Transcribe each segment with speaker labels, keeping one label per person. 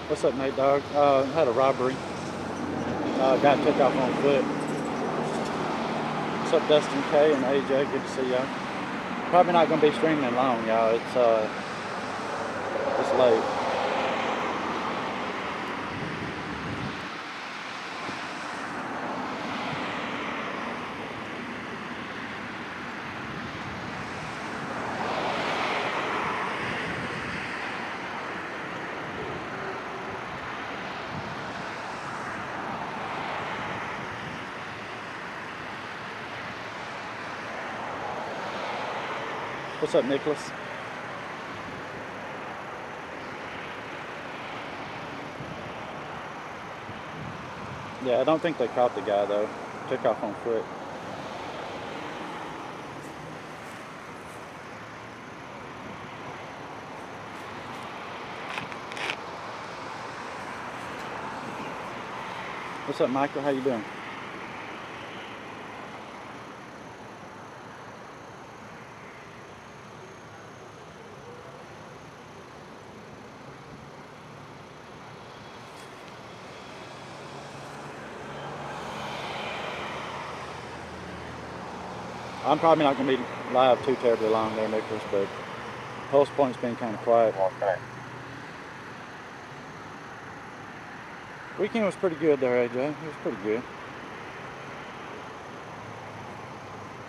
Speaker 1: What's up, Nate Dogg? Had a robbery. Guy took off on foot. What's up, Dustin K and AJ? Good to see y'all. Probably not gonna be streaming long, y'all. It's late. What's up, Nicholas? Yeah, I don't think they caught the guy though. Took off on foot. What's up, Michael? How you doing? I'm probably not going to be live too terribly long there, Nicholas, but Pulse Point's been kind of quiet.
Speaker 2: Okay.
Speaker 1: Weekend was pretty good there, AJ. It was pretty good.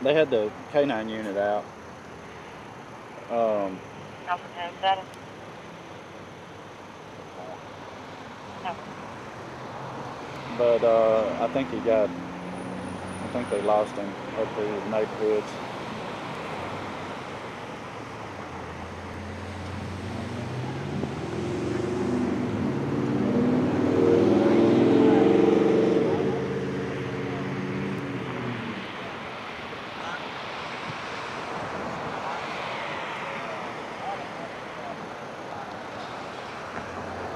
Speaker 1: They had the K9 unit out. But I think they lost him up through the neighborhoods.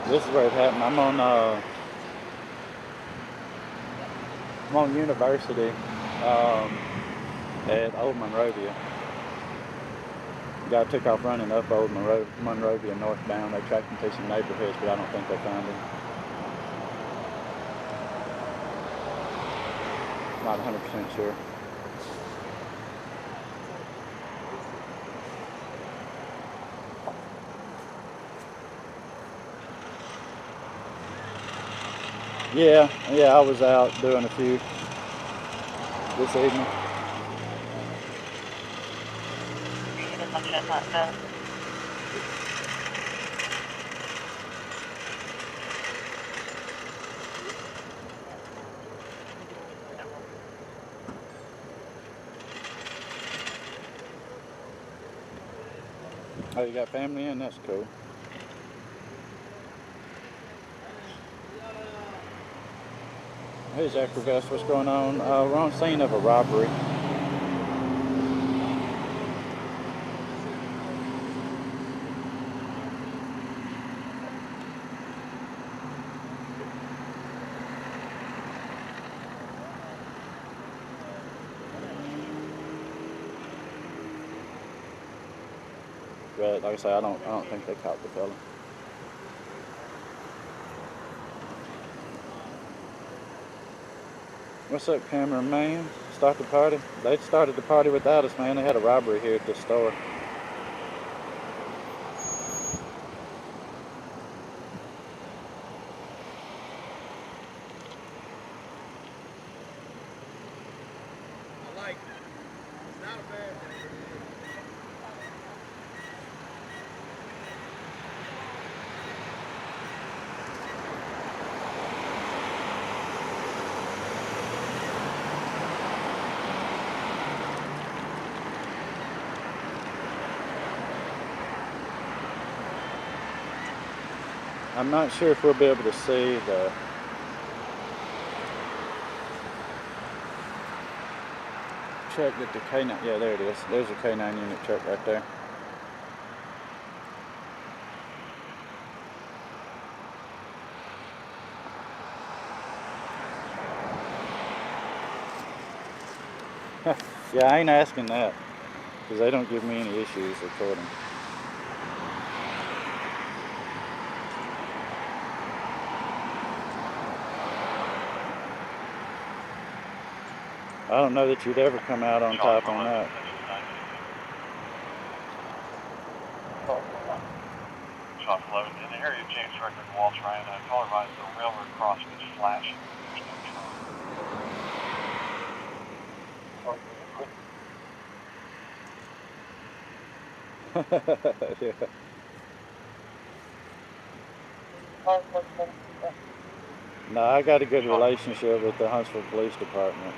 Speaker 1: This is where it happened. I'm on University at Old Monrovia. The guy took off running up Old Monrovia northbound. They tracked him through some neighborhoods, but I don't think they found him. Not 100% sure. Yeah, I was out doing a few this evening. Oh, you got family in? That's cool. Hey, Zachary, what's going on? We're on scene of a robbery. But like I say, I don't think they caught the fella. What's up, cameraman? Start the party? They started the party without us, man. They had a robbery here at this store.
Speaker 3: I like it. It's not a bad thing.
Speaker 1: I'm not sure if we'll be able to see the truck that the K9, yeah, there it is. There's a K9 unit truck right there. Yeah, I ain't asking that, because they don't give me any issues recording. I don't know that you'd ever come out on top on that.
Speaker 2: Shot 11. In the area of James Record Walsh, Ryan, call advised the railroad crossing is flashing. There's no
Speaker 1: Yeah. No, I got a good relationship with the Huntsville Police Department.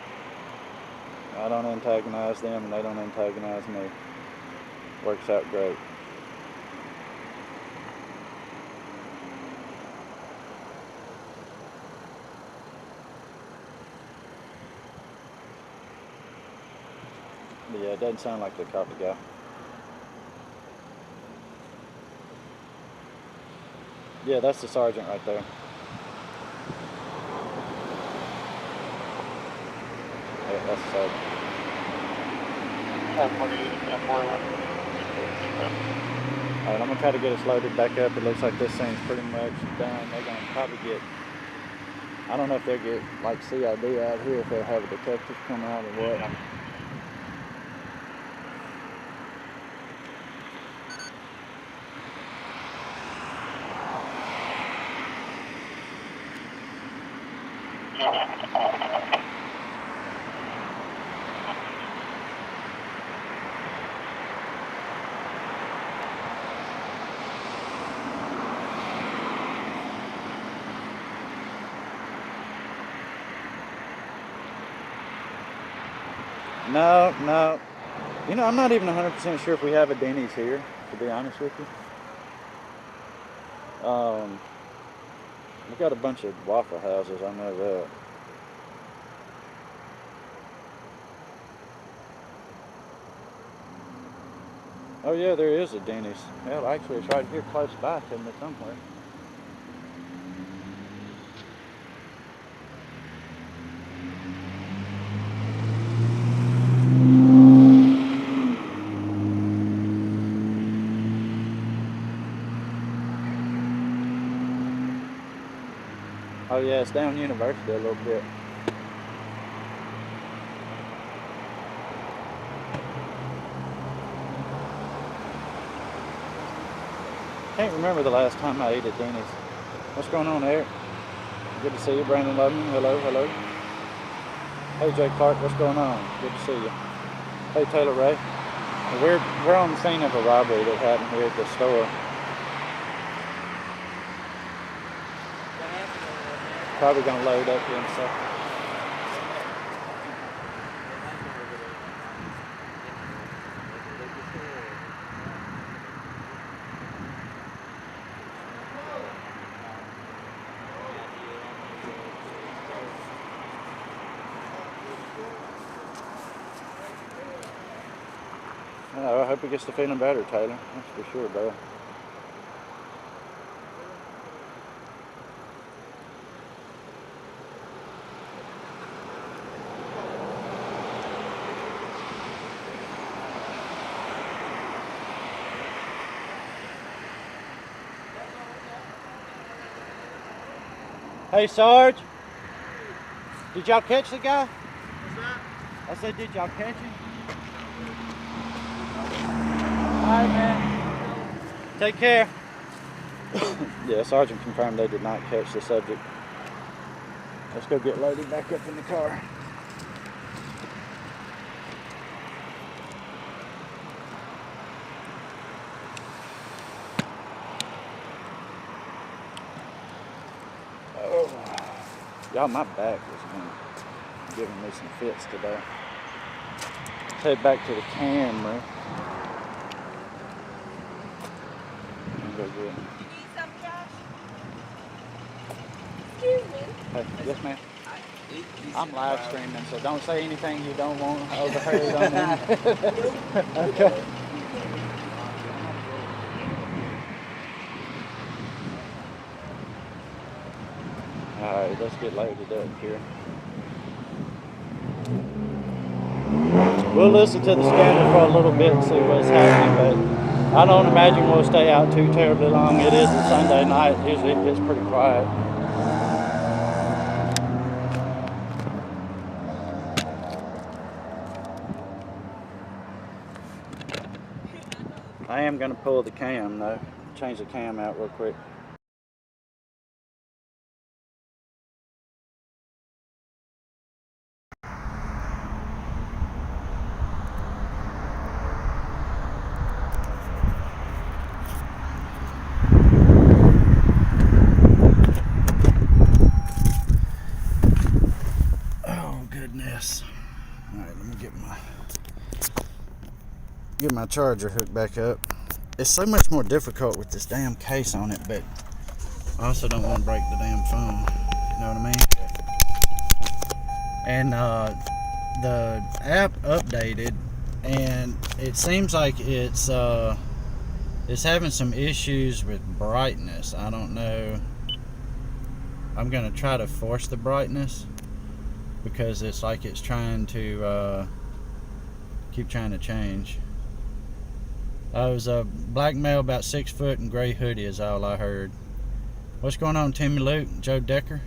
Speaker 1: I don't antagonize them and they don't antagonize me. Works out great. But yeah, it doesn't sound like they caught the guy. Yeah, that's the sergeant right there. Yeah, that's the sergeant. Alright, I'm going to try to get us loaded back up. It looks like this thing's pretty much done. They're going to probably get, I don't know if they'll get like CID out here, if they'll have a detective come out or what. No. You know, I'm not even 100% sure if we have a Denny's here, to be honest with you. We've got a bunch of Waffle Houses, I know that. Oh yeah, there is a Denny's. Hell, actually it's right here close by to me somewhere. Oh yeah, it's down University a little bit. Can't remember the last time I ate at Denny's. What's going on, Eric? Good to see you, Brandon Loveman. Hello. Hey, Jay Clark, what's going on? Good to see you. Hey, Taylor Ray. We're on the scene of a robbery that happened here at the store. Probably gonna load up here in a second. I hope he gets to feeling better, Taylor. That's for sure, bro. Hey, Sarge. Did y'all catch the guy?
Speaker 3: What's that?
Speaker 1: I said, did y'all catch him? Alright, man. Take care. Yeah, Sergeant confirmed they did not catch the subject. Let's go get loaded back up in the car. Y'all, my back is giving me some fits today. Let's head back to the camera. Go get it.
Speaker 4: You need some, Josh? Excuse me.
Speaker 1: Hey, yes, ma'am.
Speaker 3: He
Speaker 1: I'm
Speaker 3: said,
Speaker 1: live streaming, so don't say anything you don't want overheard on there. Okay. Alright, let's get loaded up here. We'll listen to the scanner for a little bit and see what's happening, but I don't imagine we'll stay out too terribly long. It is a Sunday night. Usually it gets pretty quiet. I am going to pull the cam though. Change the cam out real quick. Oh goodness. Alright, let me get my charger hooked back up. It's so much more difficult with this damn case on it, but I also don't want to break the damn phone. You know what I mean? And the app updated, and it seems like it's having some issues with brightness. I don't know. I'm gonna try to force the brightness because it's like it's trying to keep trying to change. I was a black male, about 6 foot, and gray hoodie is all I heard. What's going on, Timmy Luke, Joe Decker?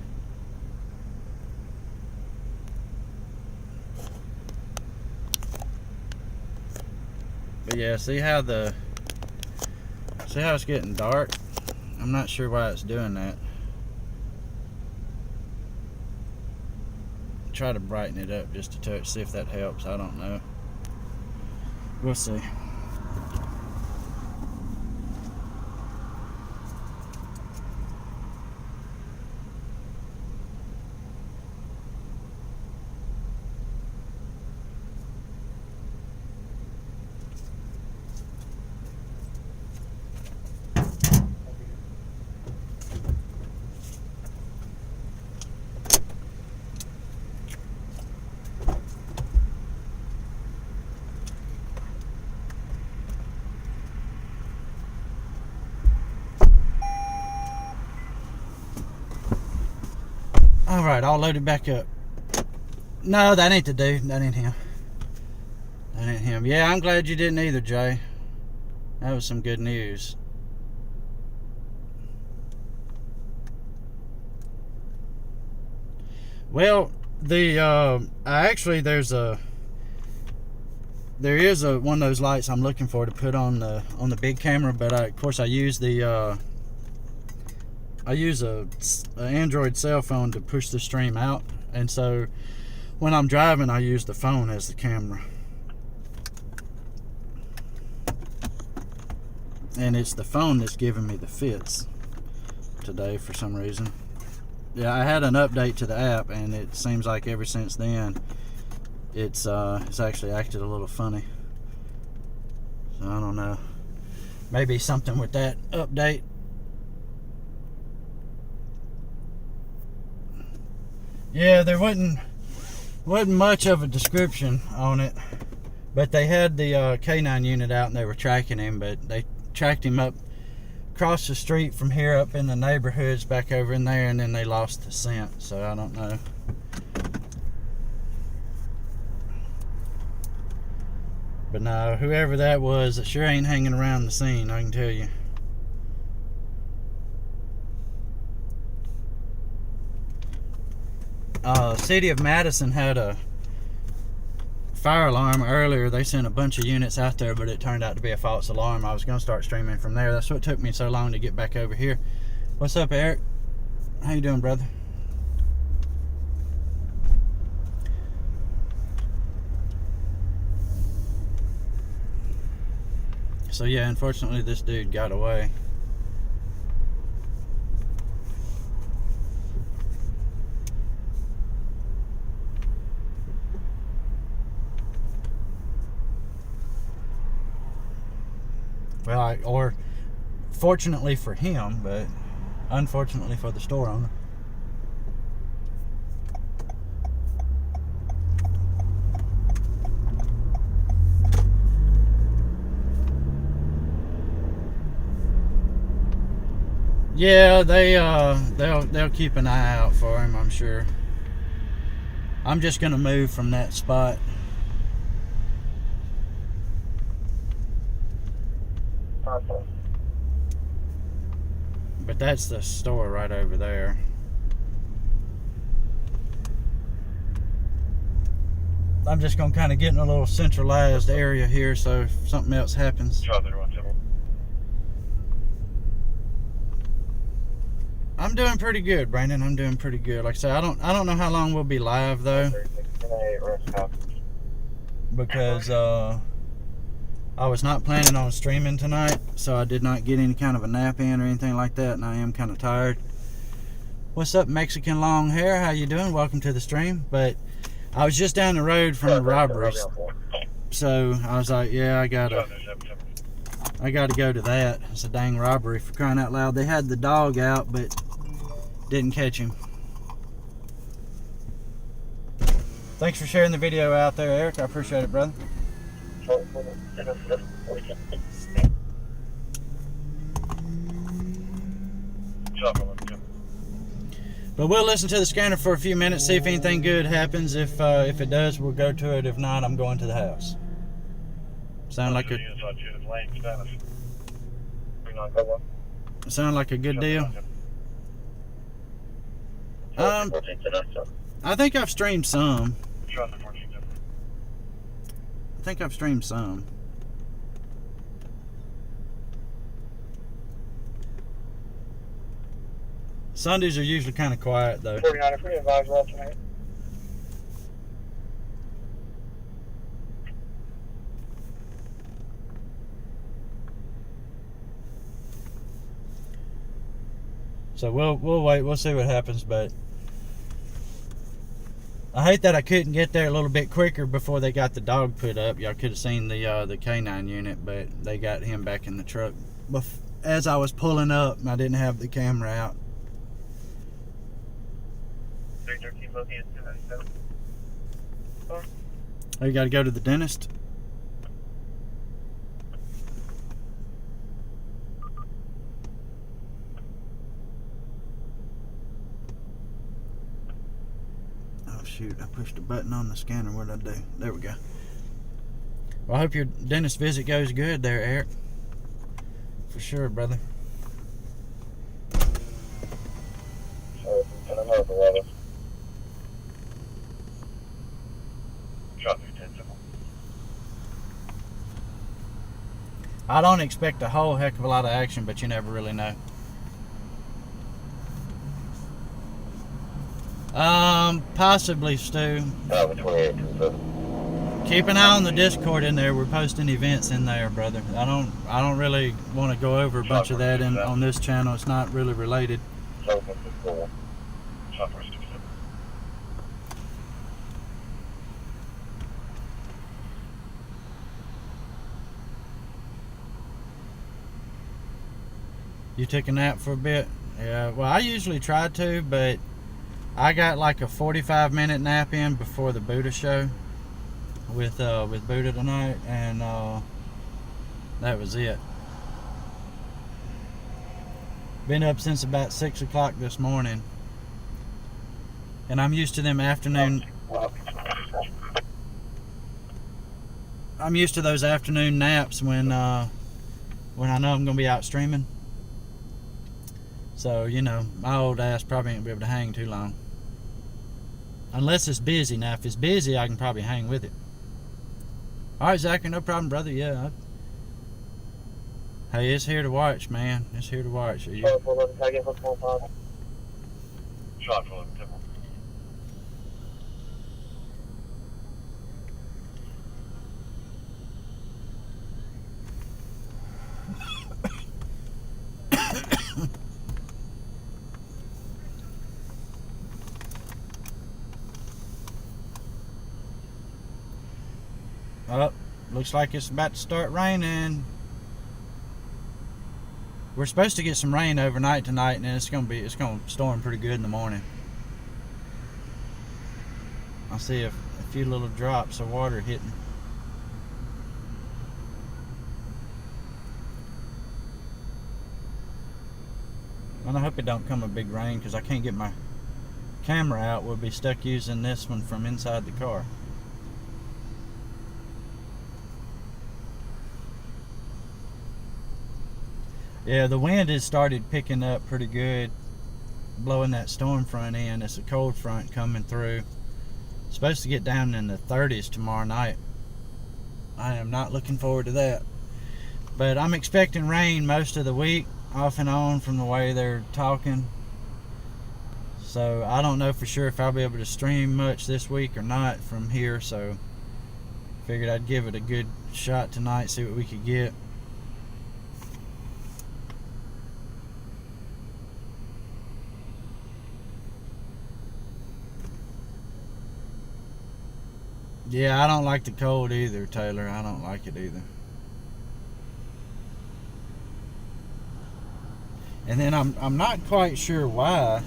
Speaker 1: But yeah, see how it's getting dark? I'm not sure why it's doing that. Try to brighten it up just a touch, see if that helps. I don't know. We'll see. Alright, I'll load it back up. No, that ain't the dude. That ain't him. That ain't him. Yeah, I'm glad you didn't either, Jay. That was some good news. Well, there is one of those lights I'm looking for to put on the big camera, but of course I use a Android cell phone to push the stream out, and so when I'm driving I use the phone as the camera, and it's the phone that's giving me the fits today for some reason. Yeah, I had an update to the app, and it seems like ever since then it's actually acted a little funny. So I don't know, maybe something with that update. Yeah, there wasn't much of a description on it, but they had the K9 unit out and they were tracking him, but they tracked him up across the street from here up in the neighborhoods back over in there, and then they lost the scent, so I don't know. But no, whoever that was, it sure ain't hanging around the scene, I can tell you. City of Madison had a fire alarm earlier. They sent a bunch of units out there, but it turned out to be a false alarm. I was going to start streaming from there. That's what took me so long to get back over here. What's up, Eric? How you doing, brother? So yeah, unfortunately this dude got away. Well, or fortunately for him, but unfortunately for the store owner. Yeah, they'll keep an eye out for him, I'm sure. I'm just gonna move from that spot. But that's the store right over there. I'm just gonna kind of get in a little centralized area here, so if something else happens. I'm doing pretty good, Brandon. I'm doing pretty good. Like I said, I don't know how long we'll be live though, because I was not planning on streaming tonight, so I did not get any kind of a nap in or anything like that, and I am kind of tired. What's up, Mexican long hair? How you doing? Welcome to the stream. But I was just down the road from the robberies, so I was like, yeah, I gotta go to that. It's a dang robbery, for crying out loud. They had the dog out, but didn't catch him. Thanks for sharing the video out there, Eric. I appreciate it, brother. But we'll listen to the scanner for a few minutes, see if anything good happens. If it does, we'll go to it. If not, I'm going to the house. Sound like a good deal? I think I've streamed some. Sundays are usually kind of quiet though.
Speaker 2: 49, if we advise well tonight.
Speaker 1: So we'll wait. We'll see what happens. But I hate that I couldn't get there a little bit quicker before they got the dog put up. Y'all could have seen the K9 unit, but they got him back in the truck. As I was pulling up, I didn't have the camera out. Oh, you got to go to the dentist? Oh shoot, I pushed a button on the scanner. What did I do? There we go. Well, I hope your dentist visit goes good there, Eric. For sure, brother. I don't expect a whole heck of a lot of action, but you never really know. Possibly, Stu. Keep an eye on the Discord in there. We're posting events in there, brother. I don't really want to go over a bunch of that on this channel. It's not really related. You took a nap for a bit? Yeah, well, I usually try to, but I got like a 45-minute nap in before the Buddha show with Buddha tonight, and that was it. Been up since about 6 o'clock this morning, and I'm used to them afternoon. I'm used to those afternoon naps when I know I'm gonna be out streaming. So, you know, my old ass probably ain't gonna be able to hang too long. Unless it's busy. Now, if it's busy, I can probably hang with it. Alright, Zachary, no problem, brother. Yeah. Hey, it's here to watch, man. It's here to watch. Are you... Oh, looks like it's about to start raining. We're supposed to get some rain overnight tonight, and it's gonna storm pretty good in the morning. I see a few little drops of water hitting. And I hope it don't come a big rain because I can't get my camera out. We'll be stuck using this one from inside the car. Yeah, the wind has started picking up pretty good, blowing that storm front in. It's a cold front coming through. It's supposed to get down in the 30s tomorrow night. I am not looking forward to that. But I'm expecting rain most of the week, off and on from the way they're talking. So I don't know for sure if I'll be able to stream much this week or not from here. So figured I'd give it a good shot tonight, see what we could get. Yeah, I don't like the cold either, Taylor. I don't like it either. And then I'm not quite sure why,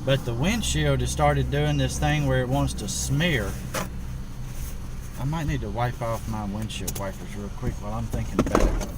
Speaker 1: but the windshield has started doing this thing where it wants to smear. I might need to wipe off my windshield wipers real quick while I'm thinking about it.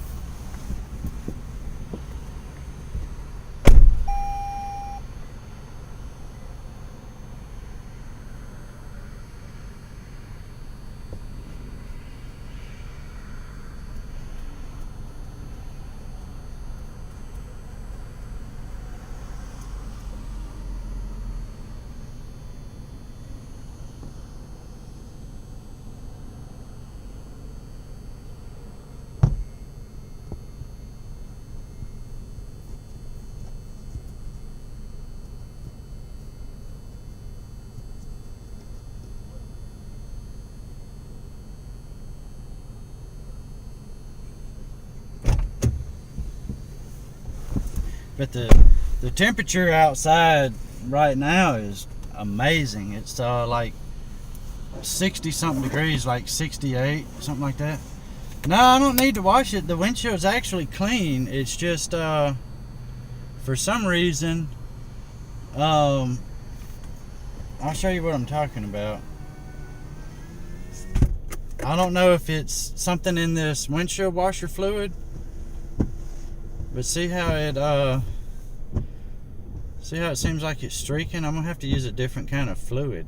Speaker 1: But the temperature outside right now is amazing. It's like 60 something degrees, like 68, something like that. No, I don't need to wash it. The windshield's actually clean. It's just for some reason, I'll show you what I'm talking about. I don't know if it's something in this windshield washer fluid, but see how it seems like it's streaking? I'm gonna have to use a different kind of fluid.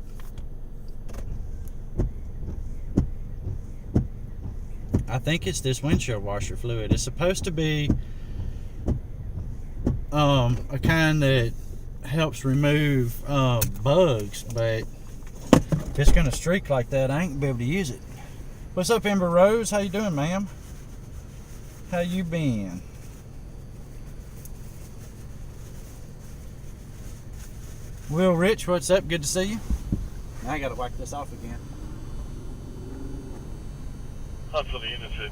Speaker 1: I think it's this windshield washer fluid. It's supposed to be a kind that helps remove bugs, but if it's gonna streak like that, I ain't gonna be able to use it. What's up, Ember Rose? How you doing, ma'am? How you been? Will Rich, what's up? Good to see you. Now I gotta wipe this off again.
Speaker 2: Huntsville, the units at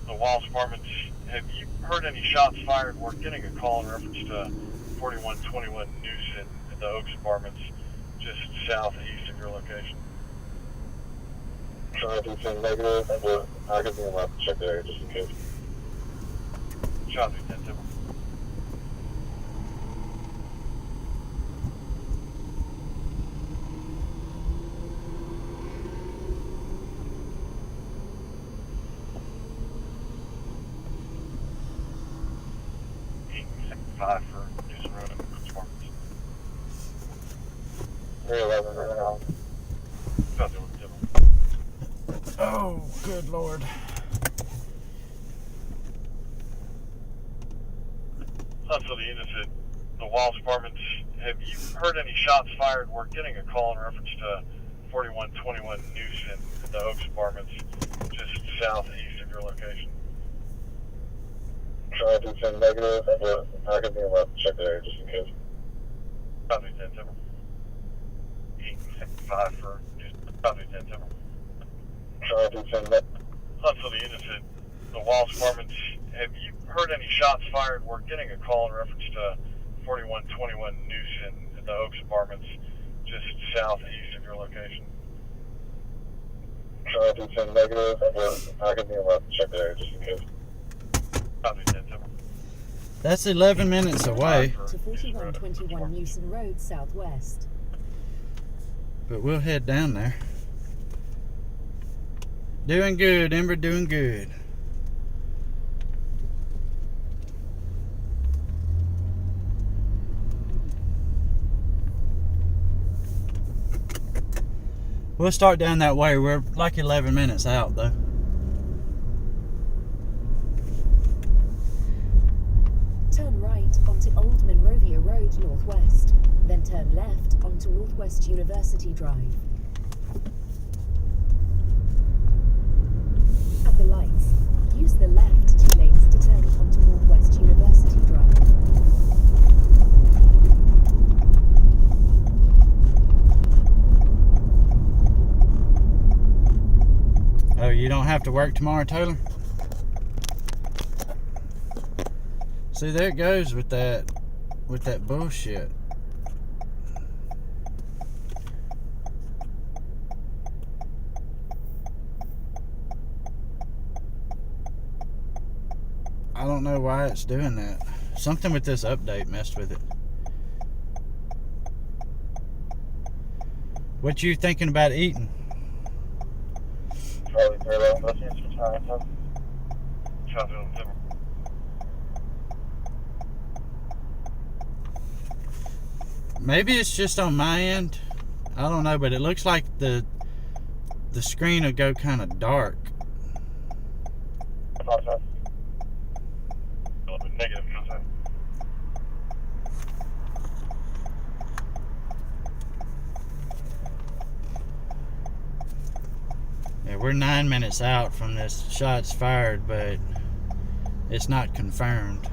Speaker 2: the Walls Apartments. Have you heard any shots fired? We're getting a call in reference to 4121 Newson at the Oaks Apartments, just southeast of your location.
Speaker 4: Sorry if it's in negative, but I could be allowed to check the area just in case.
Speaker 2: Shot 10 Timber. Five for Newson Road and Oaks Apartments.
Speaker 4: 311 right now.
Speaker 2: Shot 10 Timber.
Speaker 1: Oh, good Lord.
Speaker 2: Huntsville, the units at the Walls Apartments. Have you heard any shots fired? We're getting a call in reference to 4121 Newson at the Oaks Apartments, just southeast of your location.
Speaker 4: Sorry if it's in negative, but I could be allowed to check the area just in case.
Speaker 2: Copy 10 Timber. 5 for Newson. Copy 10 Timber.
Speaker 4: Sorry if it's in negative.
Speaker 2: Huntsville, the units at the Walls Apartments. Have you heard any shots fired? We're getting a call in reference to 4121 Newson at the Oaks Apartments, just southeast of your location.
Speaker 4: Sorry if it's in negative, but I could be allowed to check the area just in case.
Speaker 2: Copy 10 Timber.
Speaker 1: That's 11 minutes away.
Speaker 5: To 4121 Newson Road, southwest.
Speaker 1: But we'll head down there. Doing good, Ember, doing good. We'll start down that way. We're like 11 minutes out, though.
Speaker 5: Turn right onto Old Monrovia Road Northwest, then turn left onto Northwest University Drive. At the lights, use the left 2 lanes to turn onto Northwest University Drive.
Speaker 1: Oh, you don't have to work tomorrow, Taylor? See, there it goes with that bullshit. I don't know why it's doing that. Something with this update messed with it. What you thinking about eating?
Speaker 4: Probably very low, but it's some time, huh?
Speaker 2: Huntsville, Denver.
Speaker 1: Maybe it's just on my end. I don't know, but it looks like the screen will go kind of dark.
Speaker 4: Contact.
Speaker 2: A little bit negative contact.
Speaker 1: Yeah, we're 9 minutes out from this shots fired, but it's not confirmed.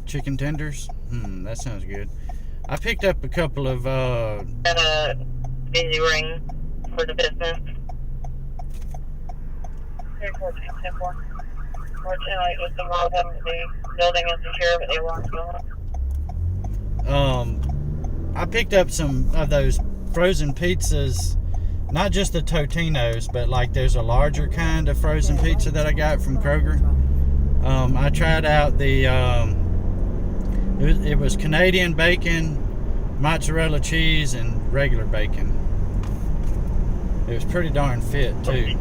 Speaker 1: Chicken tenders? That sounds good. I picked up a couple of
Speaker 6: Got a busy ring for the business. 34210 Fortunately, with the mob having the building insecure, but they walked on.
Speaker 1: I picked up some of those frozen pizzas, not just the Totino's, but like there's a larger kind of frozen pizza that I got from Kroger. I tried out the it was Canadian bacon, mozzarella cheese, and regular bacon. It was pretty darn fit too.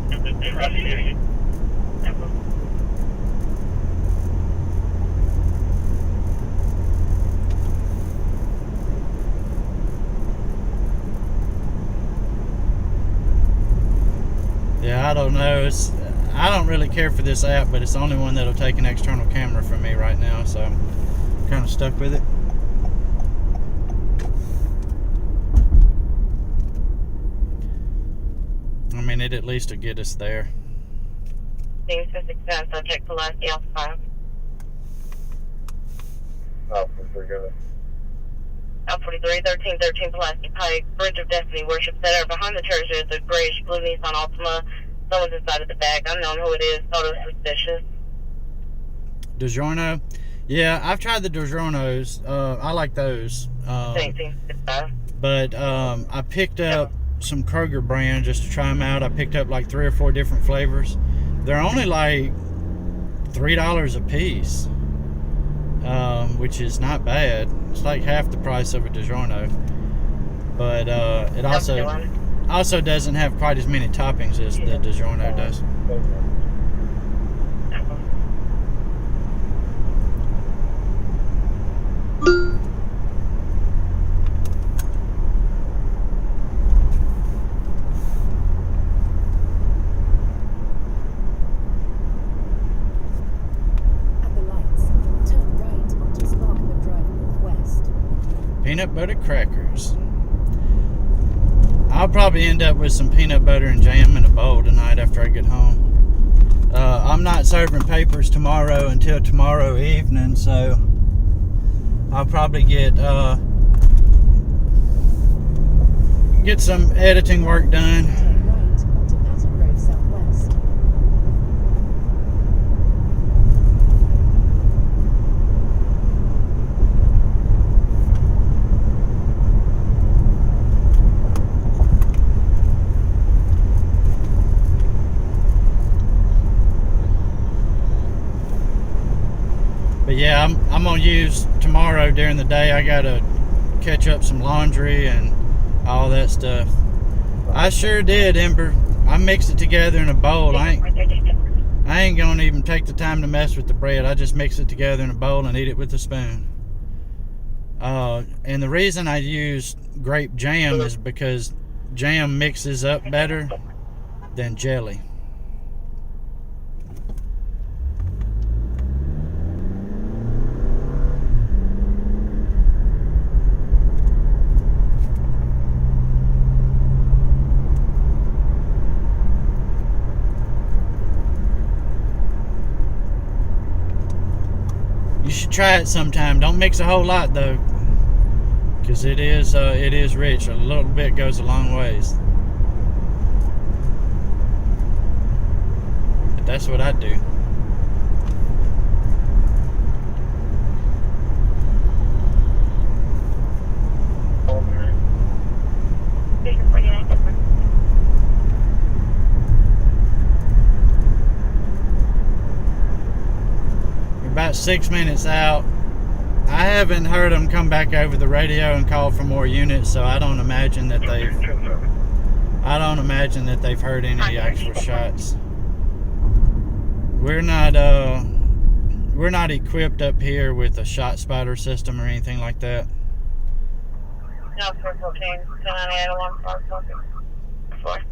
Speaker 1: Yeah, I don't know. I don't really care for this app, but it's the only one that'll take an external camera from me right now, so I'm kind of stuck with it. I mean, it at least will get us there.
Speaker 6: Things for success. Subject Pulaski Alpha 5.
Speaker 4: Oh, pretty good.
Speaker 6: Alpha 43, 1313 Pulaski Pike, Bridge of Destiny Worship Center. Behind the church is a grayish blue Nissan Altima. Someone's inside of the bag. Unknown who it is. Photo suspicious.
Speaker 1: DiGiorno? Yeah, I've tried the DiGiorno's. I like those. But I picked up some Kroger brand just to try them out. I picked up like 3 or 4 different flavors. They're only like $3 a piece, which is not bad. It's like half the price of a DiGiorno. But it also doesn't have quite as many toppings as the DiGiorno does. Peanut butter crackers. I'll probably end up with some peanut butter and jam in a bowl tonight after I get home. I'm not serving papers tomorrow until tomorrow evening, so I'll probably get some editing work done.
Speaker 5: Turn right onto Patton Road Southwest.
Speaker 1: gonna use tomorrow during the day. I gotta catch up some laundry and all that stuff. I sure did, Ember. I mixed it together in a bowl. I ain't gonna even take the time to mess with the bread. I just mix it together in a bowl and eat it with a spoon. And the reason I use grape jam is because jam mixes up better than jelly. You should try it sometime. Don't mix a whole lot though, because it is rich. A little bit goes a long ways. But that's what I do. About 6 minutes out. I haven't heard them come back over the radio and call for more units, so I don't imagine that they've heard any actual shots. We're not equipped up here with a shot spotter system or anything like that.
Speaker 6: No, 414. 1098 alarm clock. 4.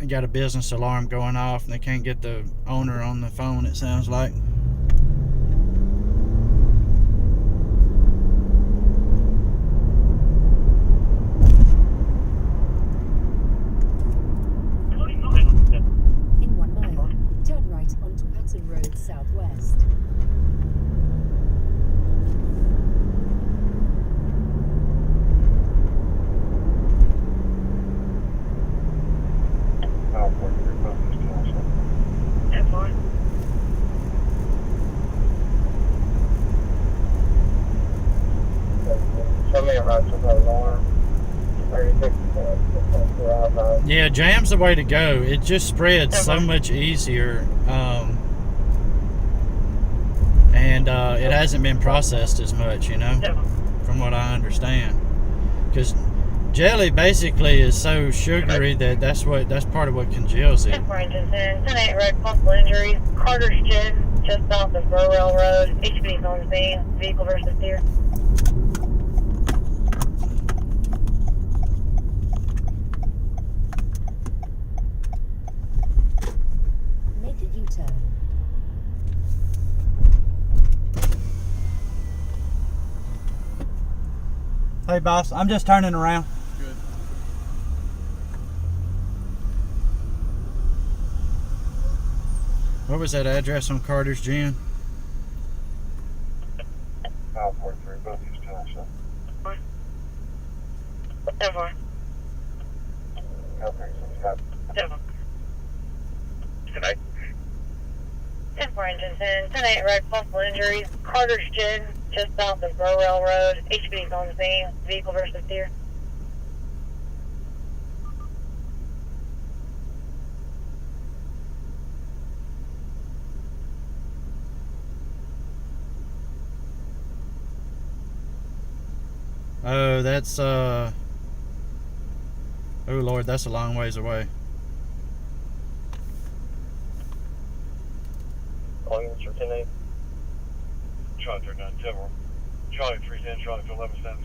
Speaker 1: They got a business alarm going off and they can't get the owner on the phone, it sounds like.
Speaker 5: In 1 mile, turn right onto Patton Road Southwest.
Speaker 1: Yeah, jam's the way to go. It just spreads so much easier, and it hasn't been processed as much, you know, from what I understand. Because jelly basically is so sugary that that's part of what congeals it.
Speaker 6: 10-8 road, possible injuries. Carter's Gin, just south of Burwell Road. HP's on the scene. Vehicle versus deer.
Speaker 5: Make a U-turn.
Speaker 1: Hey boss, I'm just turning around.
Speaker 3: Good.
Speaker 1: What was that address on Carter's Gin?
Speaker 4: 43, both these times, so.
Speaker 6: 10-4.
Speaker 4: Okay, so it's got
Speaker 6: 10-4.
Speaker 4: tonight.
Speaker 6: 10-4 engines in. 10-8 road, possible injuries. Carter's Gin, just south of Burwell Road. HP's on the scene. Vehicle versus deer.
Speaker 1: Oh, that's oh Lord, that's a long ways away.
Speaker 4: All units for 10-8.
Speaker 2: Charlie 39, Timber. Charlie 310, Charlie for 11 cents.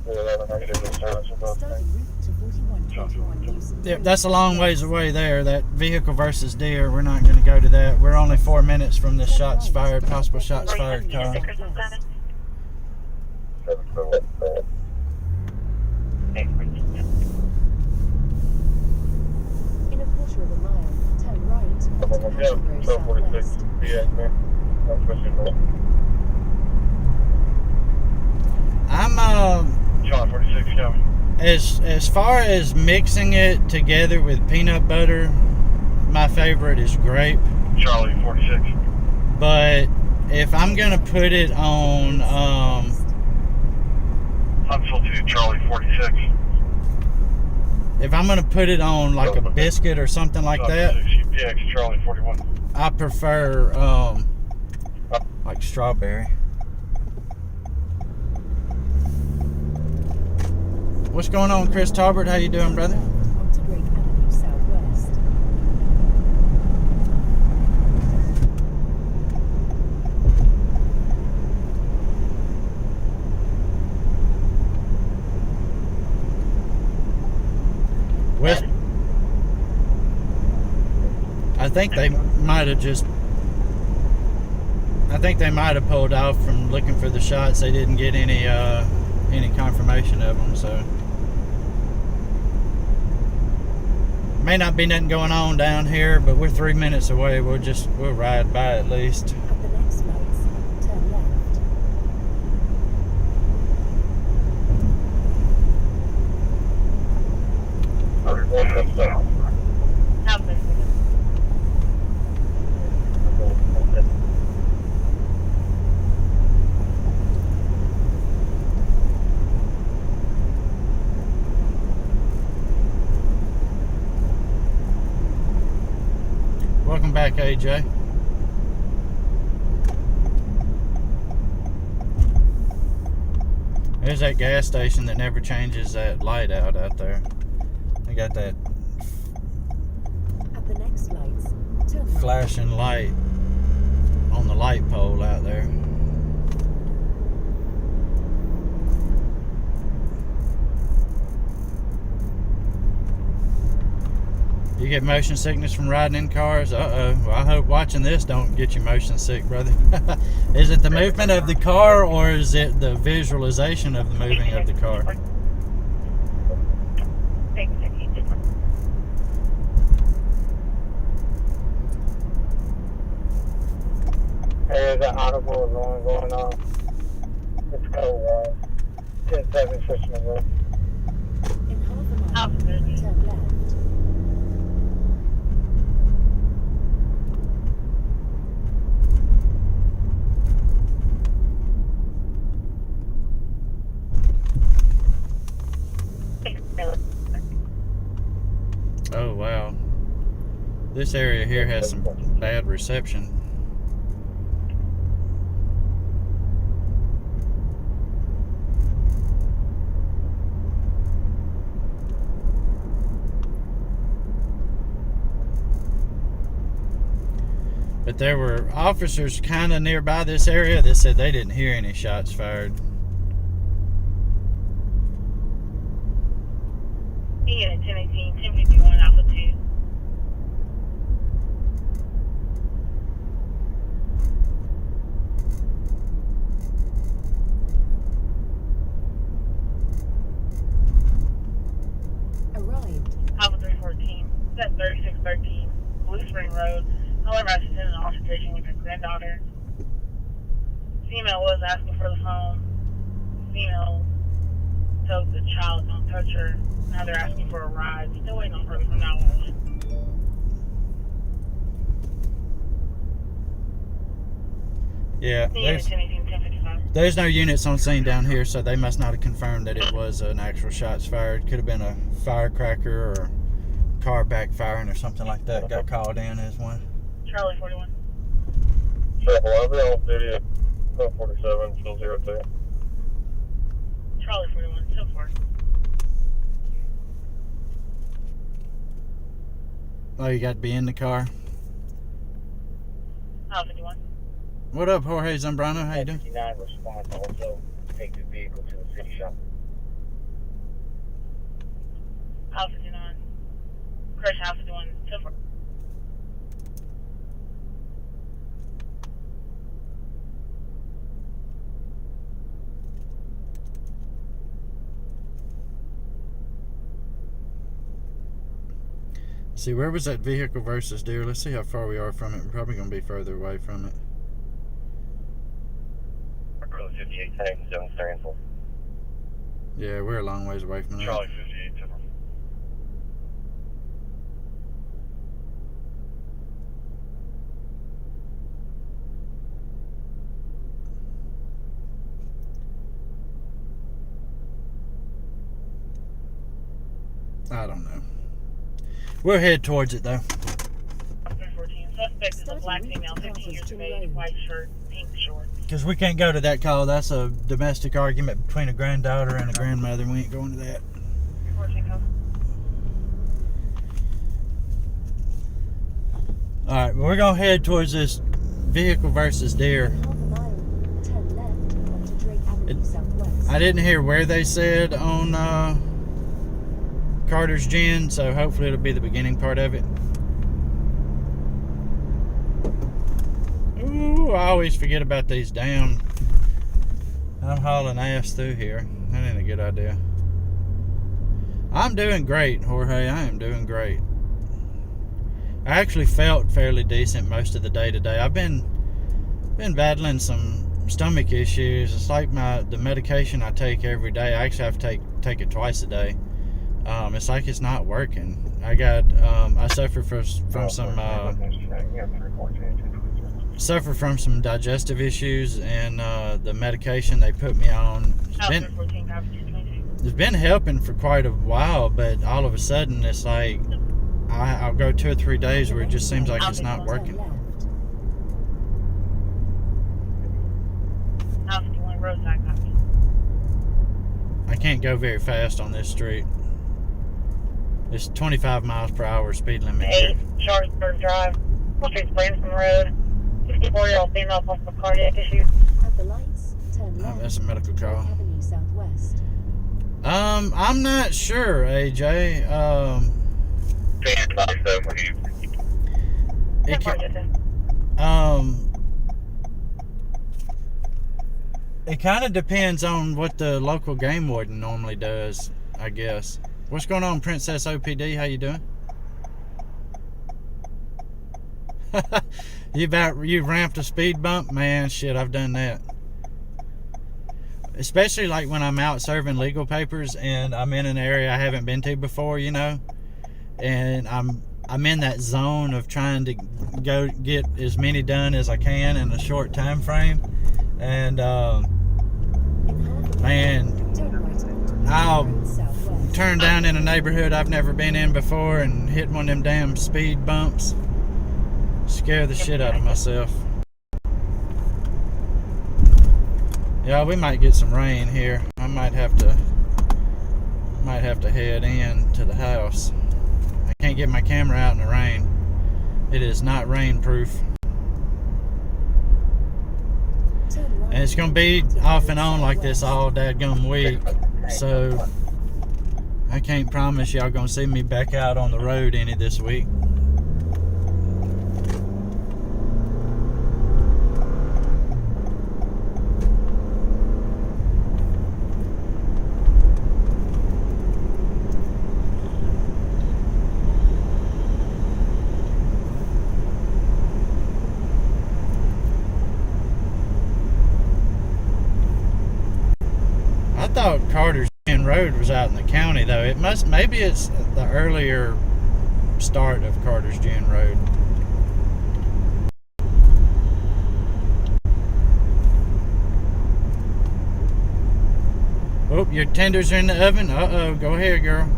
Speaker 4: 11 negative service for both
Speaker 5: Start
Speaker 4: things.
Speaker 5: route to 4121 Newsom.
Speaker 1: Yeah, that's a long ways away there. That vehicle versus deer, we're not going to go to that. We're only 4 minutes from the shots fired, possible shots fired car.
Speaker 4: 7-4.
Speaker 5: In a quarter of a mile, turn right onto Patton Road
Speaker 4: 1246.
Speaker 5: Southwest.
Speaker 4: Yeah, man. I'm pushing north.
Speaker 1: I'm
Speaker 2: Charlie 46, coming.
Speaker 1: as far as mixing it together with peanut butter, my favorite is grape.
Speaker 2: Charlie 46.
Speaker 1: But if I'm gonna put it on
Speaker 2: Huntsville 2, Charlie 46.
Speaker 1: if I'm gonna put it on like a biscuit or something like that,
Speaker 2: UPX Charlie 41.
Speaker 1: I prefer like strawberry. What's going on, Chris Talbert? How you doing, brother?
Speaker 5: Onto Drake Avenue Southwest.
Speaker 1: West. I think they might have pulled off from looking for the shots. They didn't get any confirmation of them, so may not be nothing going on down here, but we're 3 minutes away. We'll ride by at least.
Speaker 5: At the next lights, turn left.
Speaker 1: Welcome back, AJ. There's that gas station that never changes that light out there. They got that
Speaker 5: At the next lights, turn right.
Speaker 1: flashing light on the light pole out there. You get motion sickness from riding in cars? Uh-oh. Well, I hope watching this don't get you motion sick, brother. Is it the movement of the car, or is it the visualization of the moving of the car?
Speaker 4: There's an audible alarm going on. It's code 10-7 Fisherman Road.
Speaker 5: In half a mile, turn left.
Speaker 1: Oh, wow. This area here has some bad reception. But there were officers kind of nearby this area that said they didn't hear any shots fired.
Speaker 6: Yeah, 1018, 1051, Alpha 2.
Speaker 5: Arrived.
Speaker 6: Alpha 314, that's 3613, Blue Spring Road. However, I suspended an altercation with her granddaughter. Female was asking for the phone. Female told the child don't touch her. Now they're asking for a ride. Still waiting on her from now on.
Speaker 1: Yeah, there's no units on scene down here, so they must not have confirmed that it was an actual shots fired. Could have been a firecracker or car backfiring or something like that. Got called in as one.
Speaker 6: Charlie 41.
Speaker 4: Triple, I'll be on duty at 1047, still 02.
Speaker 6: Charlie 41, so far.
Speaker 1: Oh, you got to be in the car.
Speaker 6: Alpha 51.
Speaker 1: What up, Jorge Zambrano? How you doing?
Speaker 4: 59 response also take the vehicle to the city shop.
Speaker 6: Alpha 59. Crash Alpha 51, so far.
Speaker 1: See, where was that vehicle versus deer? Let's see how far we are from it. We're probably going to be further away from it.
Speaker 4: 58 tank, 7 steering full.
Speaker 1: Yeah, we're a long ways away from that.
Speaker 2: Charlie 58, Timber.
Speaker 1: I don't know. We'll head towards it though.
Speaker 6: 314. Suspect is a black female, 15 years of age, white shirt, pink shorts.
Speaker 1: Because we can't go to that call. That's a domestic argument between a granddaughter and a grandmother. We ain't going to that.
Speaker 6: 14 come.
Speaker 1: Alright, well, we're going to head towards this vehicle versus deer.
Speaker 5: Half a mile, turn left onto Drake Avenue Southwest.
Speaker 1: I didn't hear where they said on Carter's Gin, so hopefully it'll be the beginning part of it. Ooh, I always forget about these damn... I'm hauling ass through here. That ain't a good idea. I'm doing great, Jorge. I am doing great. I actually felt fairly decent most of the day today. I've been battling some stomach issues. It's like the medication I take every day. I actually have to take it twice a day. It's like it's not working. I suffer from some digestive issues, and the medication they put me on it's been helping for quite a while, but all of a sudden it's like I'll go 2 or 3 days where it just seems like it's not working. I can't go very fast on this street. It's 25 miles per hour speed limit here.
Speaker 6: 8 Sharpsburg Drive, Street's Branson Road. 64-year-old female with cardiac issues.
Speaker 5: At the lights, turn left.
Speaker 1: That's a medical call.
Speaker 5: Drake Avenue Southwest.
Speaker 1: I'm not sure, AJ. It kind of depends on what the local game warden normally does, I guess. What's going on, Princess OPD? How you doing? You ramped a speed bump? Man, shit, I've done that. Especially like when I'm out serving legal papers and I'm in an area I haven't been to before, you know, and I'm in that zone of trying to go get as many done as I can in a short time frame, and man, I'll turn down in a neighborhood I've never been in before and hit one of them damn speed bumps. Scare the shit out of myself. Yeah, we might get some rain here. I might have to head in to the house. I can't get my camera out in the rain. It is not rain proof. And it's gonna be off and on like this all dadgum week. So I can't promise y'all gonna see me back out on the road any this week. I thought Carter's Road was out in the county, though. Maybe it's the earlier start of Carter's Gin Road. Oh, your tenders are in the oven? Uh-oh, go ahead, girl.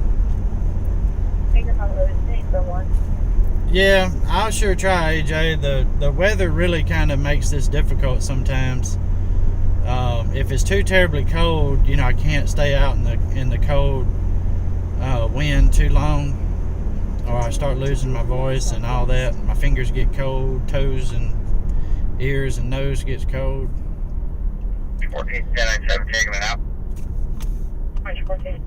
Speaker 1: Yeah, I'll sure try, AJ. The weather really kind of makes this difficult sometimes. If it's too terribly cold, you know, I can't stay out in the cold wind too long, or I start losing my voice and all that. My fingers get cold, toes and ears and nose gets cold.
Speaker 4: 14, 1097, taking it out.
Speaker 6: 14.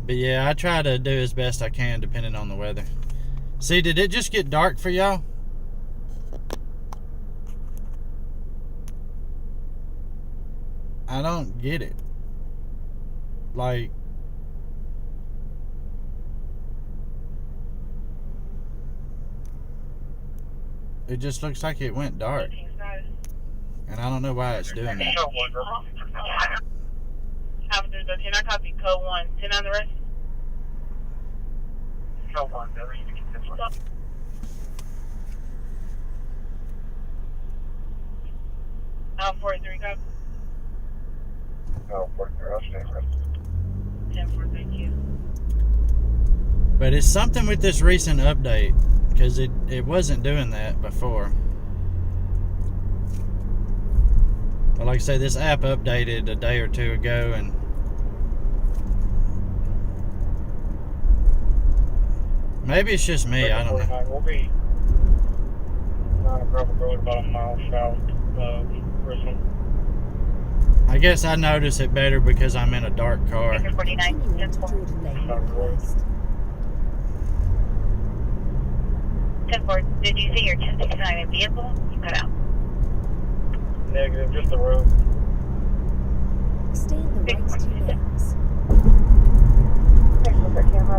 Speaker 1: But yeah, I try to do as best I can depending on the weather. See, did it just get dark for y'all? I don't get it. Like, it just looks like it went dark. And I don't know why it's doing that.
Speaker 6: After the 10, I copy code 1. 10 on the rest?
Speaker 4: Code 1, never even get this one.
Speaker 6: Out 43, copy. 10-4, thank you.
Speaker 1: But it's something with this recent update, because it wasn't doing that before. But like I say, this app updated a day or two ago, and maybe it's just me, I don't know.
Speaker 4: We'll be on a gravel road about a mile south of Richmond.
Speaker 1: I guess I notice it better because I'm in a dark car.
Speaker 6: Baker 49,
Speaker 5: Continuing to
Speaker 6: 10-4.
Speaker 5: Jordan Lane Northwest.
Speaker 6: 10-4, did you see your 1069 vehicle? You cut out.
Speaker 4: Negative, just the road.
Speaker 5: Stay in the right 2 lanes.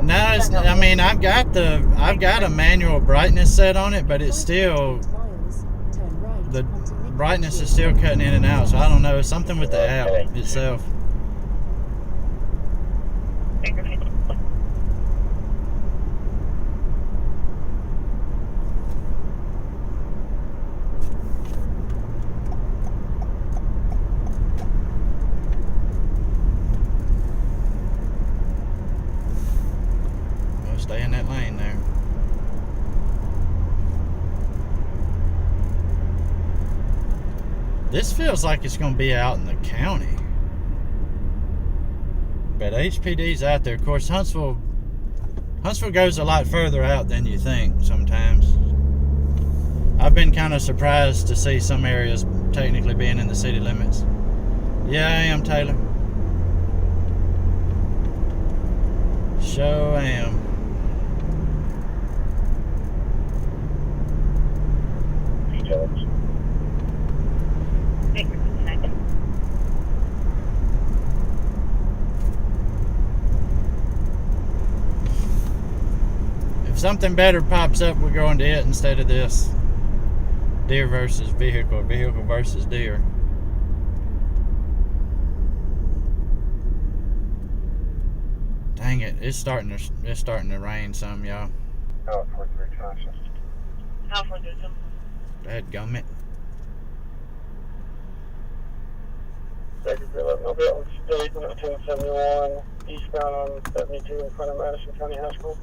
Speaker 1: No, I mean I've got a manual brightness set on it, but it's still
Speaker 5: 8 miles, turn right
Speaker 1: the
Speaker 5: onto Midland
Speaker 1: brightness is
Speaker 5: Road.
Speaker 1: still cutting in and out. So I don't know. It's something with the app itself.
Speaker 6: Baker 50.
Speaker 1: We'll stay in that lane there. This feels like it's going to be out in the county. But HPD's out there. Of course, Huntsville goes a lot further out than you think sometimes. I've been kind of surprised to see some areas technically being in the city limits. Yeah, I am, Taylor. Sure am.
Speaker 6: Baker 59.
Speaker 1: If something better pops up, we're going to it instead of this. Deer versus vehicle, vehicle versus deer. Dang it! It's starting to rain some, y'all.
Speaker 4: Oh, 43 conscious.
Speaker 6: Alpha, do some.
Speaker 1: Dadgummit.
Speaker 4: Baker 11. I'll be out with State 1071 eastbound on 72 in front of Madison County High School.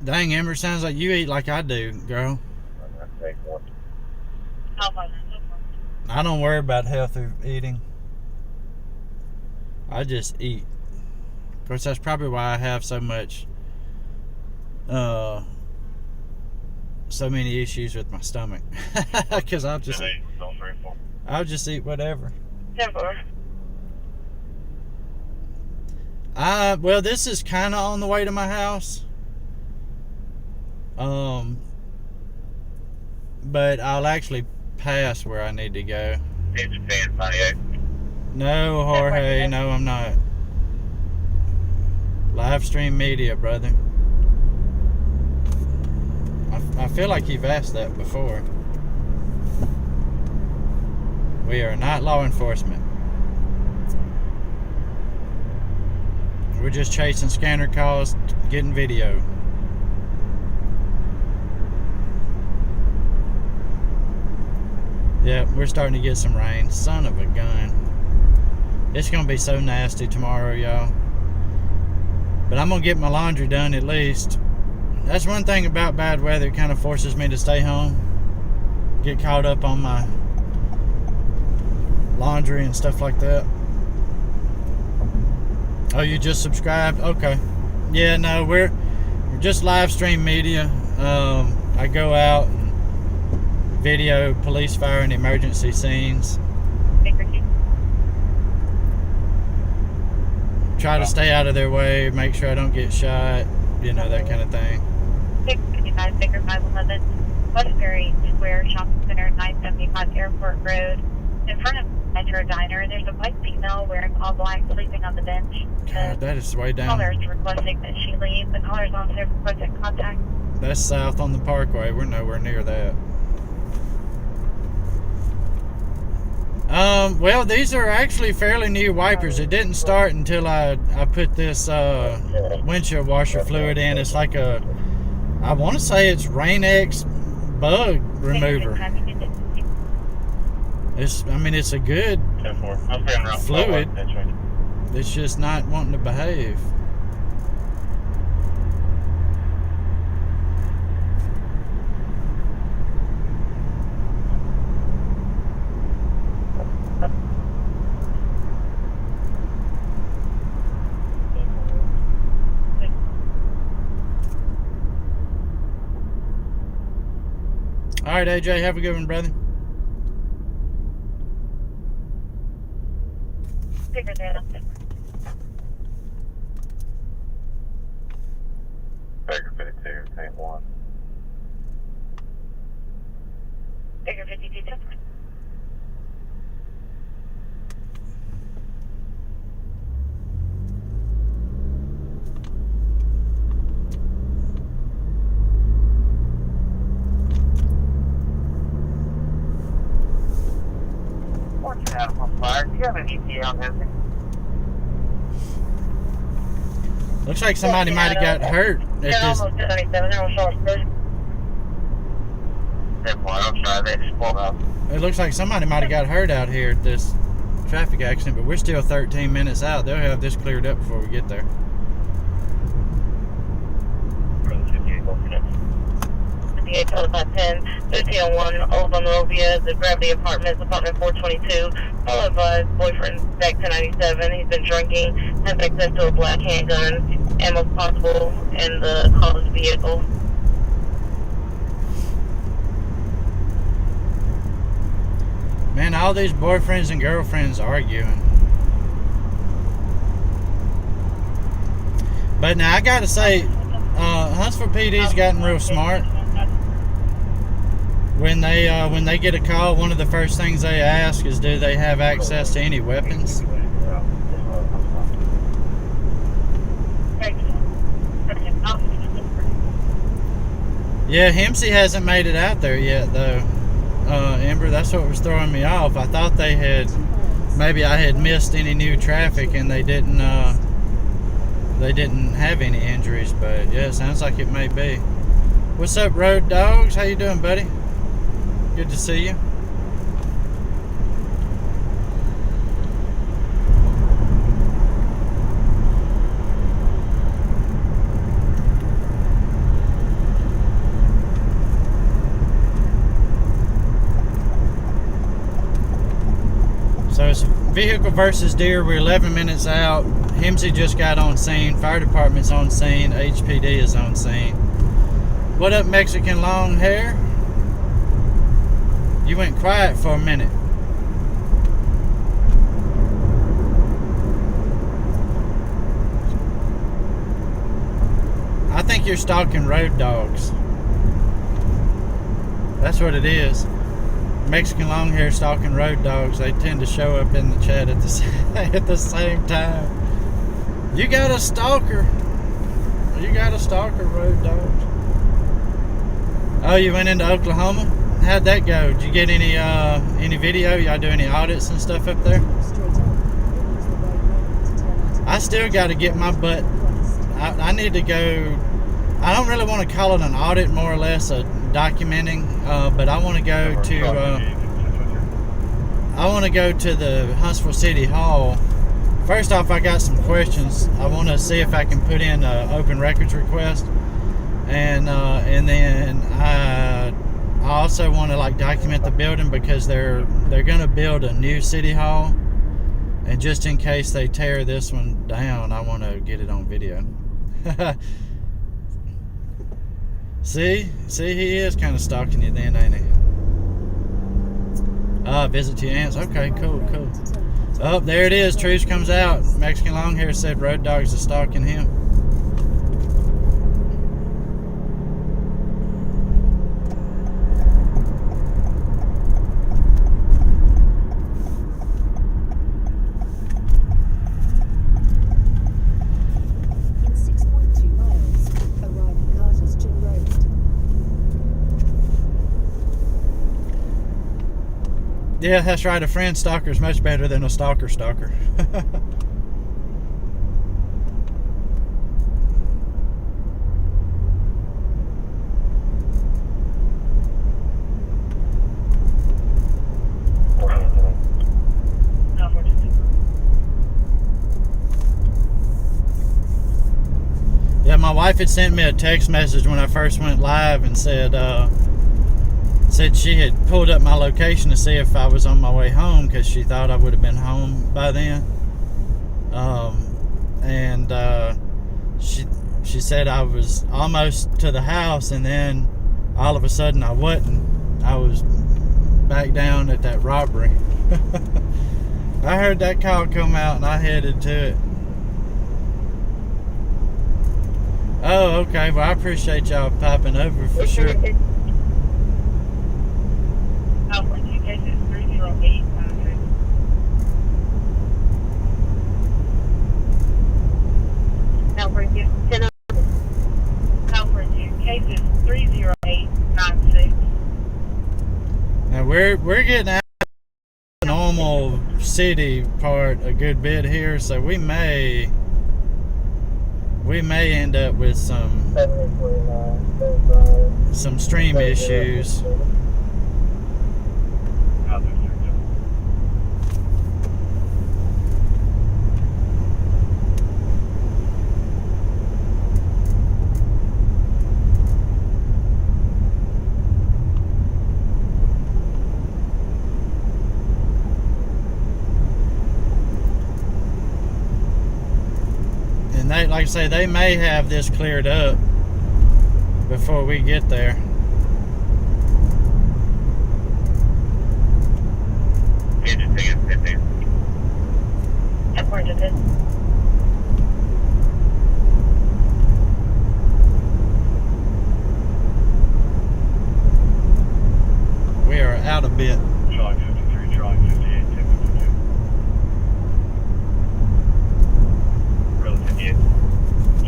Speaker 1: Dang, Ember, sounds like you eat like I do, girl.
Speaker 4: Take one.
Speaker 6: Alpha,
Speaker 1: I don't worry about healthy eating. I just eat. Of course, that's probably why I have so many issues with my stomach. Because I'll just eat whatever.
Speaker 6: 10-4.
Speaker 1: Well, this is kind of on the way to my house. But I'll actually pass where I need to go.
Speaker 4: It's fan Pontiac.
Speaker 1: No, Jorge, no, I'm not. Live stream media, brother. I feel like you've asked that before. We are not law enforcement. We're just chasing scanner calls, getting video. Yeah, we're starting to get some rain. Son of a gun. It's going to be so nasty tomorrow, y'all. But I'm going to get my laundry done at least. That's one thing about bad weather. It kind of forces me to stay home. Get caught up on my laundry and stuff like that. Oh, you just subscribed? Okay. Yeah, no, we're just live stream media. I go out and video police, fire, and emergency scenes.
Speaker 6: Baker 2.
Speaker 1: Try to stay out of their way, make sure I don't get shot, you know, that kind of thing.
Speaker 6: 655, Baker 511. Westbury Square Shopping Center, 975 Airport Road. In front of Metro Diner, there's a white female wearing all black sleeping on the bench.
Speaker 1: God, that is way
Speaker 6: The
Speaker 1: down.
Speaker 6: caller's requesting that she leave. The caller's also requesting contact.
Speaker 1: That's south on the Parkway. We're nowhere near that. Well, these are actually fairly new wipers. It didn't start until I put this windshield washer fluid in. It's like I want to say it's Rain-X bug remover. I mean, it's a good
Speaker 2: 10-4. I'm staying around
Speaker 1: fluid.
Speaker 2: That's right.
Speaker 1: It's just not wanting to behave. All right, AJ, have a good one, brother.
Speaker 6: Figure that out.
Speaker 2: Baker 52, tank 1.
Speaker 6: Figure 52.
Speaker 4: What's that on fire? Do you have an ETA on this?
Speaker 1: Looks like somebody might have got hurt at
Speaker 6: They're
Speaker 1: this.
Speaker 6: almost 97. They're almost all first.
Speaker 4: 10-4, I'm sorry, they just pulled up.
Speaker 1: It looks like somebody might have got hurt out here at this traffic accident, but we're still 13 minutes out. They'll have this cleared up before we get there.
Speaker 2: Brother 58, go for next.
Speaker 6: 58 total 510. 1301 Old Monrovia, the Gravity Apartments, apartment 422. All of boyfriend back to 97. He's been drinking, has access to a black handgun, ammo possible in the caller's vehicle.
Speaker 1: Man, all these boyfriends and girlfriends arguing. But now I gotta say, Huntsville PD's gotten real smart. When they get a call, one of the first things they ask is, do they have access to any weapons? Yeah, Hempsey hasn't made it out there yet, though. Ember, that's what was throwing me off. I thought they had, maybe I had missed any new traffic and they didn't have any injuries, but yeah, it sounds like it may be. What's up, Road Dogs? How you doing, buddy? Good to see you. So it's vehicle versus deer. We're 11 minutes out. Hemsey just got on scene. Fire department's on scene. HPD is on scene. What up, Mexican long hair? You went quiet for a minute. I think you're stalking road dogs. That's what it is. Mexican long hair stalking road dogs. They tend to show up in the chat at the same time. You got a stalker. You got a stalker, road dogs. Oh, you went into Oklahoma? How'd that go? Did you get any video? Y'all do any audits and stuff up there? I still got to get my butt. I need to go. I don't really want to call it an audit, more or less a documenting, but I want to go to. I want to go to the Huntsville City Hall. First off, I got some questions. I want to see if I can put in an open records request, and then I also want to like document the building because they're going to build a new city hall, and just in case they tear this one down, I want to get it on video. See, he is kind of stalking you then, ain't he? Visit to your aunts. Okay, cool. Oh, there it is. Truce comes out. Mexican Longhair said road dogs are stalking him.
Speaker 5: In 6.2 miles, arrive at Carter's Gin Road.
Speaker 1: Yeah, that's right. A friend stalker is much better than a stalker. my wife had sent me a text message when I first went live and said she had pulled up my location to see if I was on my way home because she thought I would have been home by then. She said I was almost to the house, and then all of a sudden I wasn't. I was back down at that robbery. I heard that call come out and I headed to it. Oh, okay. Well, I appreciate y'all popping over for sure.
Speaker 6: California cases 30893. California cases 30896.
Speaker 1: Now we're getting out of the normal city part a good bit here, so we may end up with some stream issues. Like I say, they may have this cleared up before we get there. We are out a bit.
Speaker 2: Charlie 53, Charlie 58, 1052. Really 58.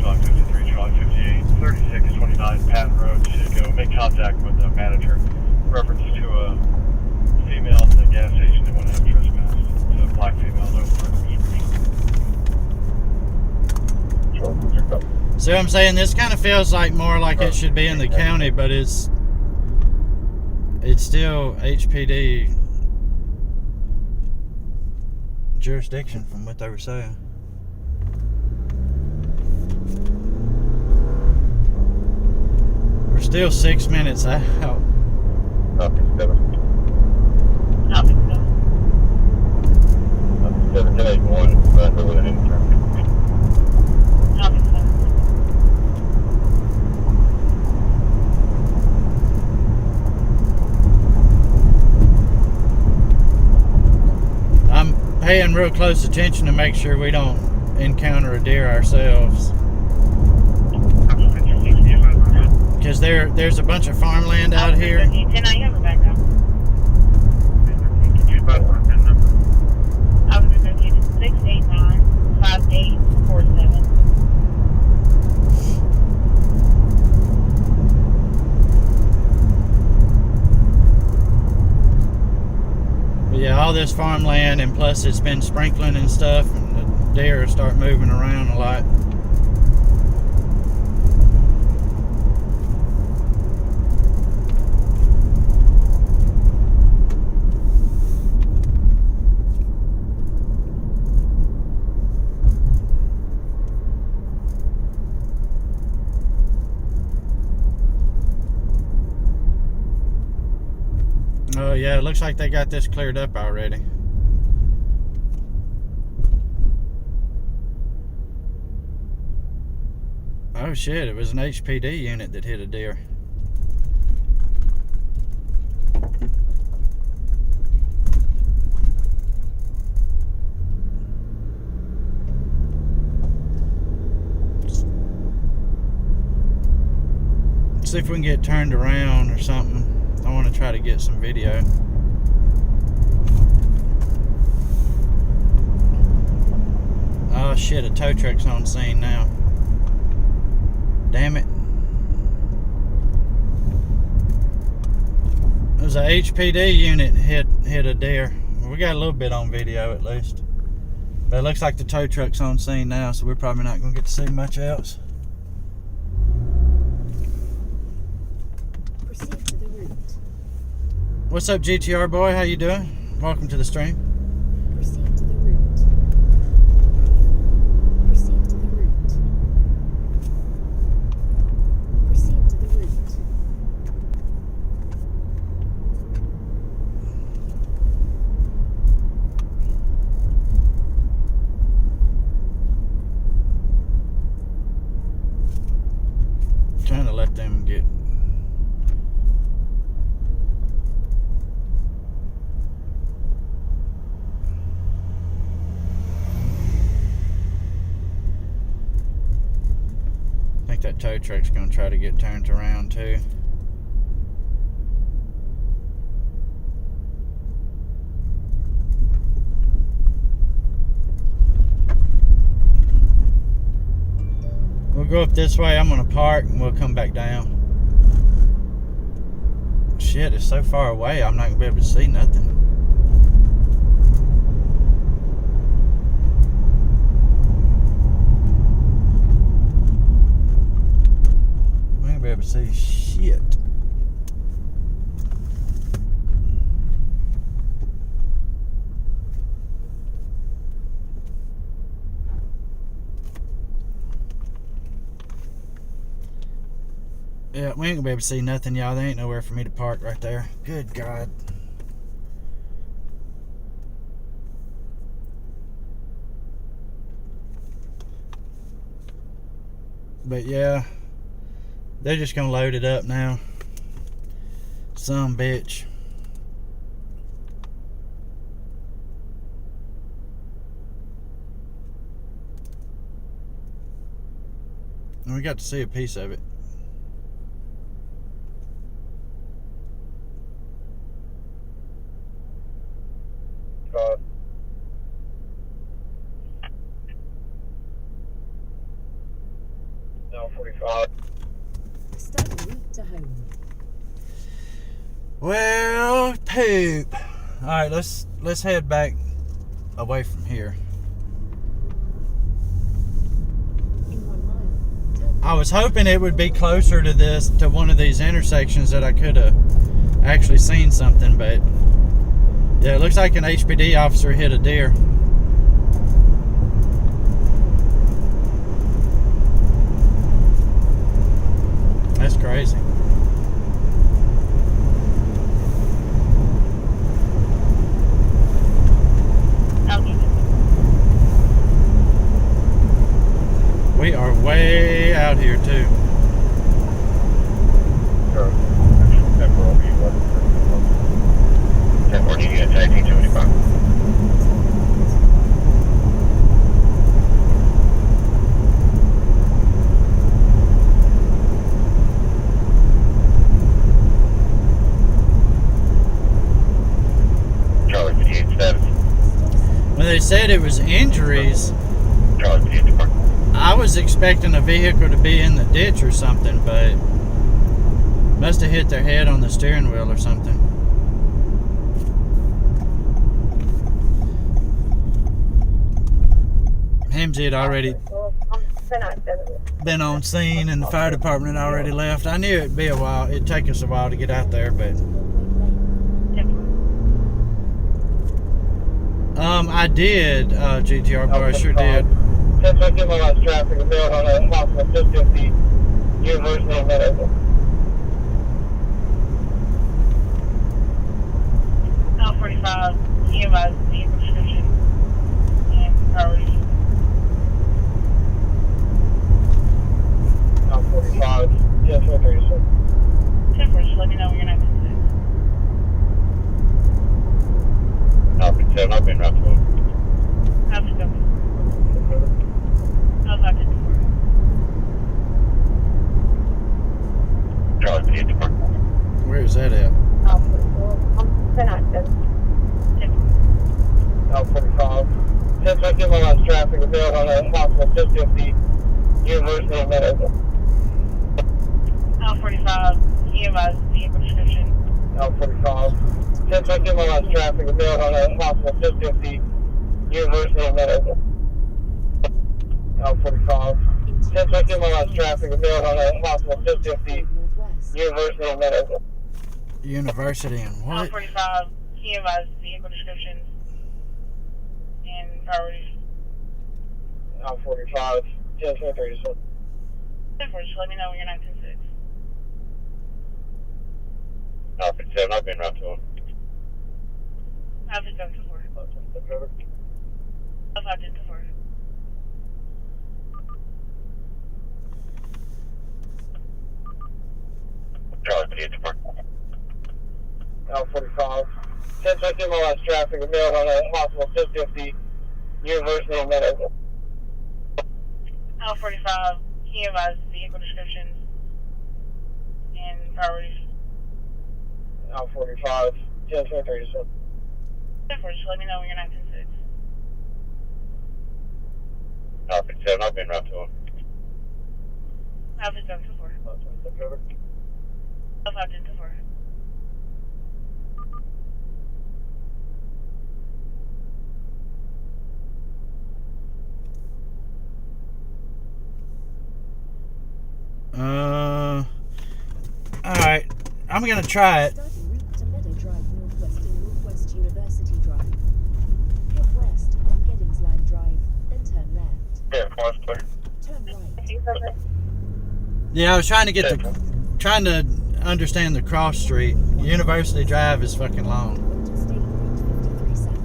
Speaker 2: Charlie 53, Charlie 58, 3629 Patton Road, Cisco. Make contact with the manager. Reference to a female at the gas station that went out trespassed. It's a black female, no further description.
Speaker 1: See what I'm saying? This kind of feels like more like it should be in the county, but it's still HPD jurisdiction from what they were saying. We're still 6 minutes out.
Speaker 4: Copy 7.
Speaker 6: Copy 7.
Speaker 4: 781, back over the intern.
Speaker 6: Copy 7.
Speaker 1: I'm paying real close attention to make sure we don't encounter a deer ourselves. Because there's a bunch of farmland out here.
Speaker 6: 10 I have a background. Officer 689 5847.
Speaker 1: But yeah, all this farmland, and plus it's been sprinkling and stuff, and the deer start moving around a lot. Oh yeah, it looks like they got this cleared up already. Oh shit, it was an HPD unit that hit a deer. Let's see if we can get turned around or something. I want to try to get some video. Oh shit, a tow truck's on scene now. Damn it. There's a HPD unit hit a deer. We got a little bit on video at least. But it looks like the tow truck's on scene now, so we're probably not going to get to see much else.
Speaker 5: Proceed to the route.
Speaker 1: What's up, GTR boy? How you doing? Welcome to the stream.
Speaker 5: Proceed to the route. Proceed to the route.
Speaker 1: tow truck's gonna try to get turned around too. We'll go up this way. I'm gonna park and we'll come back down. Shit, it's so far away, I'm not gonna be able to see nothing. I ain't gonna be able to see shit. Yeah, we ain't gonna be able to see nothing, y'all. There ain't nowhere for me to park right there. Good God. But yeah, they're just gonna load it up now. Some bitch. And we got to see a piece of it.
Speaker 4: No, 45.
Speaker 5: Study route to home.
Speaker 1: Well, poop. All right, let's head back away from here.
Speaker 5: In 1 mile, turn
Speaker 1: I was hoping it would be closer to this, to one of these intersections that I could have actually seen something, but yeah, it looks like an HPD officer hit a deer. That's crazy. We are way out here too. When they said it was injuries, I was expecting a vehicle to be in the ditch or something, but must have hit their head on the steering wheel or something. Hemsy had already been on scene and the fire department had already left. I knew it'd be a while. It'd take us a while to get out there, but I did, GTR boy, I sure did.
Speaker 4: Since I give my last traffic, a bill on a hospital just at the University of Medical.
Speaker 6: L45, EMS, the prescription, and priority.
Speaker 4: L45, yes, sir, 36.
Speaker 6: Temper, just let me know when you're not consistent.
Speaker 4: L47, I've been right to him.
Speaker 6: How's it going? How's that been before?
Speaker 4: Charlie, the park.
Speaker 1: Where is that at?
Speaker 4: L45. Since I give my last traffic, a bill on a hospital just at the University of Medical.
Speaker 6: L45, EMS, the prescription.
Speaker 4: L45. Since I give my last traffic, a bill on a hospital just at the University of Medical. L45. Since I give my last traffic, a bill on a hospital just at the University of Medical.
Speaker 1: University and what?
Speaker 6: L45, EMS, the prescription, and priorities.
Speaker 4: L45. Yes, sir, 36.
Speaker 6: Temper, just let me know when you're not consistent.
Speaker 4: L47, I've been right to him.
Speaker 6: How's it going before? How's that been before?
Speaker 4: Charlie, the park. L45. Since I give my last traffic, a bill on a hospital just at the University of Medical.
Speaker 6: L45, He advised vehicle descriptions and priorities.
Speaker 4: Now 45, 10-37.
Speaker 6: Therefore, just let me know when you're not 10-6.
Speaker 4: Now 57, I've been around to him.
Speaker 6: Alpha 724. Alpha 1024.
Speaker 1: Alright. I'm gonna try it.
Speaker 5: Starting route to Meadow Drive northwest in Northwest University Drive. Head west on Gettings Line Drive, then turn left.
Speaker 4: Yeah, pause, clear.
Speaker 5: Turn right.
Speaker 1: Yeah, I was trying to get trying to understand the cross street. University Drive is fucking long.
Speaker 5: Onto State Route 53 south.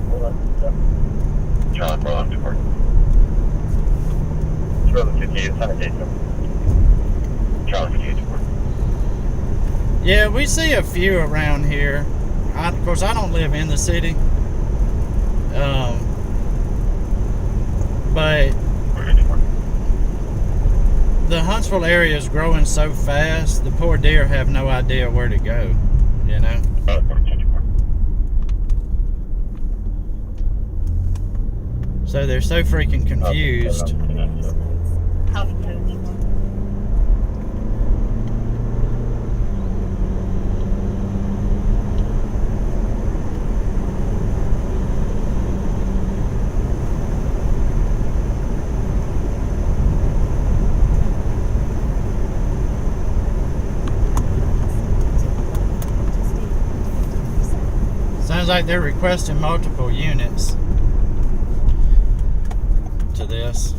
Speaker 4: Hold on. John, bro, I'm too far. Charlie 58, Senate Gate. Charlie 58, too far.
Speaker 1: Yeah, we see a few around here. Of course, I don't live in the city. But the Huntsville area is growing so fast, the poor deer have no idea where to go, you know? So they're so freaking confused.
Speaker 6: Alpha 10.
Speaker 1: Sounds like they're requesting multiple units to this.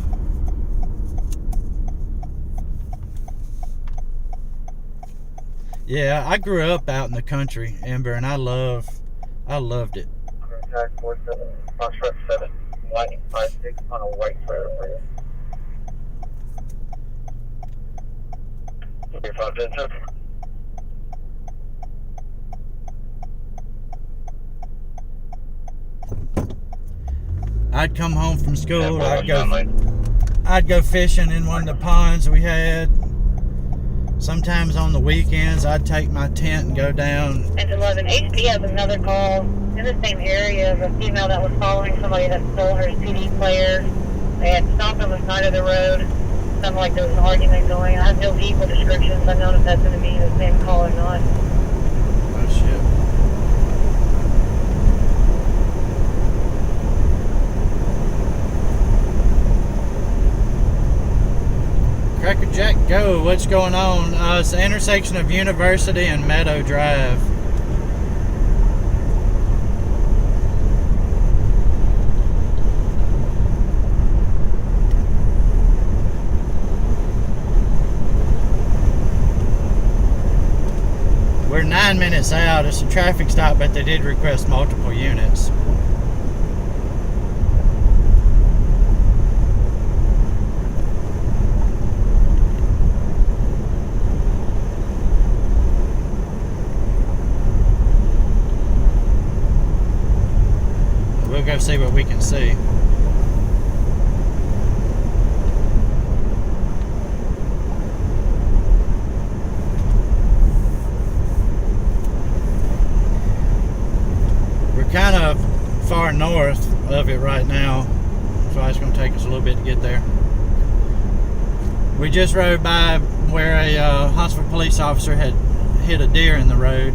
Speaker 1: Yeah, I grew up out in the country, Ember, and I loved it.
Speaker 4: Contact 47, Foxtrot 7, Lightning 56 on a white trailer for you. 35, 10-7.
Speaker 1: I'd come home from school,
Speaker 4: Yeah,
Speaker 1: I'd go fishing in one of the ponds we had. Sometimes on the weekends, I'd take my tent and go down.
Speaker 6: And 11, HP has another call in the same area of a female that was following somebody that stole her CD player. They had stopped on the side of the road. Sounded like there was an argument going. I have no vehicle descriptions. I don't know if that's going to be the same call or not.
Speaker 1: Oh shit. Cracker Jack, go. What's going on? It's the intersection of University and Meadow Drive. We're 9 minutes out. It's a traffic stop, but they did request multiple units. We'll go see what we can see. We're kind of far north of it right now, so it's going to take us a little bit to get there. We just rode by where a Huntsville police officer had hit a deer in the road.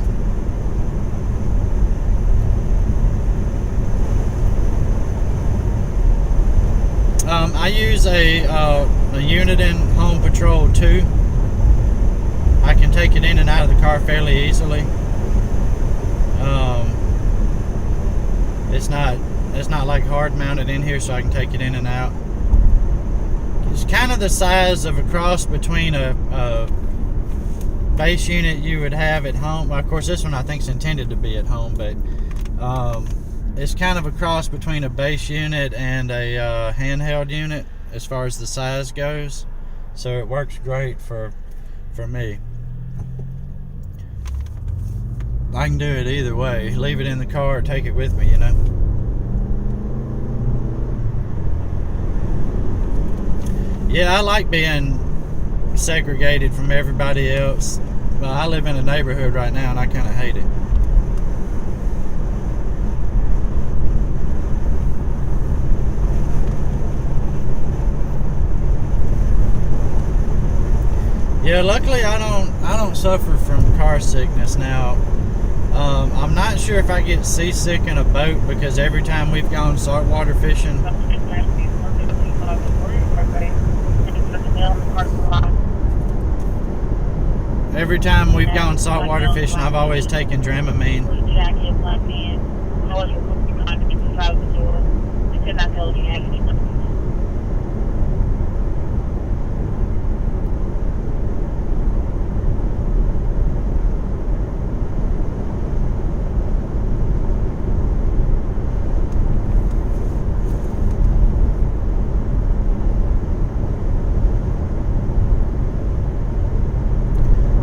Speaker 1: I use a unit in Home Patrol 2. I can take it in and out of the car fairly easily. It's not like hard mounted in here, so I can take it in and out. It's kind of the size of a cross between a base unit you would have at home. Well, of course, this one I think is intended to be at home, but it's kind of a cross between a base unit and a handheld unit as far as the size goes. So it works great for me. I can do it either way. Leave it in the car or take it with me, you know. Yeah, I like being segregated from everybody else. Well, I live in a neighborhood right now and I kind of hate it. Yeah, luckily I don't suffer from car sickness now. I'm not sure if I get seasick in a boat because every time we've gone saltwater fishing, I've always taken Dramamine.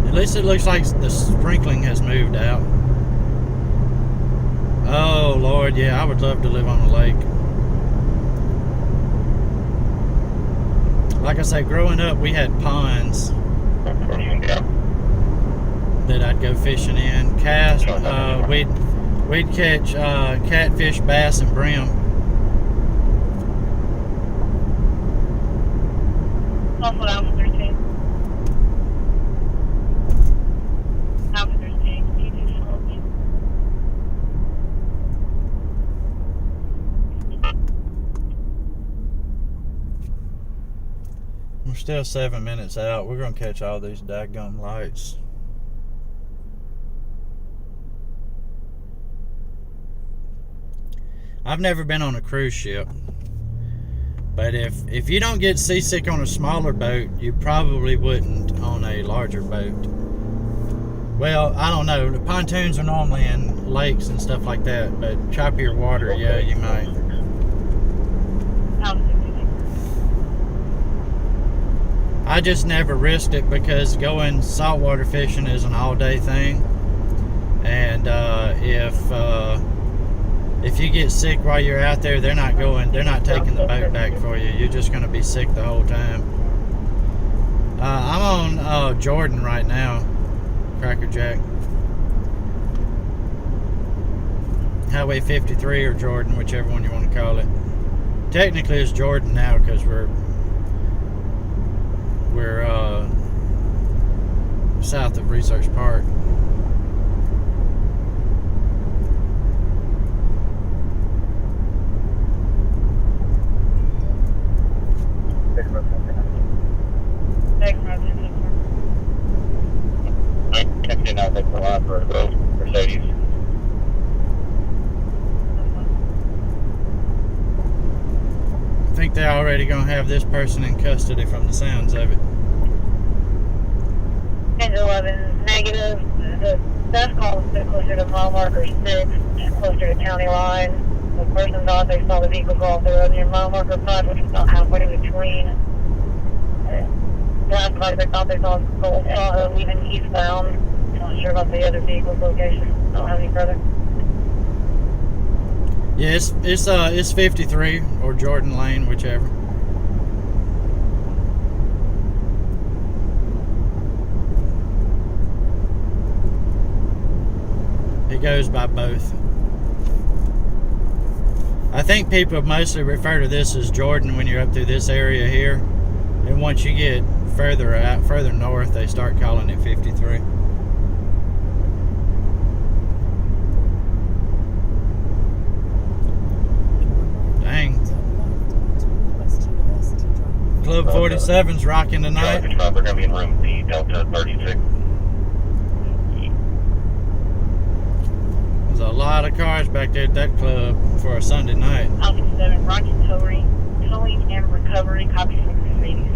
Speaker 1: At least it looks like the sprinkling has moved out. Oh Lord, yeah, I would love to live on a lake. Like I say, growing up we had ponds that I'd go fishing in. We'd catch catfish, bass, and brim.
Speaker 6: Also, Alpha 13. Alpha 13.
Speaker 1: We're still 7 minutes out. We're gonna catch all these daggum lights. I've never been on a cruise ship, but if you don't get seasick on a smaller boat, you probably wouldn't on a larger boat. Well, I don't know. The pontoons are normally in lakes and stuff like that, but choppier water, yeah, you might. I just never risked it because going saltwater fishing is an all-day thing, and if you get sick while you're out there, they're not taking the boat back for you. You're just going to be sick the whole time. I'm on Jordan right now, Cracker Jack. Highway 53 or Jordan, whichever one you want to call it. Technically it's Jordan now because we're south of Research Park.
Speaker 4: Mercedes.
Speaker 1: I think they're already going to have this person in custody from the sounds of it.
Speaker 6: 10-11 negative. The best call was a bit closer to mile marker 6, closer to county line. The person thought they saw the vehicle go off the road near mile marker 5, which is about halfway between. Last night they thought they saw Tahoe leaving eastbound. Not sure about the other vehicle's location. Don't have any further.
Speaker 1: Yeah, it's 53 or Jordan Lane, whichever. It goes by both. I think people mostly refer to this as Jordan when you're up through this area here, and once you get further north, they start calling it 53. Dang. Club 47's rocking tonight.
Speaker 4: They're going to be in room D, Delta 36.
Speaker 1: There's a lot of cars back there at that club for a Sunday night.
Speaker 6: Alpha 7, Rocket Towing and Recovery, copy from Mercedes.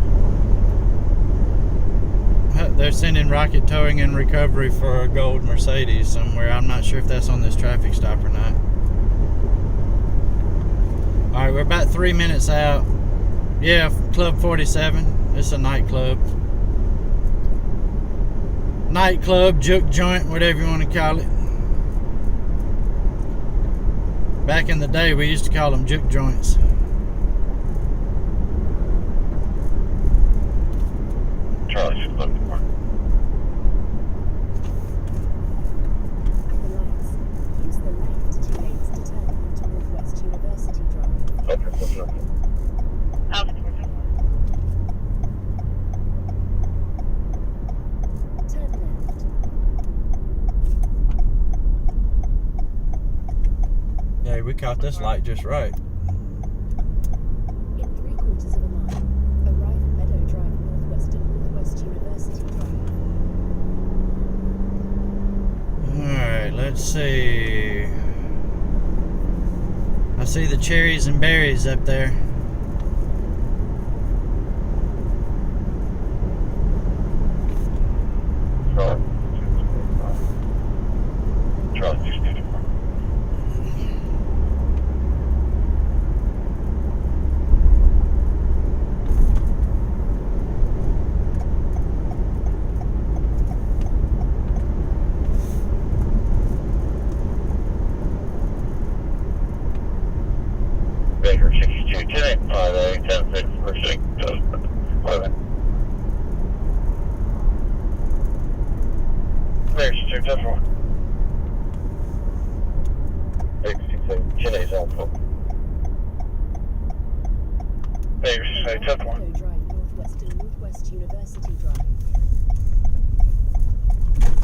Speaker 1: They're sending Rocket Towing and Recovery for a gold Mercedes somewhere. I'm not sure if that's on this traffic stop or not. Alright, we're about 3 minutes out. Yeah, Club 47. It's a nightclub. Nightclub, juke joint, whatever you want to call it. Back in the day, we used to call them juke joints.
Speaker 2: Charlie 611.
Speaker 5: At the lights, use the left 2 lanes to turn onto Northwest University Drive.
Speaker 2: Okay, what's up?
Speaker 6: Alpha 410.
Speaker 5: Turn left.
Speaker 1: Yeah, we caught this light just right.
Speaker 5: In 3/4 of a mile, arrive at Meadow Drive Northwest and Northwest University Drive.
Speaker 1: Alright, let's see. I see the cherries and berries up there.
Speaker 2: Charlie 625. Charlie 624. Baker 62, 10-8-5-A, 10-6, pushing, 11. Baker 62, 10-4. Baker 62, 10-8, 4. Baker 62,
Speaker 5: Arrive at
Speaker 2: 10-4.
Speaker 5: Meadow Drive Northwest and Northwest University Drive.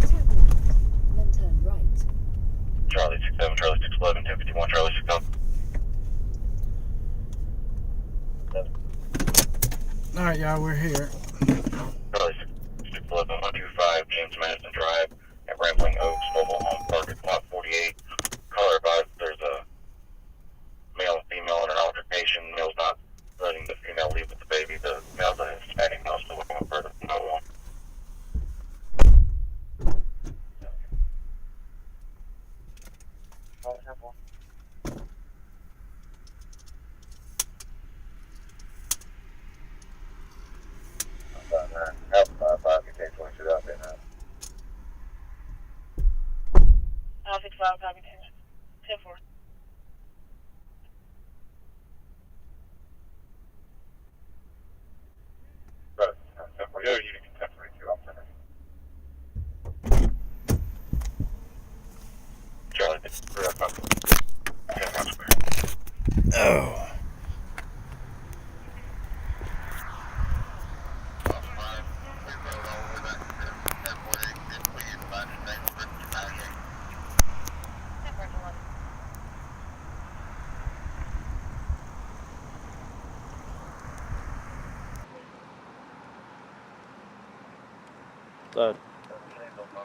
Speaker 5: Turn left, then turn right.
Speaker 2: Charlie 67, Charlie 611, 1051, Charlie 611.
Speaker 1: Alright, y'all, we're here.
Speaker 2: Charlie 611, 125, James Madison Drive at Rambling Oaks, mobile home park at lot 48. Caller advised there's a male and female in an altercation. Male's not letting the female leave with the baby. The male's a Hispanic male, still looking further from no one.
Speaker 6: Alpha 5, copy 10-4.
Speaker 2: Charlie,
Speaker 1: Oh. The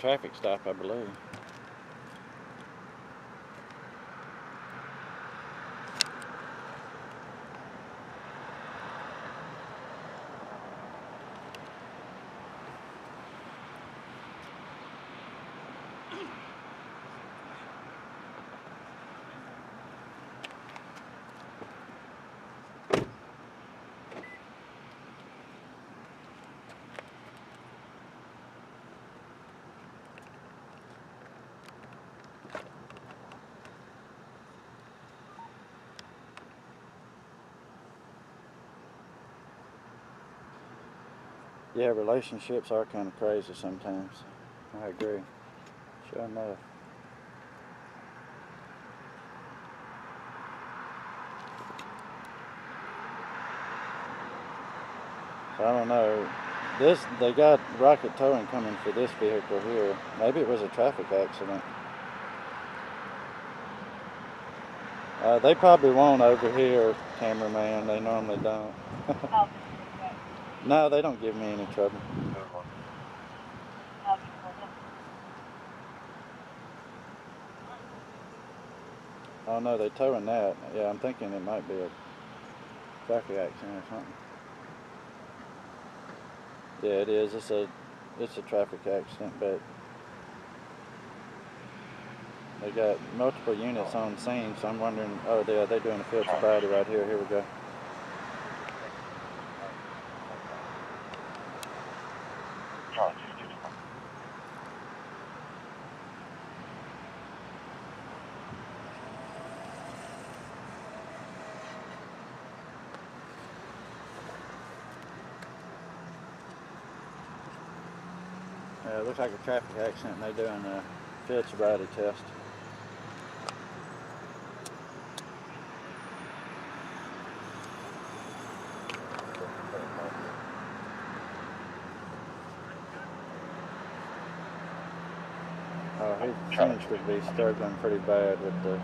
Speaker 1: traffic stop, I believe. Yeah, relationships are kind of crazy sometimes. I agree. Sure enough. So I don't know. They got rocket towing coming for this vehicle here. Maybe it was a traffic accident. They probably won't over here, cameraman. They normally don't. No, they don't give me any trouble. Oh no, they're towing that. Yeah, I'm thinking it might be a traffic accident or something. Yeah, it is. It's a traffic accident, but they got multiple units on scene, so I'm wondering. Oh, they're doing a field sobriety right here. Here we go. It looks like a traffic accident and they're doing a field sobriety test. Oh, he seems to be struggling pretty bad with the...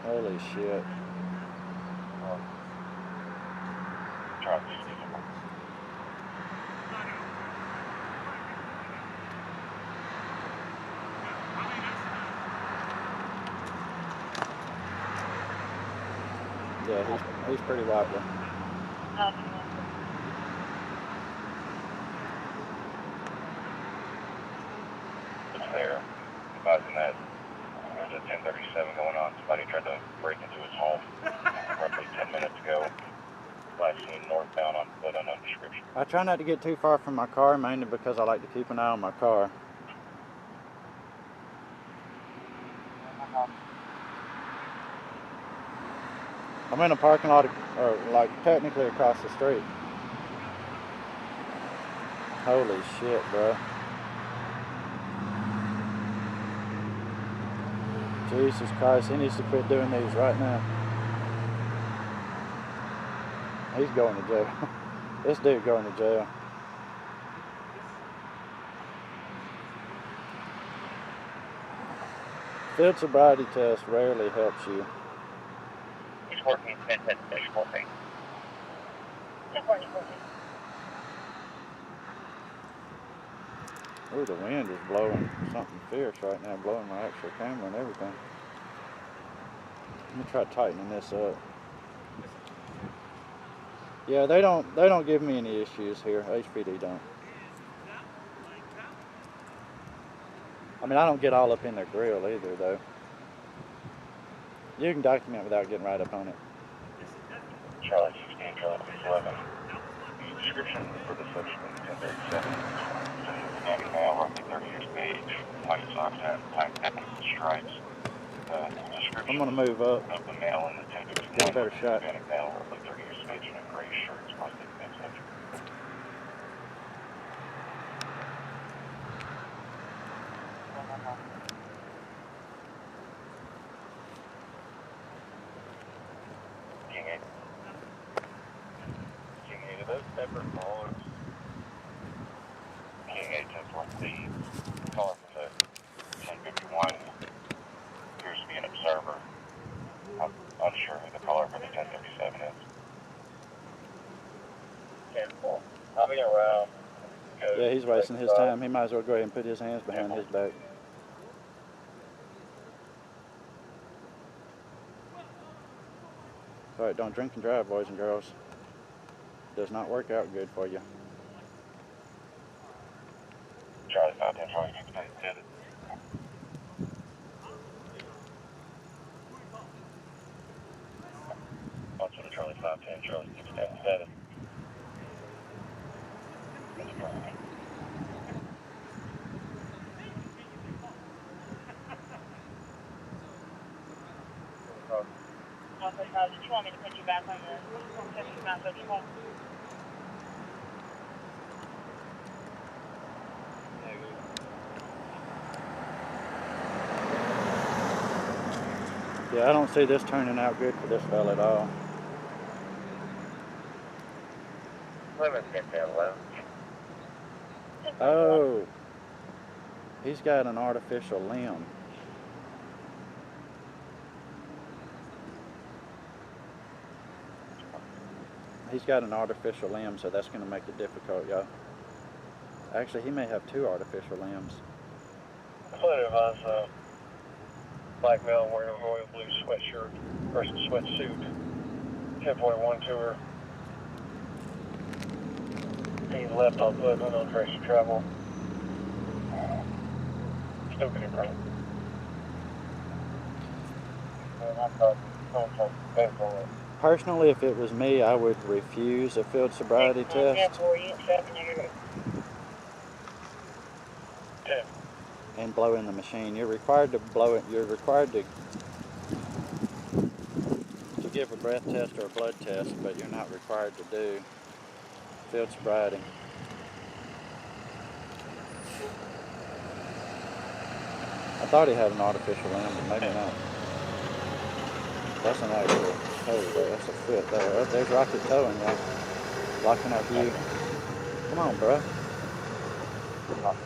Speaker 1: Holy shit. Yeah, he's pretty wobbly.
Speaker 2: It's there. Advising that there's a 1037 going on. Somebody tried to break into his home roughly 10 minutes ago. Last seen northbound on foot on description.
Speaker 1: I try not to get too far from my car, mainly because I like to keep an eye on my car. I'm in a parking lot, or like technically across the street. Holy shit, bro. Jesus Christ, he needs to quit doing these right now. He's going to jail. This dude going to jail. Field sobriety test rarely helps you.
Speaker 4: He's 14, 10, 10, 14.
Speaker 6: 14.
Speaker 1: Oh, the wind is blowing something fierce right now, blowing my actual camera and everything. Let me try tightening this up. Yeah, they don't give me any issues here. HPD don't. I mean, I don't get all up in their grill either, though. You can document without getting right up on it.
Speaker 2: Charlie 16, Charlie 11. The description for the subsequent 1037. Standing male, roughly 30 years of age, white socks and black stripes. Description
Speaker 1: I'm gonna move up.
Speaker 2: of the male in the 1051.
Speaker 1: Get a better shot.
Speaker 2: Hispanic male, roughly 30 years of age, in a gray shirt, mostly mid-century. King 8. King 8, are those separate callers? King 8, 1014. Caller from the 1051 appears to be an observer. I'm unsure who the caller for the 1037 is.
Speaker 4: 10-4. I'll be around.
Speaker 1: Yeah, he's wasting his time. He might as well go ahead and put his hands behind his back. Alright, don't drink and drive, boys and girls. Does not work out good for you.
Speaker 2: Charlie 510, Charlie 610, headed. On to the Charlie 510, Charlie 610, headed.
Speaker 6: Did you want me to put you back on the 7934?
Speaker 1: Yeah, I don't see this turning out good for this fella at all.
Speaker 4: 11, 10, 11.
Speaker 1: Oh, he's got an artificial limb. He's got an artificial limb, so that's going to make it difficult, y'all. Actually, he may have two artificial limbs.
Speaker 4: Included of us, black male wearing a royal blue sweatshirt versus sweatsuit. 1041 tour. He's left on foot, unknown trace of travel. Still getting right. And I thought someone from Bengal.
Speaker 1: Personally, if it was me, I would refuse a field sobriety test and blow in the machine. You're required to blow it. You're required to give a breath test or a blood test, but you're not required to do field sobriety. thought he had an artificial limb, but maybe not. That's an actual toe there. That's a foot there. Oh, there's rocket towing, y'all. Blocking our view. Come on, bro.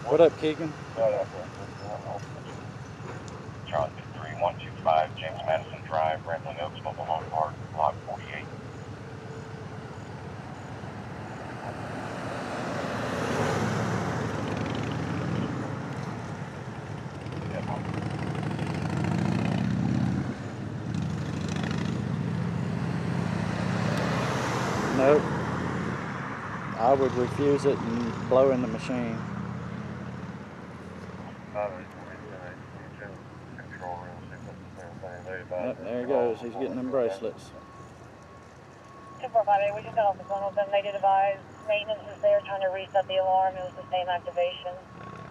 Speaker 1: What up, Keegan?
Speaker 7: Charlie 3125, James Madison Drive, Rambling Oaks, Mobile Home Park, Lot 48.
Speaker 1: Nope. I would refuse it and blow in the machine. Yep, there he goes. He's getting them bracelets.
Speaker 6: 2458, we just got off the phone with them. They did advise maintenance is there trying to reset the alarm. It was the same activation.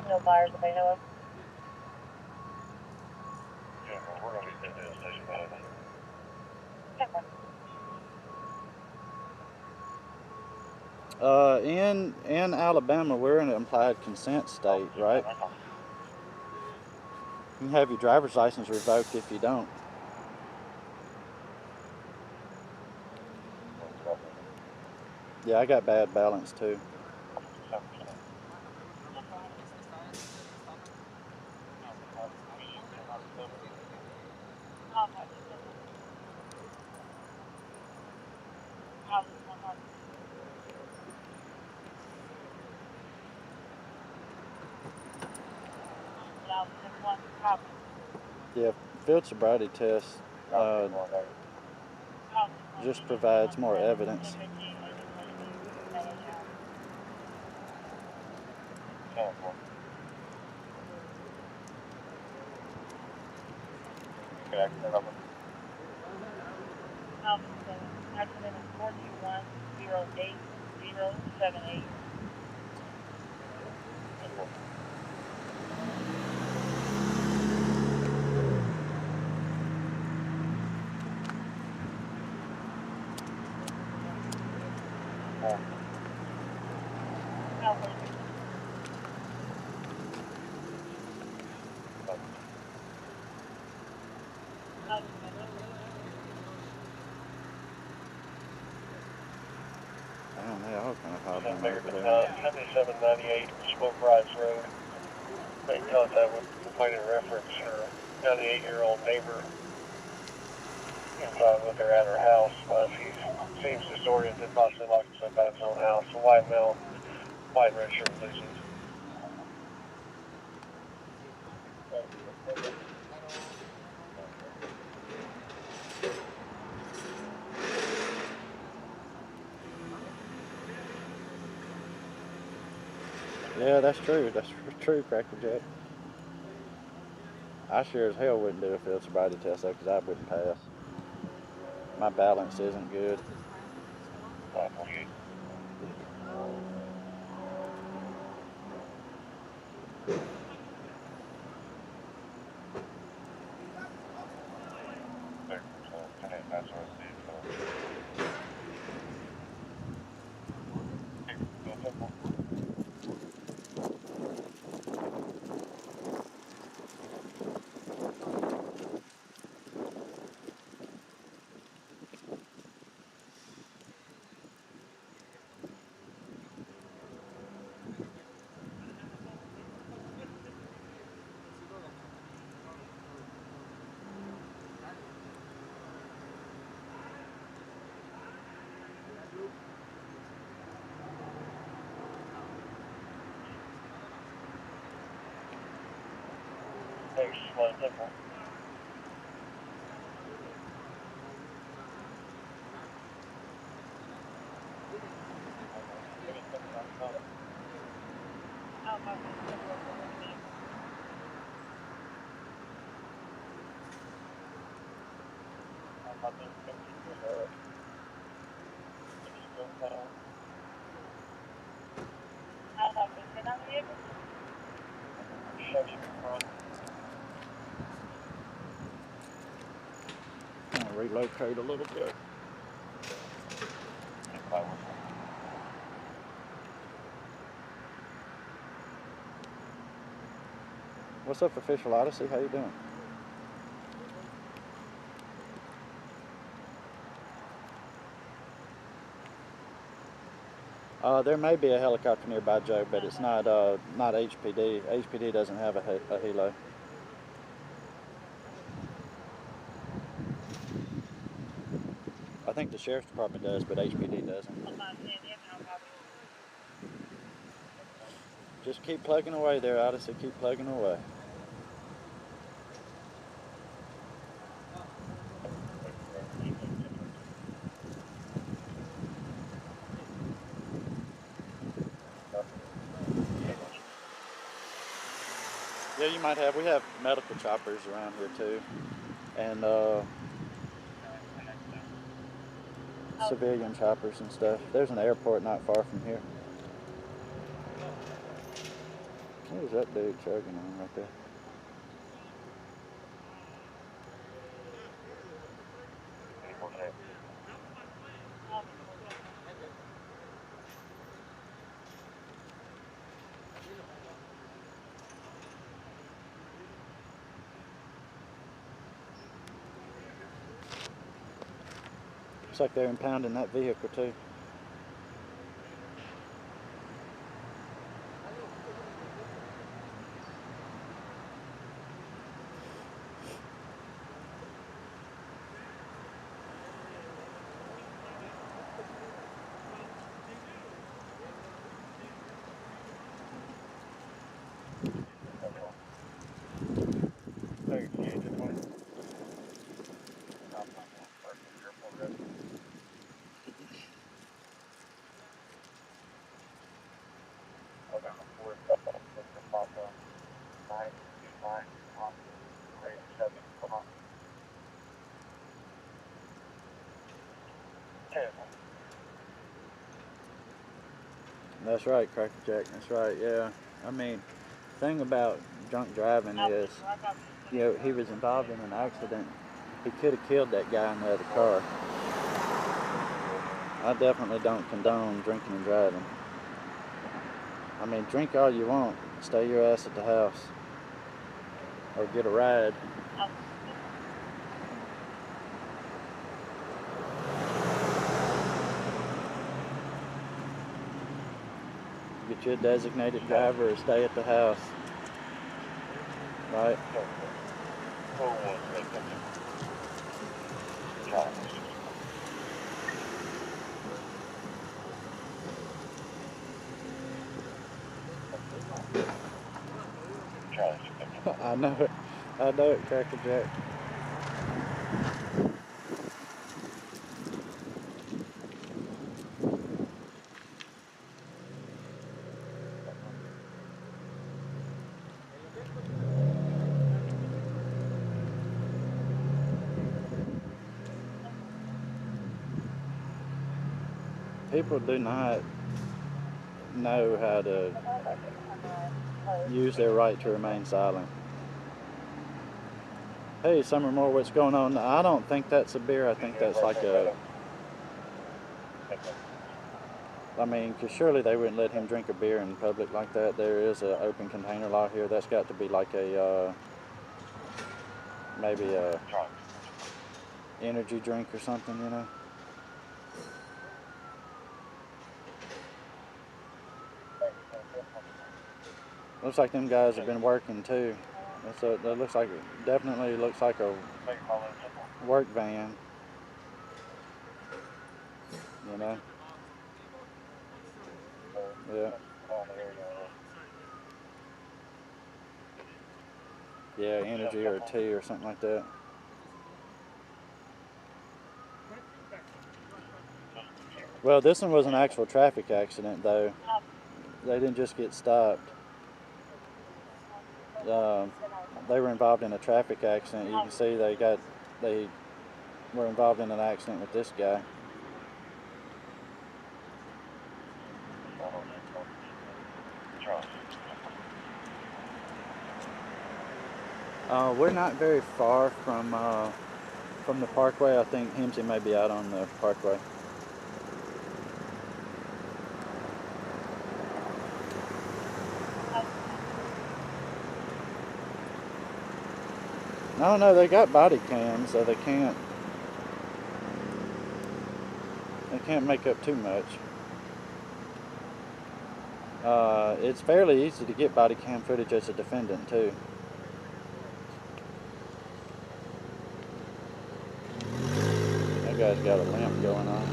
Speaker 6: No fires that they know of.
Speaker 4: Yeah, we're going to be at the station behind us.
Speaker 1: In Alabama, we're in an implied consent state, right? You can have your driver's license revoked if you don't. Yeah, I got bad balance too. Yeah, field sobriety test just provides more evidence.
Speaker 6: Accident is 421-08078.
Speaker 1: Damn, they all kind of hobbling over there.
Speaker 4: 7798 Smoke Rise Road. Make contact with complainant reference her 98-year-old neighbor. Inside with her at her house. She seems disoriented, possibly locked himself out of his own house. A white male, white and red shirt blazers.
Speaker 1: Yeah, that's true. That's true, Cracker Jack. I sure as hell wouldn't do a field sobriety test though, because I wouldn't pass. My balance isn't good.
Speaker 4: Thanks, Sloan Temple.
Speaker 1: I'm gonna relocate a little bit. What's up, Official Odyssey? How you doing? There may be a helicopter nearby, Joe, but it's not HPD. HPD doesn't have a helo. I think the Sheriff's Department does, but HPD doesn't. Just keep plugging away there, Odyssey. Keep plugging away. Yeah, you might have. We have medical choppers around here too, and civilian choppers and stuff. There's an airport not far from here. What is that dude chugging on right there? Looks like they're impounding that vehicle too. That's right, Cracker Jack. That's right, yeah. I mean, the thing about drunk driving is, you know, he was involved in an accident. He could have killed that guy in the other car. I definitely don't condone drinking and driving. I mean, drink all you want. Stay your ass at the house. Or get a ride. Get you a designated driver or stay at the house. Right? I know it. I know it, Cracker Jack. People do not know how to use their right to remain silent. Hey, Summer Moore, what's going on? I don't think that's a beer. I think that's like a... I mean, because surely they wouldn't let him drink a beer in public like that. There is an open container law here. That's got to be like a... maybe a energy drink or something, you know? Looks like them guys have been working too. That looks like, definitely looks like a work van. You know? Yeah. Yeah, energy or tea or something like that. Well, this one was an actual traffic accident though. They didn't just get stopped. They were involved in a traffic accident. You can see they were involved in an accident with this guy. We're not very far from the parkway. I think Hemsey may be out on the parkway. don't know, they got body cams, so they can't make up too much. It's fairly easy to get body cam footage as a defendant too. That guy's got a limp going on.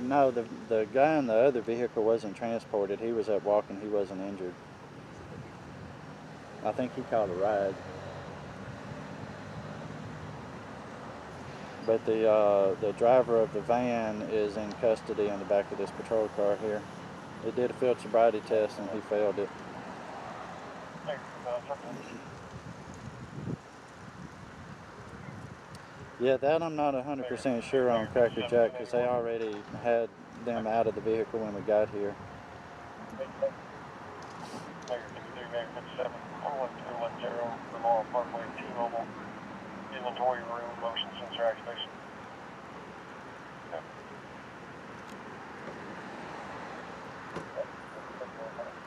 Speaker 1: No, the guy in the other vehicle wasn't transported. He was up walking. He wasn't injured. I think he called a ride. But the driver of the van is in custody in the back of this patrol car here. It did a field sobriety test and he failed it. Yeah, that I'm not 100% sure on, Cracker Jack, because they already had them out of the vehicle when we got here.
Speaker 4: Memorial Parkway, T-Mobile, inventory room, motion sensor activation.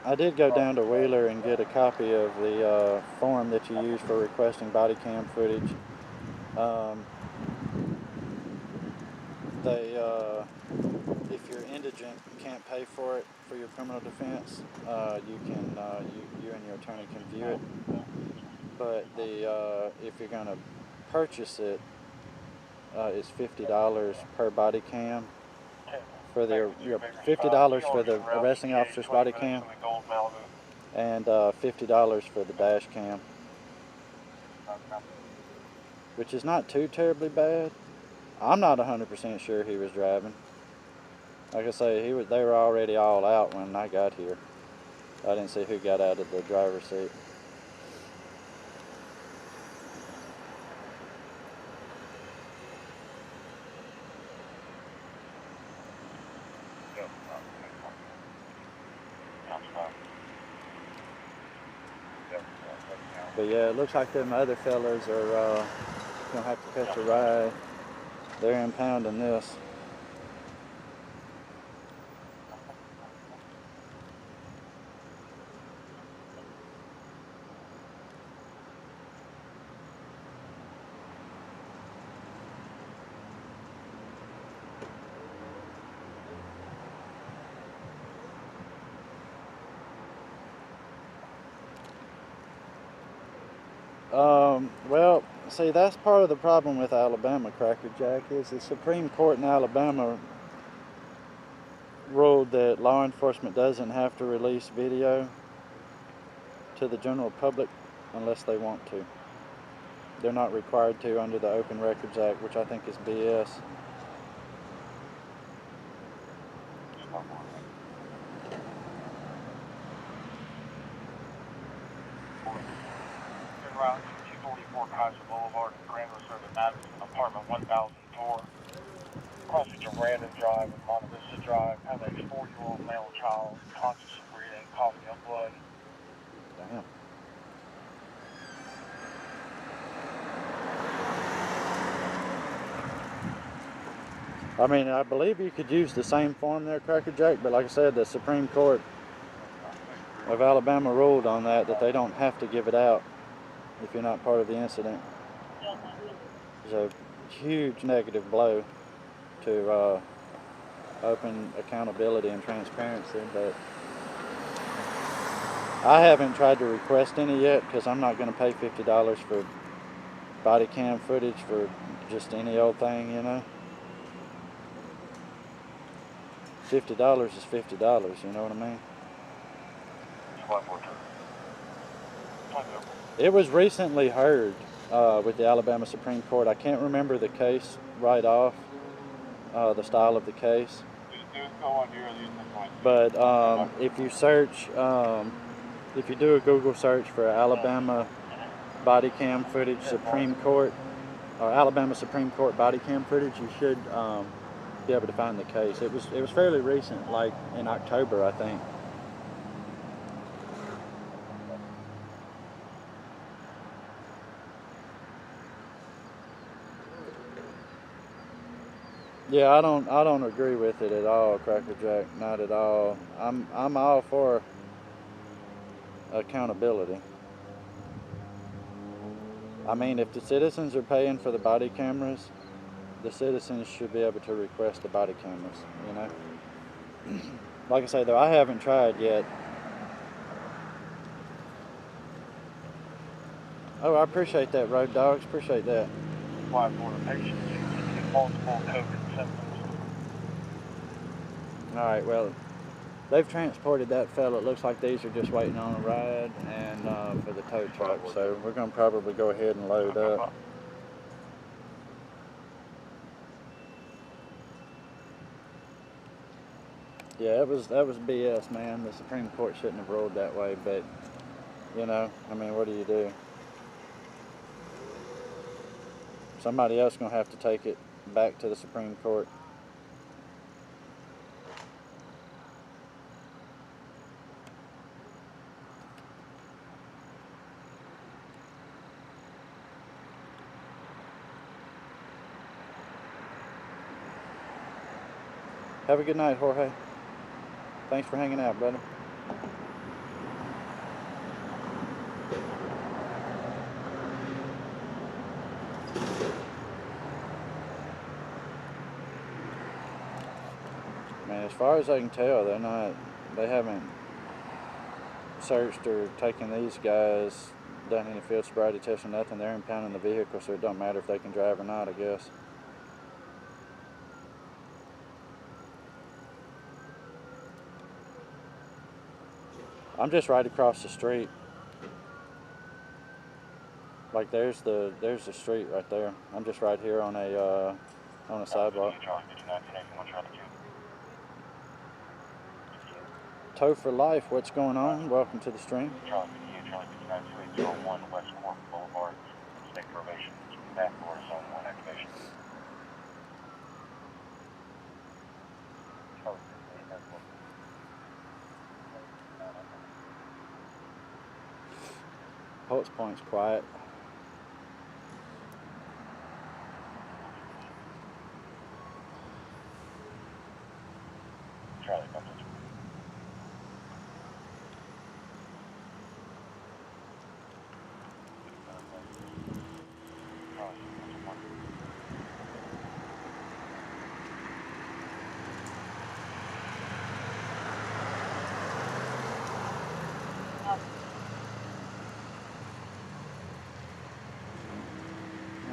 Speaker 1: I did go down to Wheeler and get a copy of the form that you use for requesting body cam footage. If you're indigent and can't pay for it for your criminal defense, you and your attorney can view it. But if you're going to purchase it, it's $50 per body cam. For the $50 for the arresting officer's body cam, and $50 for the dash cam, which is not too terribly bad. I'm not 100% sure he was driving. Like I say, they were already all out when I got here. I didn't see who got out of the driver's seat. But yeah, it looks like them other fellas are gonna have to catch a ride. They're impounding this. Well, see, that's part of the problem with Alabama, Cracker Jack, is the Supreme Court in Alabama ruled that law enforcement doesn't have to release video to the general public unless they want to. They're not required to under the Open Records Act, which I think is BS.
Speaker 4: Route 244 Kaiser Boulevard, Grand Reserve at Madison, apartment 1004. Crossing to Brandon Drive and Monte Vista Drive, have a 4-year-old male child, conscious of breathing, coughing up blood.
Speaker 1: Damn. I mean, I believe you could use the same form there, Cracker Jack, but like I said, the Supreme Court of Alabama ruled on that they don't have to give it out if you're not part of the incident. It's a huge negative blow to open accountability and transparency, but I haven't tried to request any yet because I'm not going to pay $50 for body cam footage for just any old thing, you know. $50 is $50, you know what I mean? It was recently heard with the Alabama Supreme Court. I can't remember the case right off, the style of the case. But if you search, if you do a Google search for Alabama body cam footage Supreme Court, or Alabama Supreme Court body cam footage, you should be able to find the case. It was fairly recent, like in October, I think. Yeah, I don't agree with it at all, Cracker Jack. Not at all. I'm all for accountability. I mean, if the citizens are paying for the body cameras, the citizens should be able to request the body cameras, you know? Like I say, though, I haven't tried yet. Oh, I appreciate that, Road Dogs. Appreciate that.
Speaker 4: Apply for the patient with multiple COVID symptoms.
Speaker 1: All right, well, they've transported that fella. It looks like these are just waiting on a ride and for the tow truck. So we're going to probably go ahead and load up. Yeah, that was BS, man. The Supreme Court shouldn't have ruled that way, but, you know, I mean, what do you do? Somebody else going to have to take it back to the Supreme Court. Have a good night, Jorge. Thanks for hanging out, brother. Man, as far as I can tell, they haven't searched or taken these guys, done any field sobriety tests or nothing. They're impounding the vehicle, so it don't matter if they can drive or not, I guess. I'm just right across the street. Like there's the street right there. I'm just right here on a sidewalk. Tow for Life, what's going on? Welcome to the stream.
Speaker 7: Charlie 58, Charlie 59, 2801 West Corp Boulevard, state probation, back door, zone 1 activation. Charlie 58, that's what.
Speaker 1: Pulse Point's quiet.
Speaker 7: Charlie, come to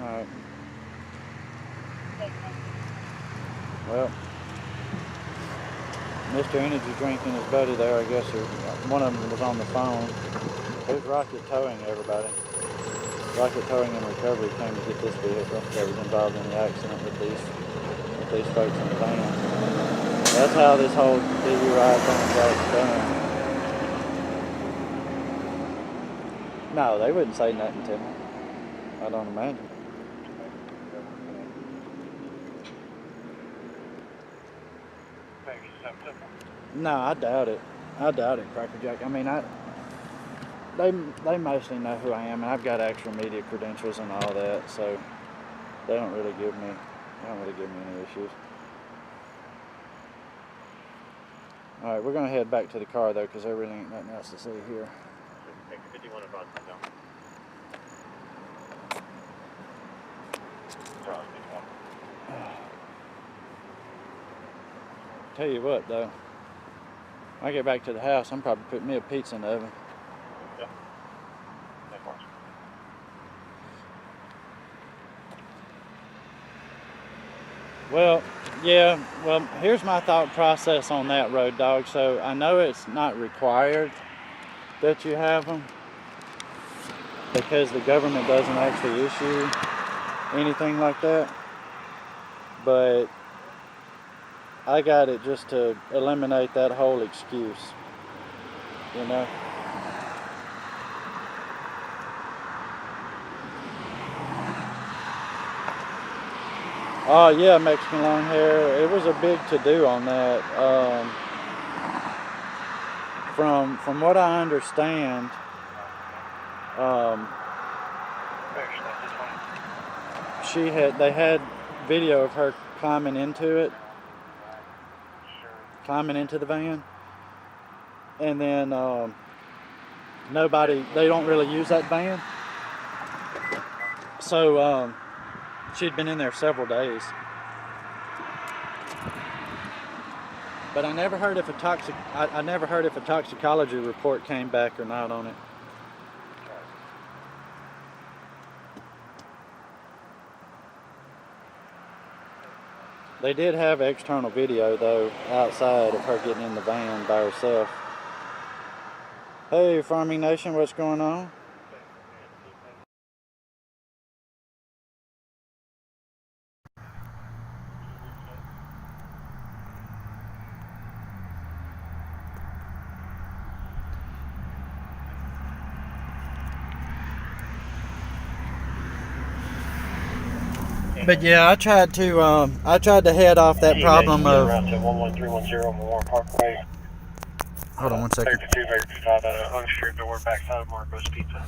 Speaker 1: Alright. Well, Mr. Energy Drink and his buddy there, I guess, one of them was on the phone. Who's Rocket Towing, everybody? Rocket Towing and Recovery came to get this vehicle that was involved in the accident with these folks in the van. That's how this whole DUI thing got done. No, they wouldn't say nothing to me. I don't imagine. No, I doubt it. I doubt it, Cracker Jack. I mean, they mostly know who I am, and I've got actual media credentials and all that, so they don't really give me any issues. All right, we're gonna head back to the car though, because there really ain't nothing else to see here.
Speaker 7: take 51 and Broadway down. Charlie 51.
Speaker 1: Tell you what though, when I get back to the house, I'm probably putting me a pizza in the oven.
Speaker 7: Yeah. That works.
Speaker 1: Well, yeah, well, here's my thought process on that, Road Dog. So I know it's not required that you have them because the government doesn't actually issue anything like that. But I got it just to eliminate that whole excuse, you know? Oh yeah, Mexican long hair. It was a big to-do on that. From what I understand, they had video of her climbing into it, climbing into the van. And then they don't really use that van. So she'd been in there several days. But I never heard if I never heard if a toxicology report came back or not on it. They did have external video though outside of her getting in the van by herself. Hey, Farming Nation, what's going on? But yeah, I tried to head off that problem of.
Speaker 4: Route to 11310 Memorial Parkway.
Speaker 1: Hold on one second.
Speaker 4: 32, 35, unscripted door, backside of Marco's Pizza.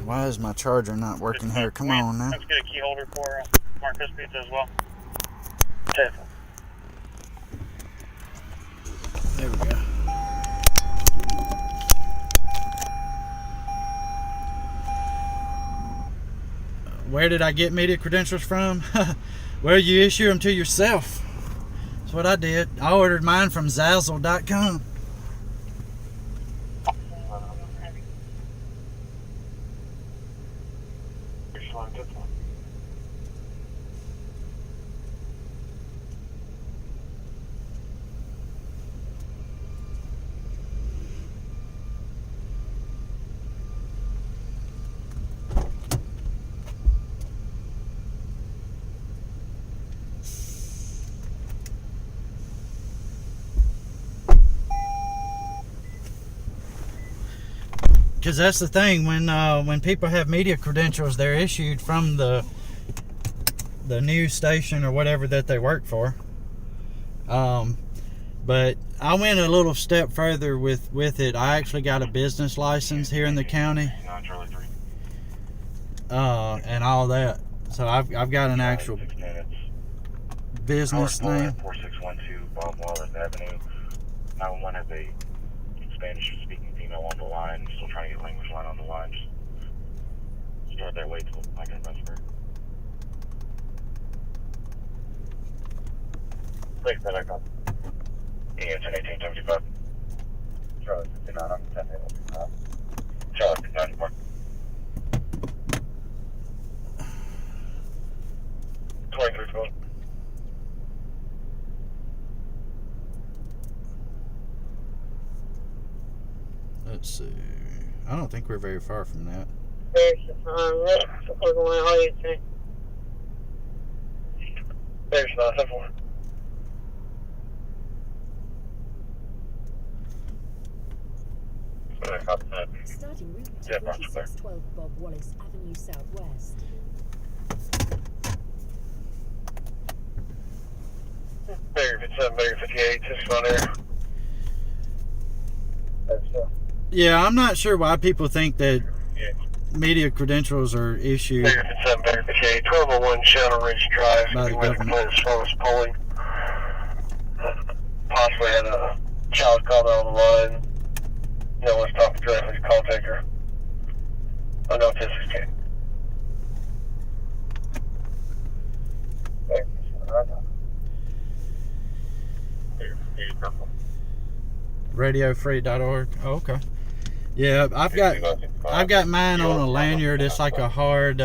Speaker 1: Why is my charger not working here? Come on now.
Speaker 4: Let's get a key holder for Marco's Pizza as well. 10.
Speaker 1: There we go. Where did I get media credentials from? Well, you issue them to yourself. That's what I did. I ordered mine from Zazzle.com. Because that's the thing, when people have media credentials, they're issued from the news station or whatever that they work for. But I went a little step further with it. I actually got a business license here in the county, and all that. So I've got an actual business name.
Speaker 7: 4612 Bob Wallace Avenue. 911 has a Spanish-speaking female on the line. Still trying to get language line on the line. Just start their way to I can transfer. Please, that I got. Yeah, 101875. Charlie 59 on 101875. Charlie 94. 2312.
Speaker 1: Let's see. I don't think we're very far from that.
Speaker 6: There's we're going all you say.
Speaker 4: There's nothing for.
Speaker 5: Starting route to 4612 Bob Wallace Avenue Southwest.
Speaker 4: Barrier 57, Barrier 58, 61 there.
Speaker 1: Yeah, I'm not sure why people think that media credentials are issued
Speaker 4: Barrier 57, Barrier 58, 1201 Shadow Ridge Drive.
Speaker 1: by the government.
Speaker 4: As far as polling. Possibly had a child comment on the line. No one's talking directly to contact her. I know if this is Kate.
Speaker 1: RadioFree.org. Oh, okay. Yeah, I've got mine on a lanyard. It's like a hard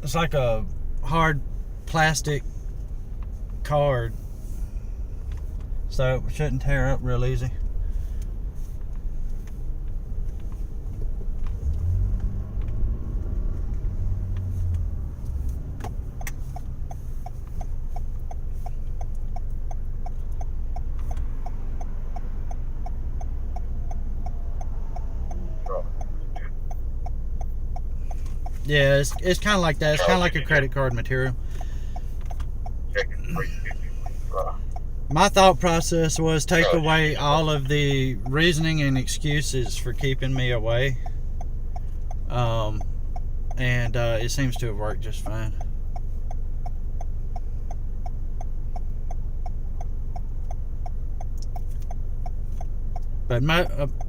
Speaker 1: it's like a hard plastic card, so it shouldn't tear up real easy. Yeah, it's kind of like that. It's kind of like a credit card material. My thought process was take away all of the reasoning and excuses for keeping me away. And it seems to have worked just fine. But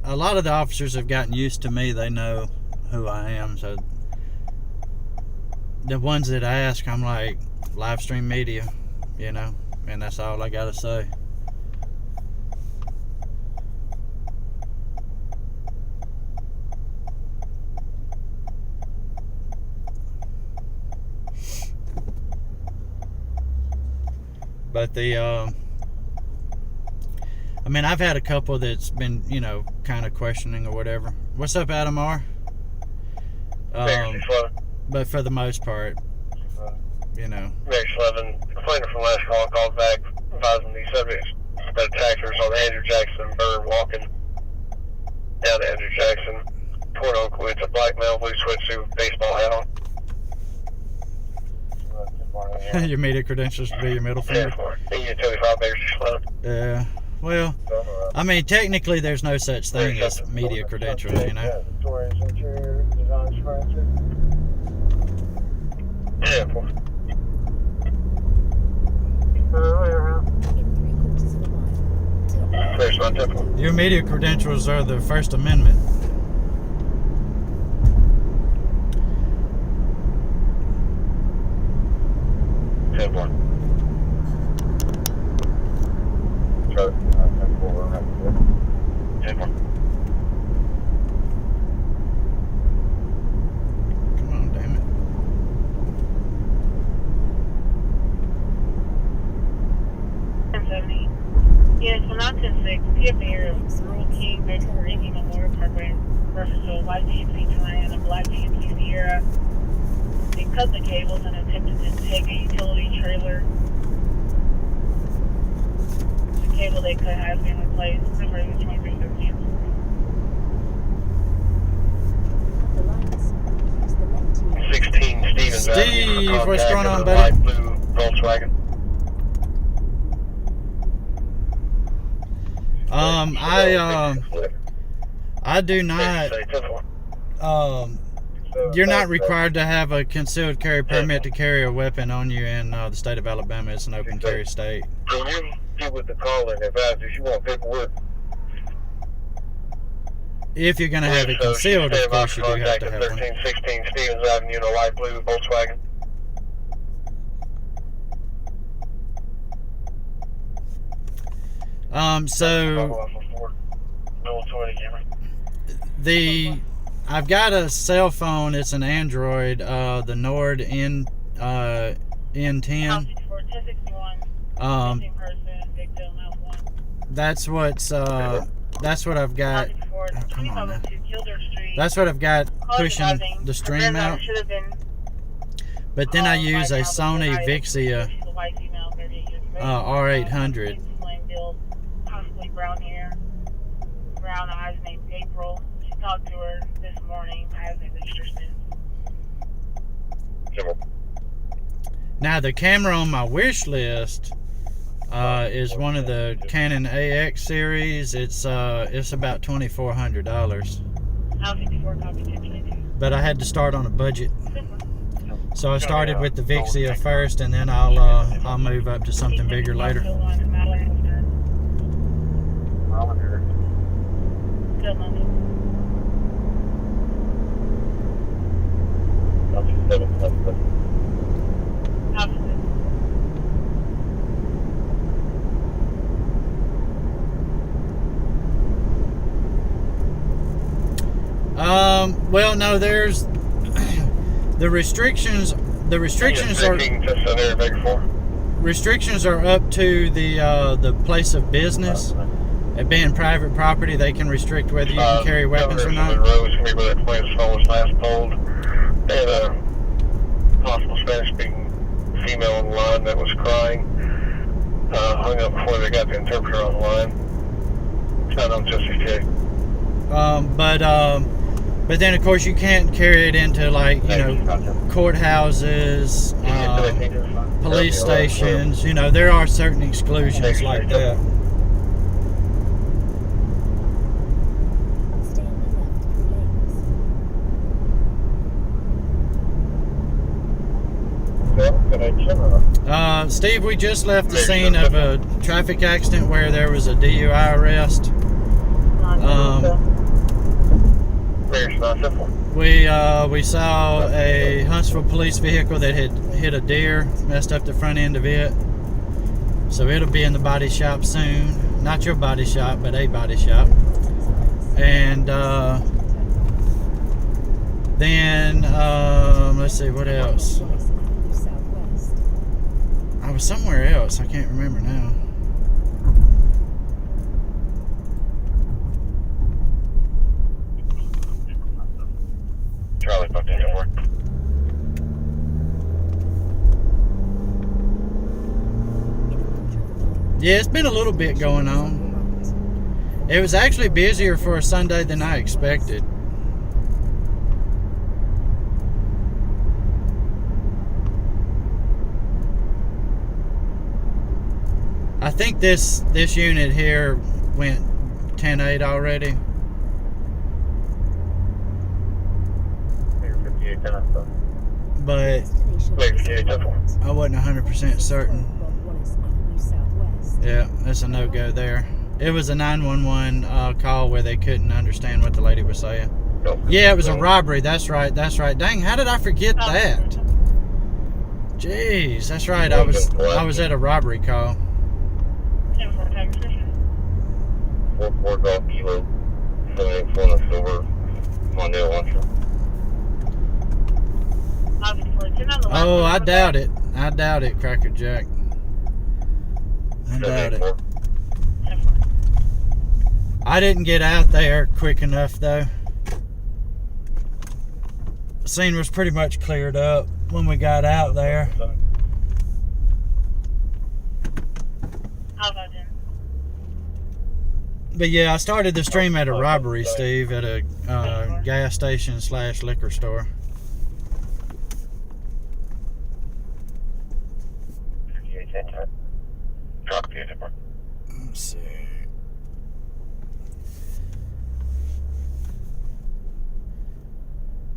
Speaker 1: a lot of the officers have gotten used to me. They know who I am. So the ones that ask, I'm like, live stream media, you know, and that's all I gotta say. But I mean, I've had a couple that's been, you know, kind of questioning or whatever. What's up, Adam R? But for the most part, you know.
Speaker 4: Next 11, the complainant from last call called back, advising the subjects that attackers on Andrew Jackson Bird walking down to Andrew Jackson, Port Oak, with a black male, blue sweatsuit, baseball hat on.
Speaker 1: Your media credentials would be your middle finger. Yeah. Well, I mean, technically, there's no such thing as media credentials, you know. Your media credentials are the First Amendment.
Speaker 6: Yes, from 910-6, PF near Rural King, Vancouver, Indian Memorial Parkway, reference to a white GMC Terrain and a black GMC Sierra. They cut the cables and attempted to take a utility trailer. The cable they cut has been replaced. Number is 2313.
Speaker 5: The lights. Use the left lane.
Speaker 4: 16 Stevens
Speaker 1: Steve,
Speaker 4: Avenue,
Speaker 1: what's going on,
Speaker 4: light
Speaker 1: buddy?
Speaker 4: blue Volkswagen.
Speaker 1: I do not. You're not required to have a concealed carry permit to carry a weapon on you in the state of Alabama. It's an open carry state.
Speaker 4: Can you get with the caller and advise if you want paperwork?
Speaker 1: If you're going to have it concealed, of course you do have to have one.
Speaker 4: 1316 Stevens Avenue in a light blue Volkswagen.
Speaker 1: So I've got a cell phone. It's an Android, the Nord N10. That's what I've got. Come on now. That's what I've got pushing the stream out. But then I use a Sony Vixia R800.
Speaker 6: Possibly brown hair, brown eyes, named April. She talked to her this morning. Has a extra sense.
Speaker 1: Now the camera on my wish list is one of the Canon AX series. It's about $2,400. But I had to start on a budget, so I started with the Vixia first, and then I'll move up to something bigger later. Well, no, there's the restrictions. The restrictions are up to the place of business. It being private property, they can restrict whether you can carry weapons or not.
Speaker 4: They had a possible Spanish-speaking female on the line that was crying. Hung up before they got the interpreter on the line. It's not on Justice J.
Speaker 1: But then of course you can't carry it into, like, you know, courthouses, police stations. You know, there are certain exclusions like that.
Speaker 5: Stay on the left 3 lanes.
Speaker 1: Steve, we just left the scene of a traffic accident where there was a DUI arrest. We saw a Huntsville police vehicle that had hit a deer, messed up the front end of it. So it'll be in the body shop soon. Not your body shop, but a body shop. And then let's see, what else? I was somewhere else. I can't remember now.
Speaker 7: Charlie, booked in your work.
Speaker 1: Yeah, it's been a little bit going on. It was actually busier for a Sunday than I expected. I think this unit here went 10-8 already. But I wasn't 100% certain. Yeah, that's a no-go there. It was a 911 call where they couldn't understand what the lady was saying. Yeah, it was a robbery. That's right. That's right. Dang, how did I forget that? Jeez, that's right. I was at a robbery call.
Speaker 7: 4 Golf Kilo, 784 on the silver, Mondale Huntsville.
Speaker 1: Oh, I doubt it. I doubt it, Cracker Jack. I doubt it. I didn't get out there quick enough, though. The scene was pretty much cleared up when we got out there. But yeah, I started the stream at a robbery, Steve, at a gas station / liquor store. Let's see.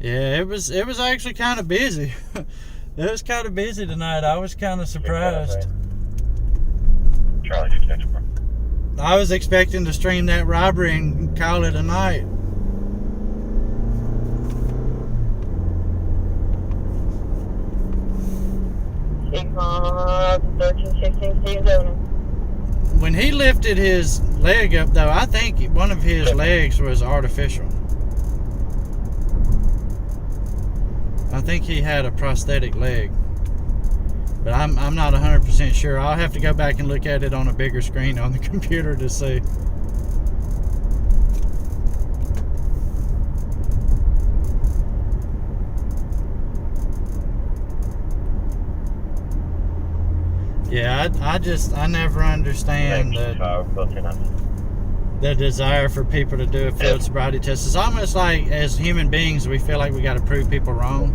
Speaker 1: Yeah, it was actually kind of busy. It was kind of busy tonight. I was kind of surprised. I was expecting to stream that robbery and call it a night. When he lifted his leg up, though, I think one of his legs was artificial. I think he had a prosthetic leg. But I'm not 100% sure. I'll have to go back and look at it on a bigger screen on the computer to see. Yeah, I never understand the desire for people to do a field sobriety test. It's almost like as human beings we feel like we got to prove people wrong.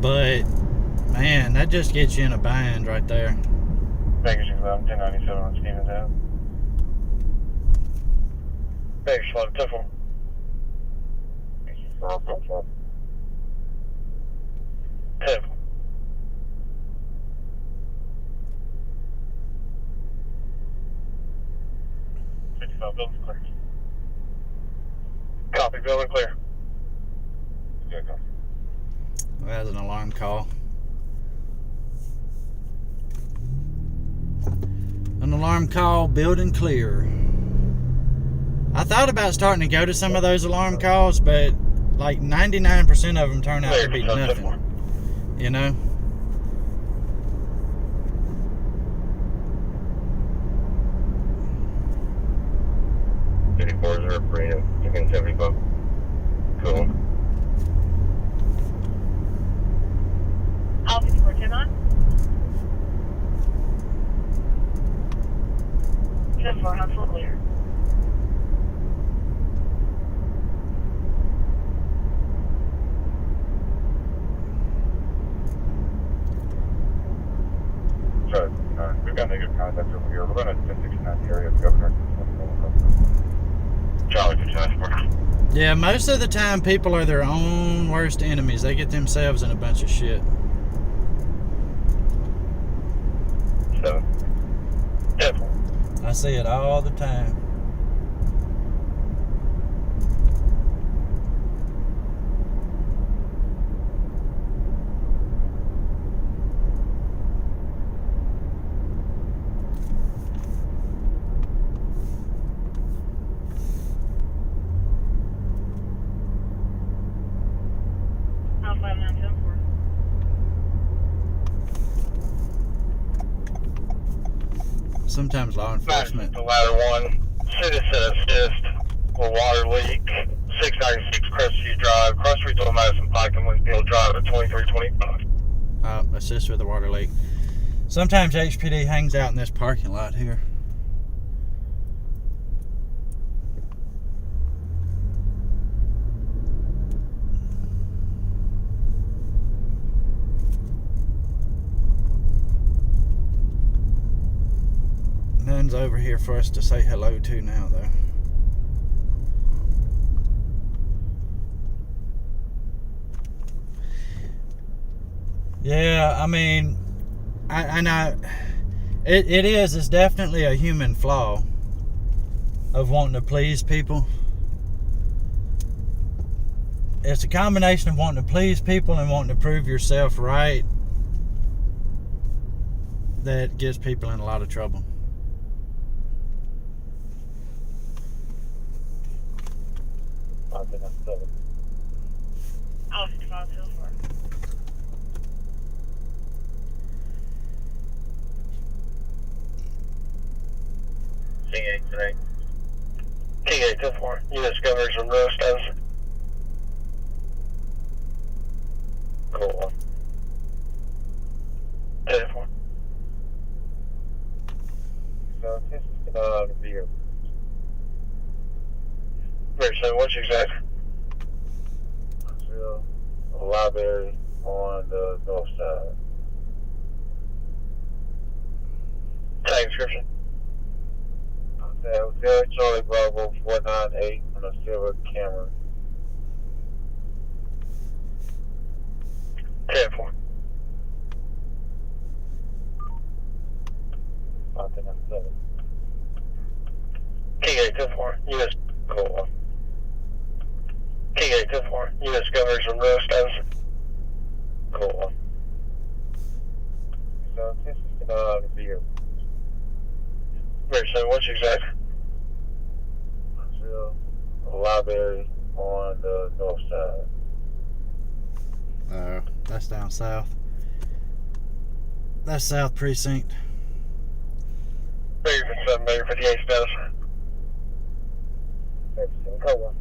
Speaker 1: But man, that just gets you in a bind right there.
Speaker 4: Baker's 1097 on Stevens Ave. Baker's 1124. 55, building clear. Copy, building clear. Good, copy.
Speaker 1: That was an alarm call. An alarm call, building clear. I thought about starting to go to some of those alarm calls, but like 99% of them turn out to be nothing. You know?
Speaker 7: You can 75. Cool.
Speaker 6: Alpha 410 on. 10-4, Huntsville clear.
Speaker 7: We've got negative contact over here. We're going to 1069 the area of Governor. Charlie,
Speaker 1: Yeah, most of the time people are their own worst enemies. They get themselves in a bunch of shit.
Speaker 7: So, definitely.
Speaker 1: I see it all the time.
Speaker 6: I'll find that 10-4.
Speaker 1: Sometimes law enforcement.
Speaker 4: The ladder 1, citizen assist, a water leak, 696 Crestview Drive, Crossstreet to Madison Pike and Winfield Drive at 2325.
Speaker 1: Assist with the water leak. Sometimes HPD hangs out in this parking lot here. None's over here for us to say hello to now, though. Yeah, I mean, it's definitely a human flaw of wanting to please people. It's a combination of wanting to please people and wanting to prove yourself right that gets people in a lot of trouble.
Speaker 6: I'll 55 10-4.
Speaker 7: King 8 today.
Speaker 4: King 8-4, U.S. Governor's and row status.
Speaker 7: Cool.
Speaker 4: 10-4.
Speaker 7: So, this is the vehicle.
Speaker 4: Very soon, what's your exact?
Speaker 7: Huntsville, a library on the north side.
Speaker 4: Same description.
Speaker 7: Hotel Charlie Bravo 498 on a silver camera.
Speaker 4: 10-4.
Speaker 7: I think that's 7.
Speaker 4: King 8-4, U.S.
Speaker 7: Cool.
Speaker 4: King 8-4, U.S. Governor's and row status.
Speaker 7: Cool. So, this is the vehicle.
Speaker 4: Very soon, what's your exact?
Speaker 7: Huntsville, a library on the north side.
Speaker 1: That's down south. That's South Precinct.
Speaker 4: Very 7, Major 58 status.
Speaker 7: Cool.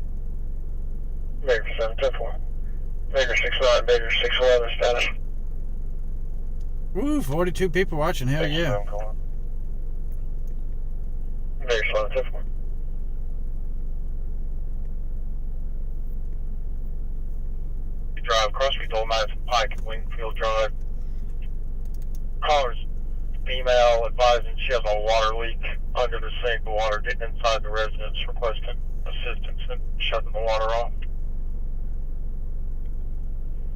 Speaker 4: Major 7-4. Major 6-9, Major 6-11 status.
Speaker 1: Woo, 42 people watching. Hell yeah.
Speaker 4: Major 7-4. Drive, Crossstreet to Madison Pike and Wingfield Drive. Caller's female advising she has a water leak under the sink. The water getting inside the residence, requesting assistance in shutting the water off.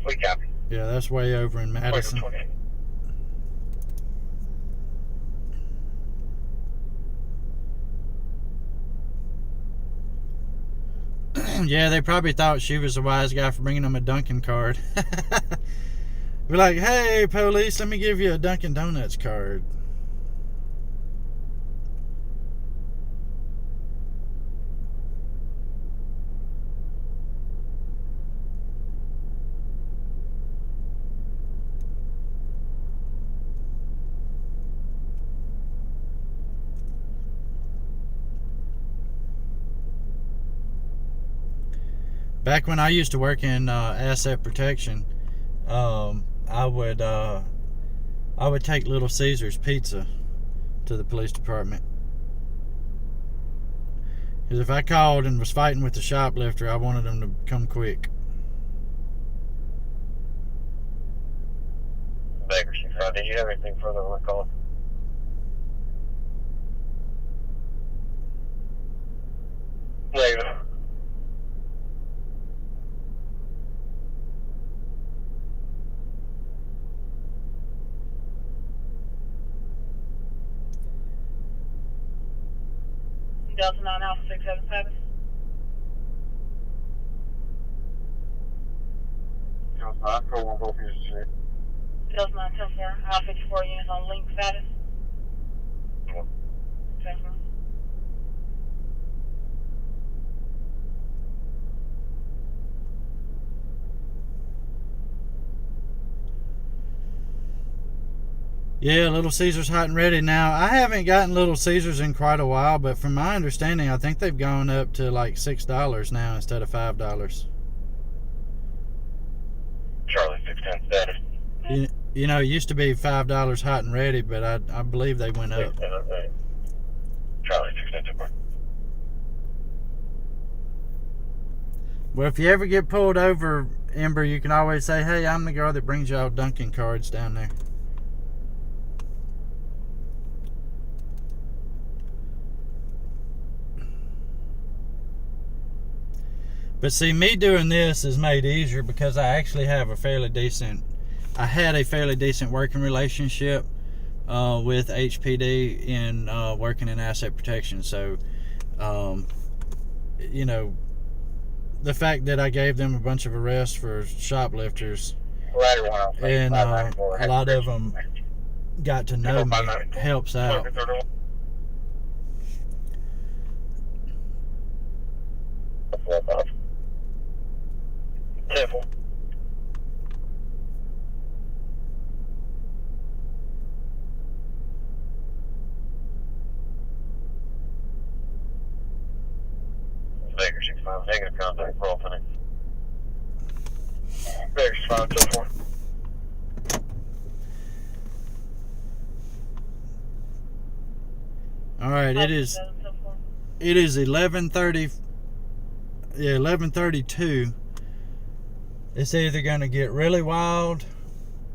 Speaker 4: We copy.
Speaker 1: Yeah, that's way over in Madison.
Speaker 4: 28.
Speaker 1: Yeah, they probably thought she was a wise guy for bringing them a Dunkin' card. Be like, hey, police, let me give you a Dunkin' Donuts card. Back when I used to work in asset protection, I would take Little Caesars pizza to the police department. Because if I called and was fighting with the shoplifter, I wanted them to come quick.
Speaker 4: Baker 6-9, did you have anything further on the call? Negative.
Speaker 6: Delta 9 Alpha 67 status.
Speaker 4: Delta 9, code 1, go for your street.
Speaker 6: Delta 9 10-4, Alpha 54 units on link status. 10-4.
Speaker 1: Yeah, Little Caesars hot and ready. Now, I haven't gotten Little Caesars in quite a while, but from my understanding, I think they've gone up to like $6 now instead of $5.
Speaker 7: Charlie 610 status.
Speaker 1: You know, it used to be $5 hot and ready, but I believe they went up.
Speaker 7: Charlie 610.
Speaker 1: Well, if you ever get pulled over, Ember, you can always say, hey, I'm the girl that brings y'all Dunkin' cards down there. But see, me doing this is made easier because I actually have a fairly decent, I had a fairly decent working relationship with HPD in working in asset protection. So, you know, the fact that I gave them a bunch of arrests for shoplifters and a lot of them got to know me helps out.
Speaker 7: Careful. Baker 65, negative contact, roll for Baker 65, 24.
Speaker 1: All right, it is 11:30. Yeah, 11:32. It's either going to get really wild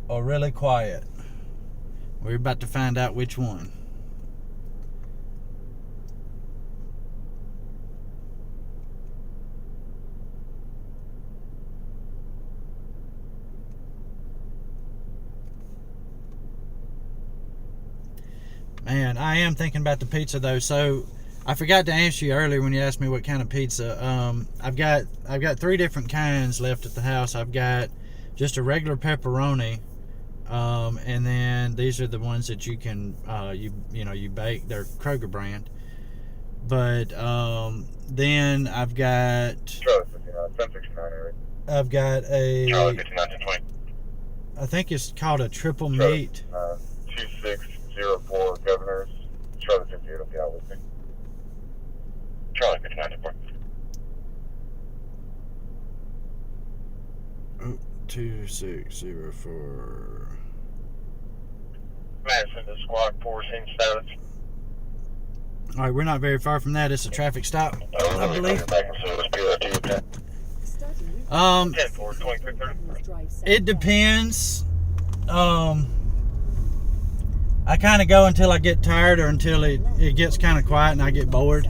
Speaker 1: or really quiet. We're about to find out which one. Man, I am thinking about the pizza though. So I forgot to answer you earlier when you asked me what kind of pizza. I've got 3 different kinds left at the house. I've got just a regular pepperoni, and then these are the ones that you can you bake. They're Kroger brand. But then I've got a, I think it's called a triple meat.
Speaker 4: 2604 Governors. Charlie 58 will be out with me.
Speaker 7: Charlie 59.
Speaker 1: 2604.
Speaker 7: Madison to squad 4 scene status.
Speaker 1: All right, we're not very far from that. It's a traffic stop, I believe. It depends. I kind of go until I get tired or until it gets kind of quiet and I get bored.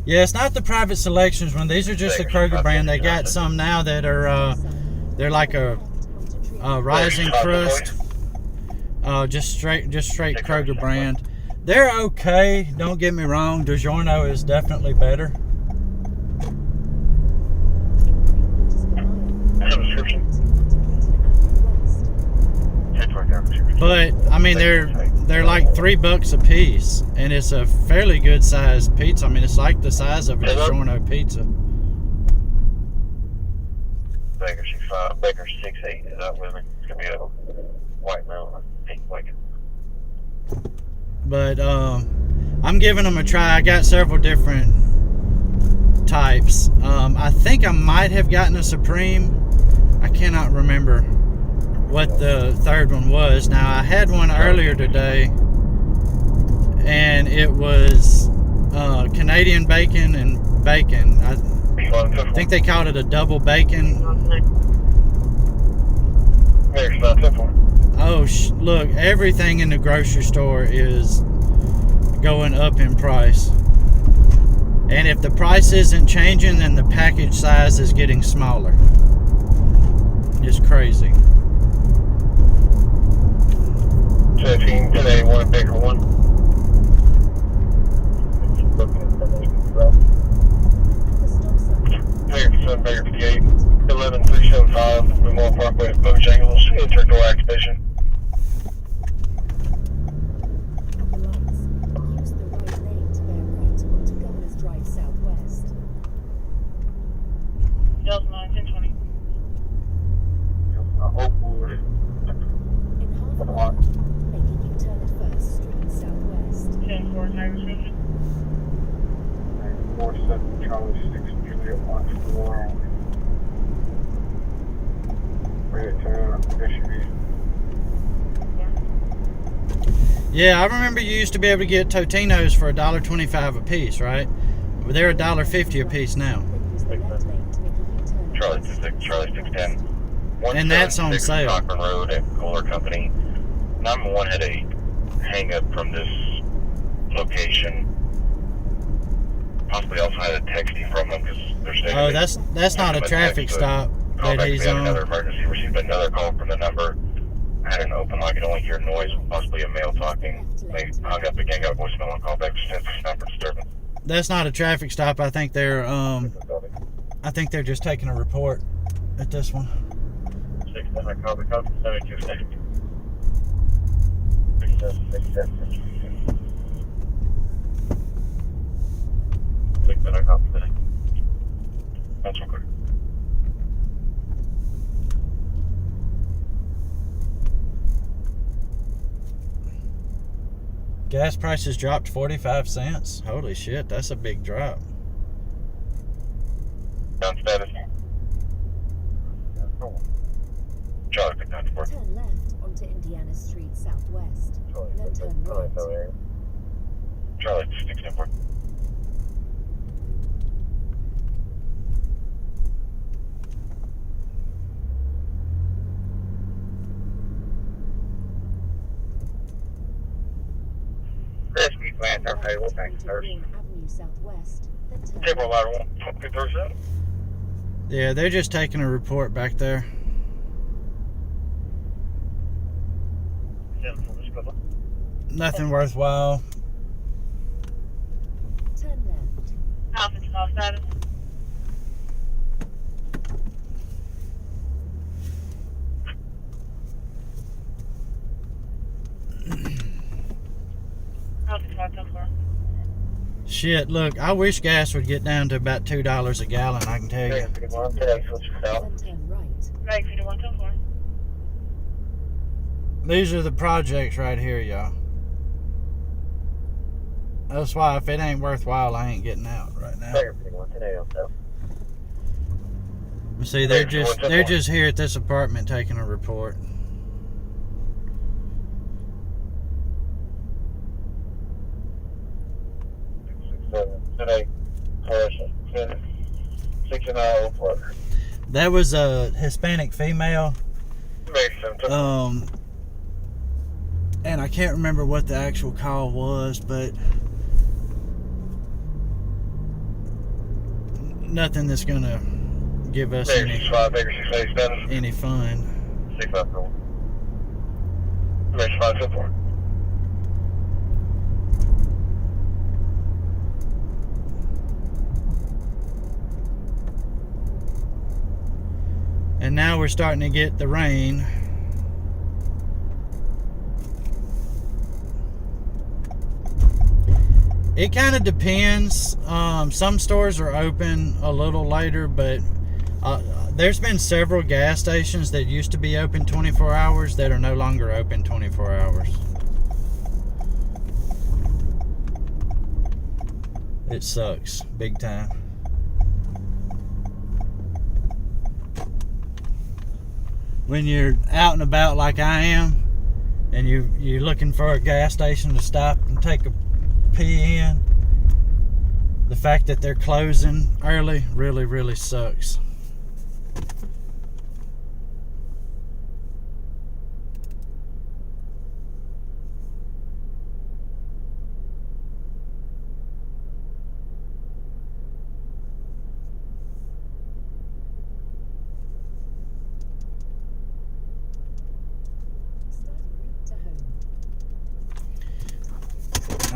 Speaker 1: Yeah, it's not the private selections one. These are just the Kroger brand. They got some now that are they're like a rising crust, just straight Kroger brand. They're okay. Don't get me wrong. DiGiorno is definitely better. But I mean, they're like $3 a piece, and it's a fairly good sized pizza. I mean, it's like the size of a DiGiorno pizza.
Speaker 7: Baker 65, Baker 68 is up with me. It's gonna be a white male, pink blanket.
Speaker 1: But I'm giving them a try. I got several different types. I think I might have gotten a Supreme. I cannot remember what the third one was. Now, I had one earlier today, and it was Canadian bacon and bacon. I think they called it a double bacon. Oh, look, everything in the grocery store is going up in price. And if the price isn't changing, then the package size is getting smaller. is crazy.
Speaker 4: 17, 10A, 1 Baker 1. Looking at 10A,
Speaker 5: At the stop sign.
Speaker 4: Baker 7, Baker 58, 11375, Memorial Parkway, Bojangles, enter door activation.
Speaker 5: At the lights, use the right lane to bear right onto Governor's Drive Southwest.
Speaker 6: Delta 9, 1020.
Speaker 4: Oakwood,
Speaker 5: In half an hour, make a U-turn at First Street Southwest.
Speaker 6: 10-4, tire description.
Speaker 4: 47, Charlie 6, Juliet 1, 4. Ready to turn, SUV.
Speaker 1: Yeah, I remember you used to be able to get Totinos for $1.25 a piece, right? But they're $1.50 a piece now.
Speaker 5: Then use the left lane to make a U-turn at
Speaker 7: Charlie
Speaker 5: First
Speaker 7: 26,
Speaker 5: Street
Speaker 7: Charlie
Speaker 5: Southwest.
Speaker 7: 610.
Speaker 1: And that's on
Speaker 7: 176
Speaker 1: sale.
Speaker 7: Cochran Road at Kohler Company. 911 had a hang up from this location. Possibly also had a texting from them because they're stating
Speaker 1: Oh,
Speaker 7: they
Speaker 1: that's not a
Speaker 7: sent him a
Speaker 1: traffic
Speaker 7: text,
Speaker 1: stop
Speaker 7: called
Speaker 1: that
Speaker 7: back.
Speaker 1: he's
Speaker 7: We had another
Speaker 1: on.
Speaker 7: emergency. Received another call from the number. Had an open line, could only hear noise, possibly a male talking. They hung up again, got a voicemail and called back to send for disturbance.
Speaker 1: That's not a traffic stop. I think they're just taking a report at this one.
Speaker 4: 6, I call the cop 72 seconds. 67, 67. 6, I copy that. That's real quick.
Speaker 1: Gas prices dropped 45 cents. Holy shit, that's a big drop.
Speaker 7: Down status. Charlie 694.
Speaker 5: Turn left onto Indiana Street Southwest. Then turn right.
Speaker 7: Charlie 694.
Speaker 4: Rescue plans are available. Thanks,
Speaker 5: Onto
Speaker 4: sir.
Speaker 5: Green Avenue Southwest. Then turn
Speaker 4: Table
Speaker 5: left.
Speaker 4: ladder 1, 237.
Speaker 1: Yeah, they're just taking a report back there.
Speaker 4: 7 for this couple.
Speaker 1: Nothing worthwhile.
Speaker 5: Turn left.
Speaker 6: Alpha 12 status. Alpha 12, 10-4.
Speaker 1: Shit, look, I wish gas would get down to about $2 a gallon, I can tell you.
Speaker 5: Then turn right.
Speaker 6: Right, 51, 10-4.
Speaker 1: These are the projects right here, y'all. That's why if it ain't worthwhile, I ain't getting out right now. See, they're just here at this apartment taking a report.
Speaker 4: Today, 6 and I will
Speaker 1: That was a Hispanic female. And I can't remember what the actual call was, but nothing that's gonna give us any fun.
Speaker 4: 654. Race 524.
Speaker 1: And now we're starting to get the rain. It kind of depends. Some stores are open a little later, but there's been several gas stations that used to be open 24 hours that are no longer open 24 hours. It sucks big time. When you're out and about like I am, and you're looking for a gas station to stop and take a pee in, the fact that they're closing early really, really sucks.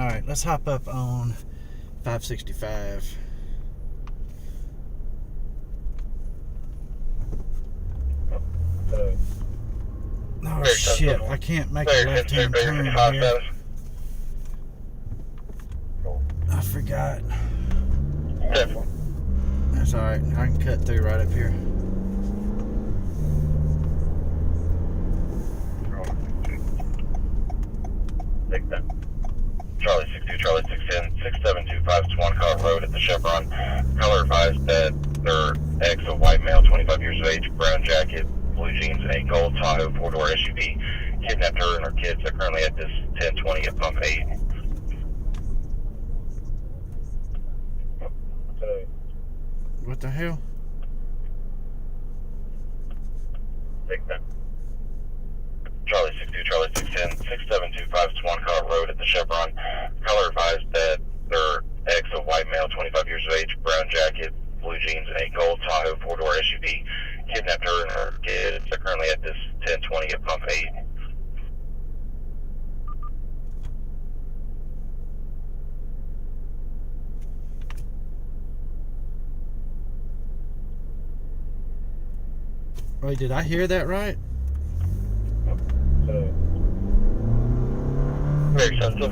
Speaker 1: Alright, let's hop up on 565. Oh shit, I can't make a left-hand turn here. I forgot. That's alright, I can cut through right up here.
Speaker 7: Take that. Charlie 62, Charlie 610, 6725 Swancock Road at the Chevron. Color advised that their ex, a white male, 25 years of age, brown jacket, blue jeans, and a gold Tahoe 4-door SUV. Kidnapped her and her kids. They're currently at this 1020 at pump 8.
Speaker 1: What the hell?
Speaker 7: Take that. Charlie 62, Charlie 610, 6725 Swancock Road at the Chevron. Color advised that their ex, a white male, 25 years of age, brown jacket, blue jeans, and a gold Tahoe 4-door SUV. Kidnapped her and her kids. They're currently at this 1020 at pump 8.
Speaker 1: Wait, did I hear that right?
Speaker 7: Very sensitive.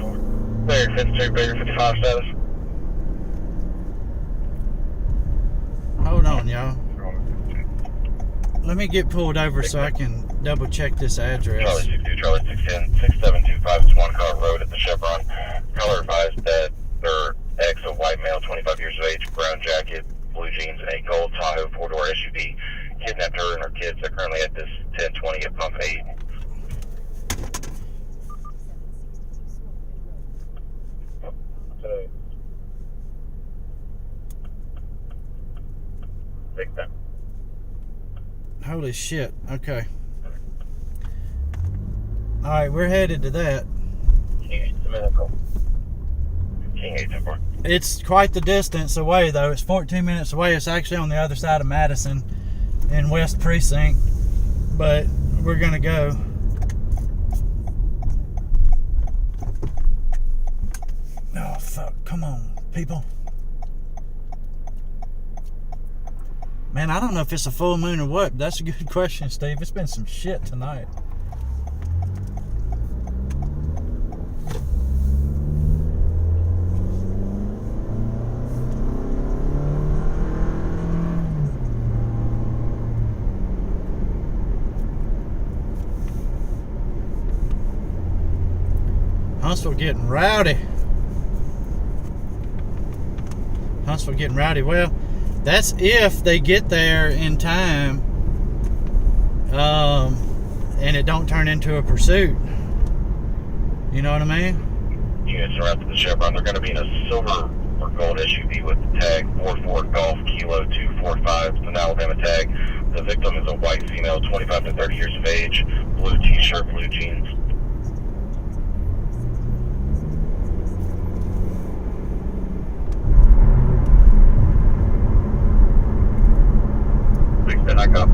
Speaker 7: Very 53, Barrier 55 status.
Speaker 1: Hold on, y'all. Let me get pulled over so I can double check this address.
Speaker 7: Charlie 62, Charlie 610, 6725 Swancock Road at the Chevron. Color advised that their ex, a white male, 25 years of age, brown jacket, blue jeans, and a gold Tahoe 4-door SUV. Kidnapped her and her kids. They're currently at this 1020 at pump 8. Take that.
Speaker 1: Holy shit. Okay. Alright, we're headed to that.
Speaker 7: King 874.
Speaker 1: It's quite the distance away, though. It's 14 minutes away. It's actually on the other side of Madison in West Precinct. But we're going to go. Oh, fuck. Come on, people. Man, I don't know if it's a full moon or what. But that's a good question, Steve. It's been some shit tonight. Huntsville getting rowdy. Huntsville getting rowdy. Well, that's if they get there in time and it don't turn into a pursuit. You know what I mean?
Speaker 7: Units are out to the Chevron. They're going to be in a silver or gold SUV with the tag 44 Golf Kilo 245. It's an Alabama tag. The victim is a white female, 25 to 30 years of age, blue t-shirt, blue jeans. Back up.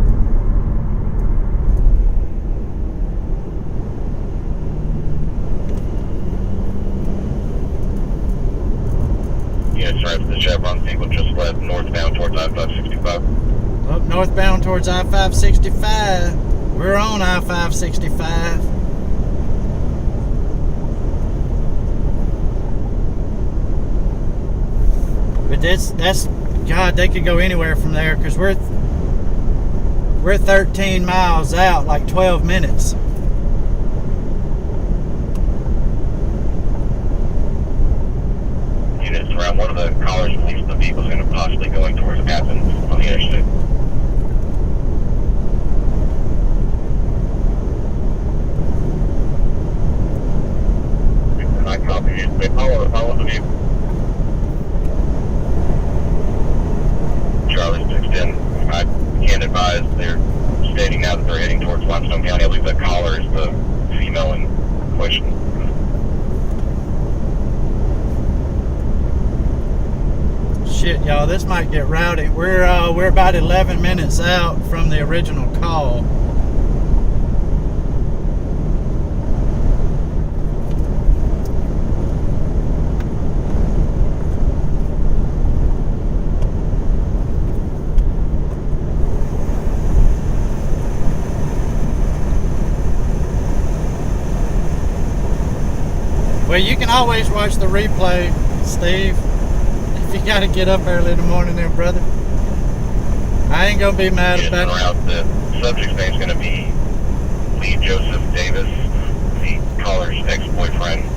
Speaker 7: Units are at the Chevron. Vehicle just left northbound towards I-565.
Speaker 1: Up northbound towards I-565. We're on I-565. But that's God, they could go anywhere from there because we're 13 miles out, like 12 minutes.
Speaker 7: Units around. One of the callers believes the vehicle is going to possibly going towards Athens on the interstate. I copy you. They follow the vehicle. Charlie 610. I can't advise. They're stating now that they're heading towards Limestone County. I believe the caller is the female in question.
Speaker 1: Shit, y'all, this might get rowdy. We're about 11 minutes out from the original call. Well, you can always watch the replay, Steve. If you got to get up early in the morning there, brother. I ain't going to be mad about it.
Speaker 7: The subject's name's going to be Lee Joseph Davis, the caller's ex-boyfriend.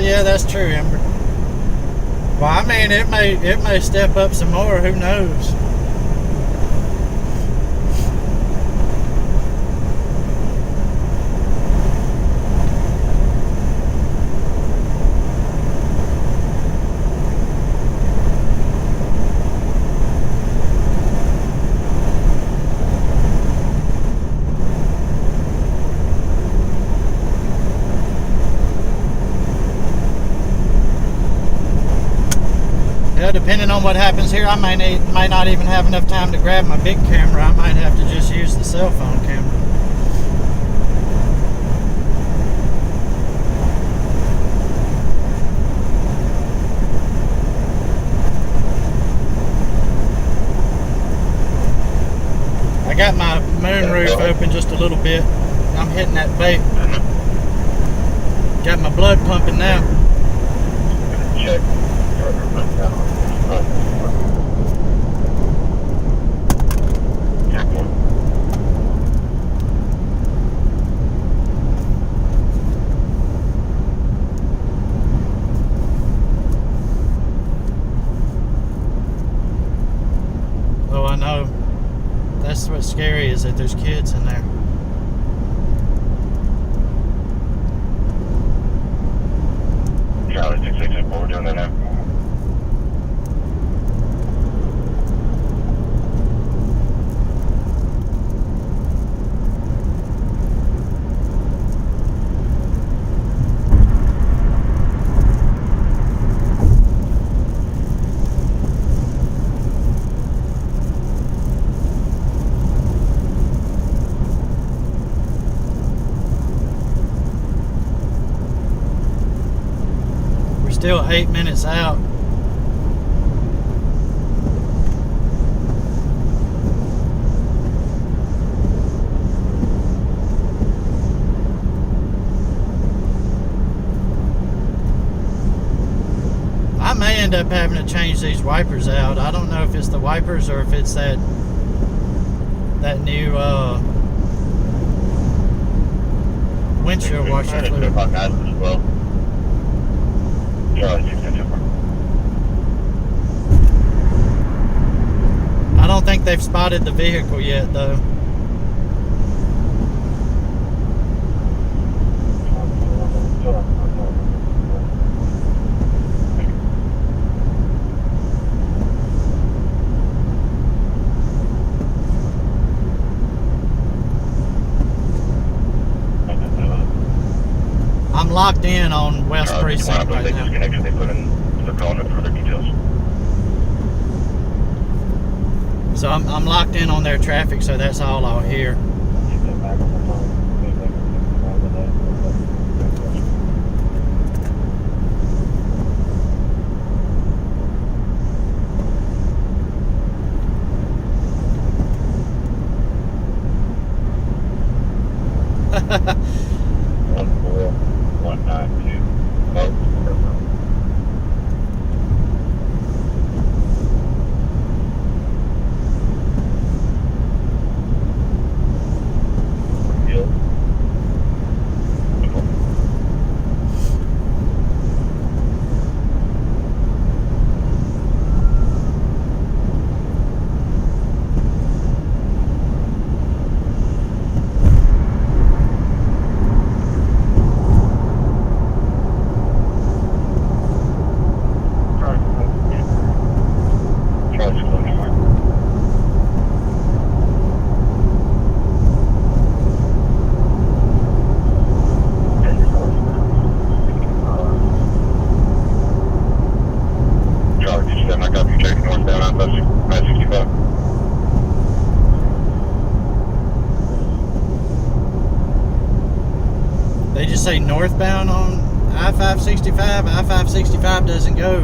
Speaker 1: Yeah, that's true, Amber. Well, I mean, it may step up some more. Who knows? Depending on what happens here, I might not even have enough time to grab my big camera. I might have to just use the cell phone camera. I got my moonroof open just a little bit. I'm hitting that bait. Got my blood pumping now.
Speaker 7: Check.
Speaker 1: Oh, I know. That's what's scary, is that there's kids in there.
Speaker 7: Charlie 664, we're doing that now.
Speaker 1: Still 8 minutes out. I may end up having to change these wipers out. I don't know if it's the wipers or if it's that new windshield washer fluid. I don't think they've spotted the vehicle yet, though. I'm locked in on West Precinct right now.
Speaker 7: They put in, they're calling it further details.
Speaker 1: So I'm locked in on their traffic, so that's all I'll hear. They just say northbound on I-565. I-565 doesn't go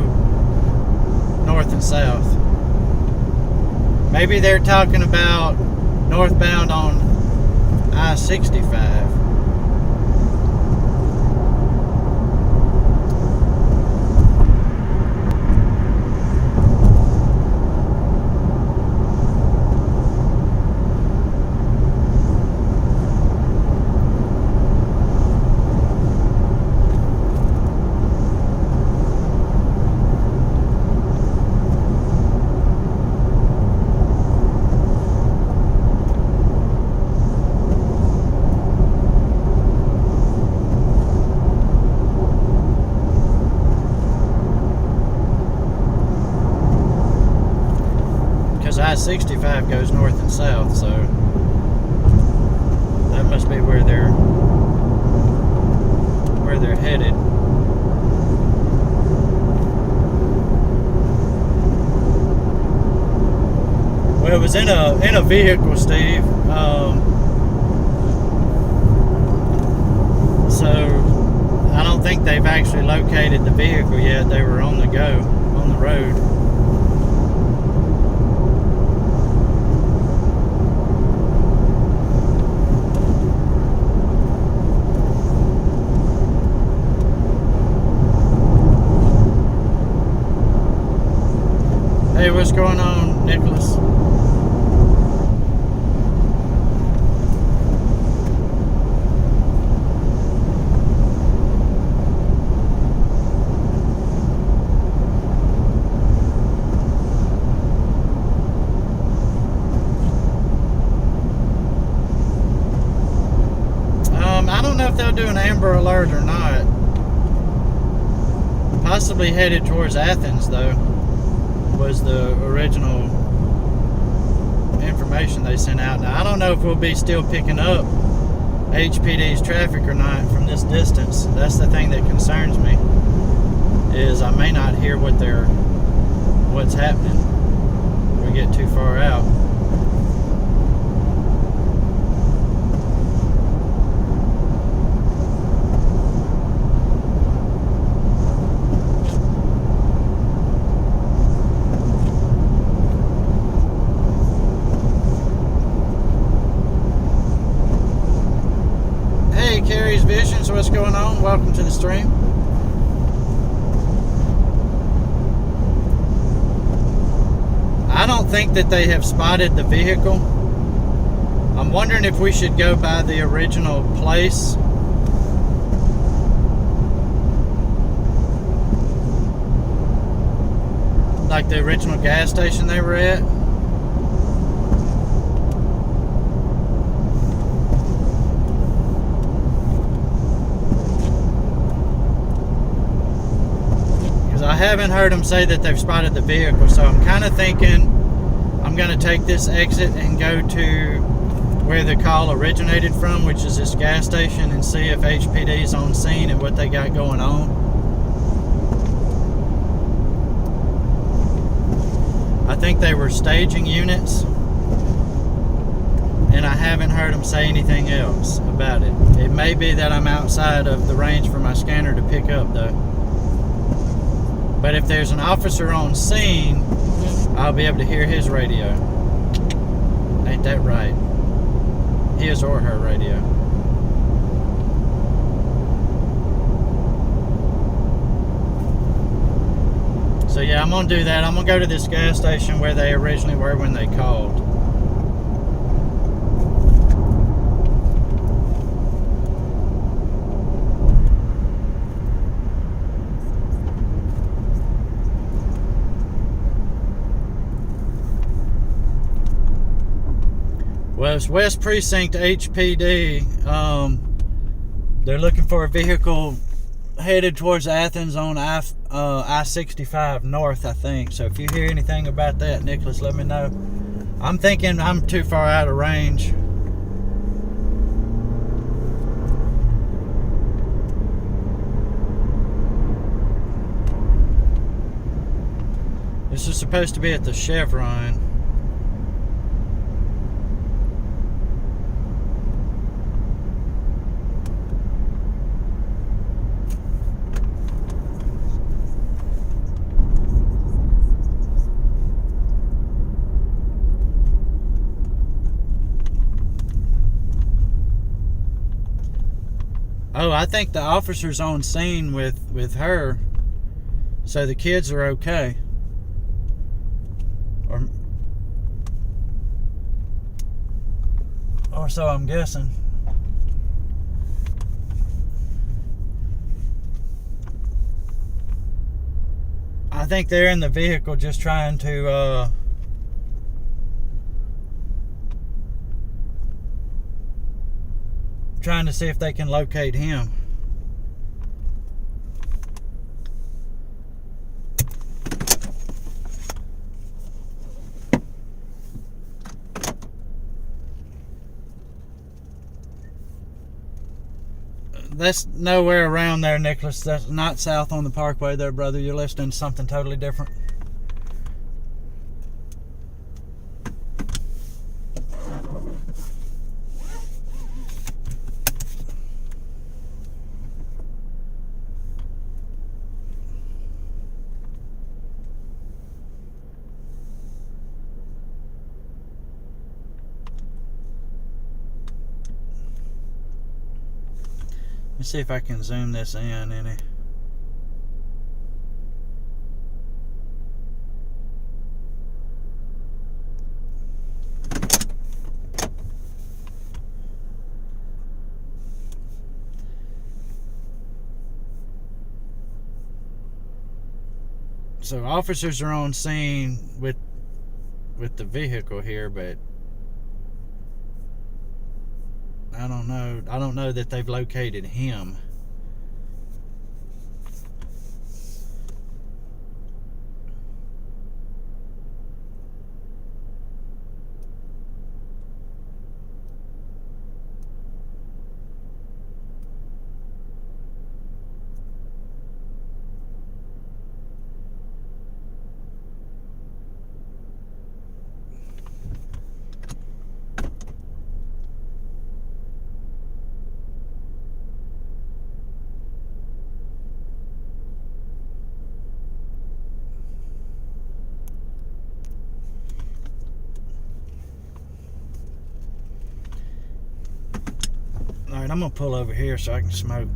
Speaker 1: north and south. Maybe they're talking about northbound on I-65. I-65 goes north and south, so that must be where they're headed. Well, it was in a vehicle, Steve. So I don't think they've actually located the vehicle yet. They were on the go, on the road. Hey, what's going on, Nicholas? I don't know if they'll do an Amber Alert or not. Possibly headed towards Athens, though, was the original information they sent out. Now, I don't know if we'll be still picking up HPD's traffic or not from this distance. That's the thing that concerns me, is I may not hear what's happening if we get too far out. Carrie's Visions, what's going on? Welcome to the stream. I don't think that they have spotted the vehicle. I'm wondering if we should go by the original place. Like the original gas station they were at. I haven't heard them say that they've spotted the vehicle, so I'm kind of thinking I'm going to take this exit and go to where the call originated from, which is this gas station, and see if HPD's on scene and what they got going on. I think they were staging units, and I haven't heard them say anything else about it. It may be that I'm outside of the range for my scanner to pick up, though. But if there's an officer on scene, I'll be able to hear his radio. Ain't that right? His or her radio. So yeah, I'm gonna do that. I'm gonna go to this gas station where they originally were when they called. Well, it's West Precinct HPD. They're looking for a vehicle headed towards Athens on I-65 North, I think. So if you hear anything about that, Nicholas, let me know. I'm thinking I'm too far out of range. This is supposed to be at the Chevron. Oh, I think the officer's on scene with her, so the kids are okay. Or so I'm guessing. I think they're in the vehicle just trying to see if they can locate him. That's nowhere around there, Nicholas. That's not south on the parkway there, brother. You're listening to something totally different. Let me see if I can zoom this in any. So officers are on scene with the vehicle here, but I don't know that they've located him. Alright, I'm gonna pull over here so I can smoke.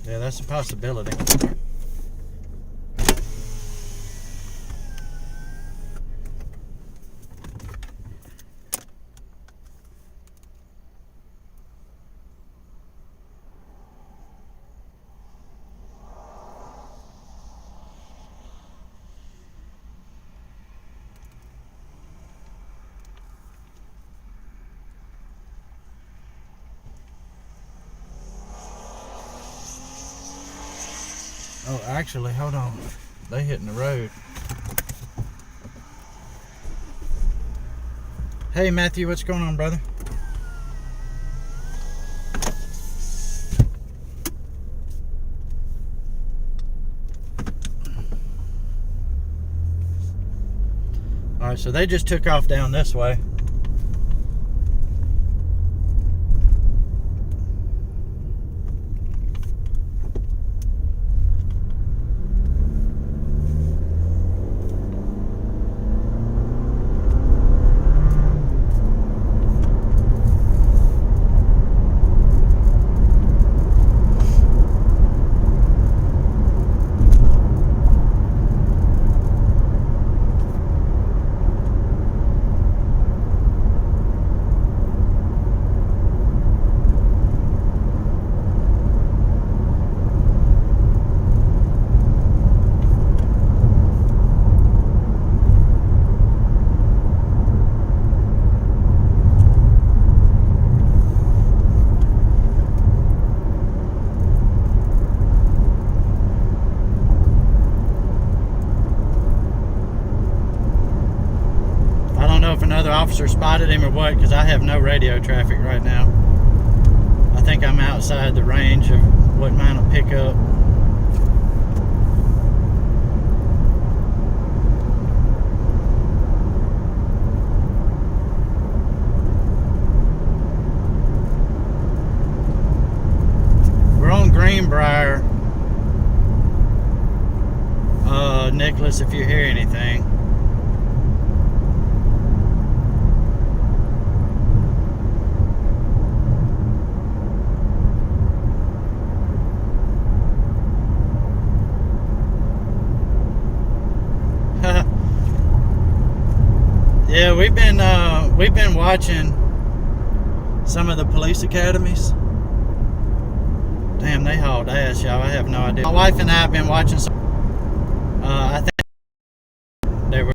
Speaker 1: Yeah, that's a possibility. Oh, actually, hold on. They hitting the road. Hey, Matthew, what's going on, brother? Alright, so they just took off down this way. Officer spotted him or what, because I have no radio traffic right now. I think I'm outside the range of what mine will pick up. Nicholas, if you hear anything. Yeah, we've been watching some of the police academies. Damn, they hauled ass, y'all. I have no idea. My wife and I have been watching some. I think they were.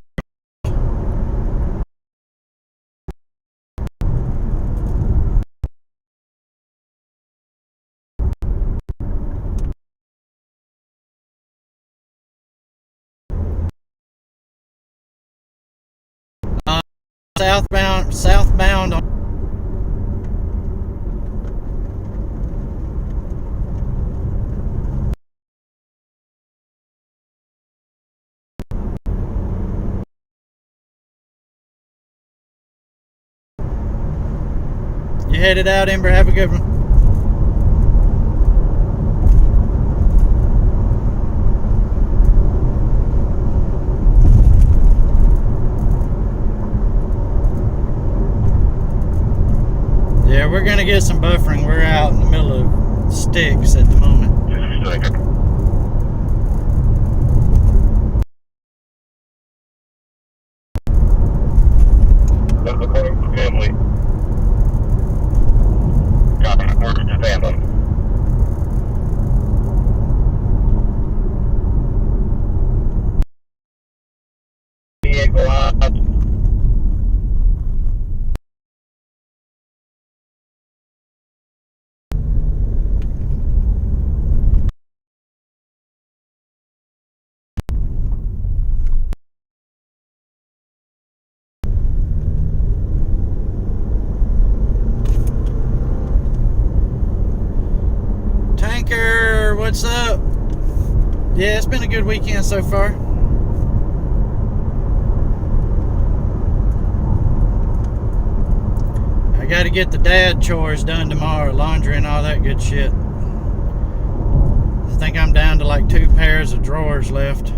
Speaker 1: Southbound on. You headed out, Ember. Have a good one. Yeah, we're gonna get some buffering. We're out in the middle of sticks at the moment.
Speaker 7: Family. Copy. Order to family. Vehicle out.
Speaker 1: Tanker, what's up? Yeah, it's been a good weekend so far. I gotta get the dad chores done tomorrow, laundry and all that good shit. I think I'm down to like 2 pairs of drawers left.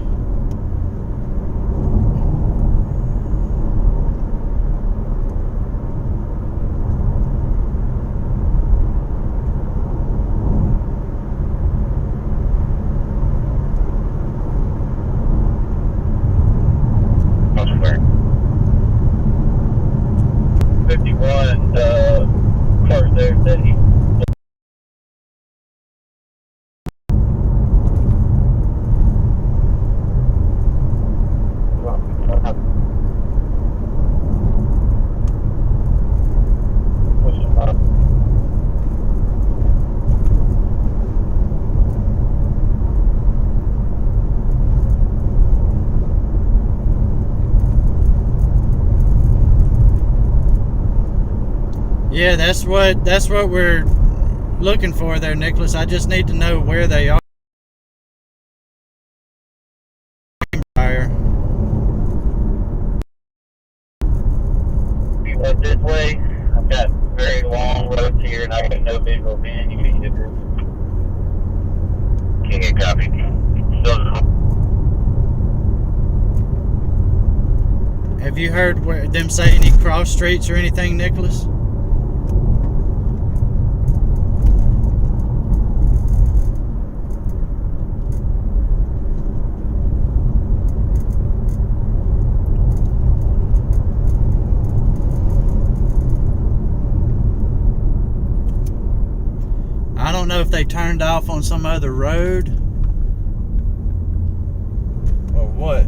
Speaker 7: Elsewhere. 51 cars there that he.
Speaker 1: Yeah, that's what we're looking for there, Nicholas. I just need to know where they are.
Speaker 7: If you went this way, I've got very long roads here and I got no visual van. You can either can get copy.
Speaker 1: Have you heard them say any cross streets or anything, Nicholas? I don't know if they turned off on some other road or what.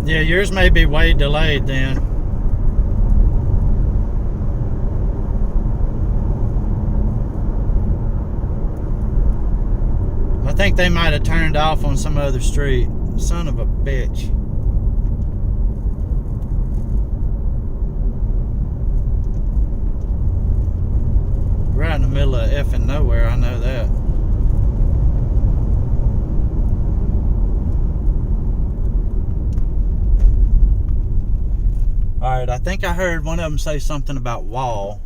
Speaker 1: Yeah, yours may be way delayed then. I think they might have turned off on some other street. Son of a bitch. Right in the middle of effing nowhere, I know that. Alright. Alright, I think I heard one of them say something about wall.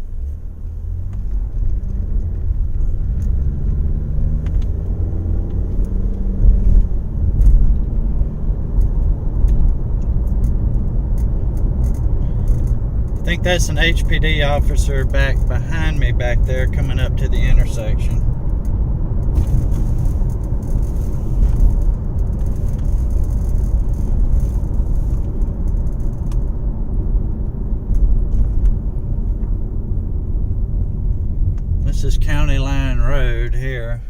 Speaker 1: I think that's an HPD officer back behind me back there coming up to the intersection. This is County Line Road here.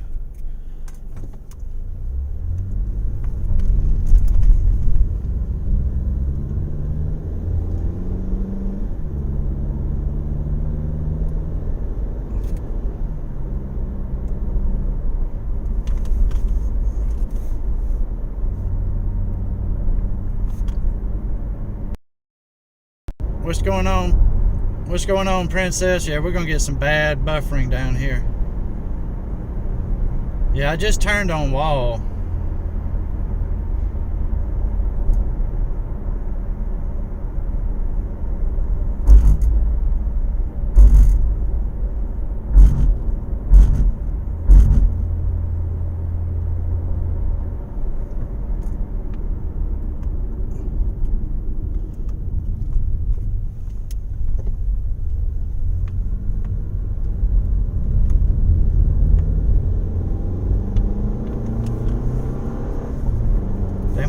Speaker 1: What's going on? What's going on, Princess? Yeah, we're gonna get some bad buffering down here. Yeah, I just turned on wall.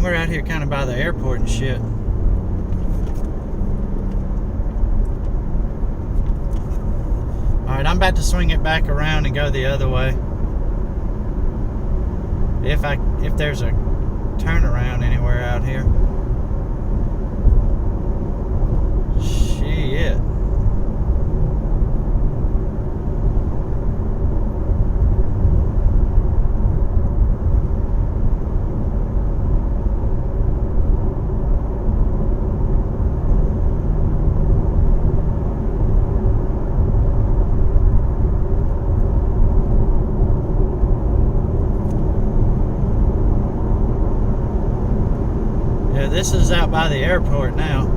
Speaker 1: We're out here kind of by the airport and shit. Alright, I'm about to swing it back around and go the other way. If there's a turnaround anywhere out here. Shit. This is out by the airport now.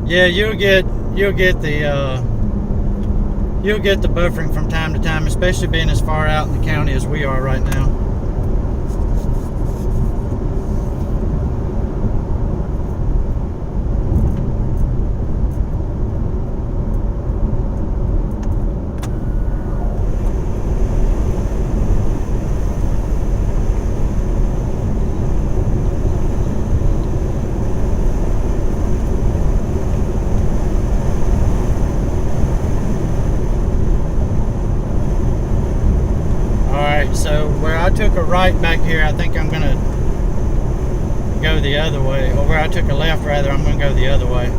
Speaker 1: Yeah, you'll get the buffering from time to time, especially being as far out in the county as we are right now. So where I took a right back here, I think I'm gonna go the other way. Or where I took a left, rather, I'm gonna go the other way.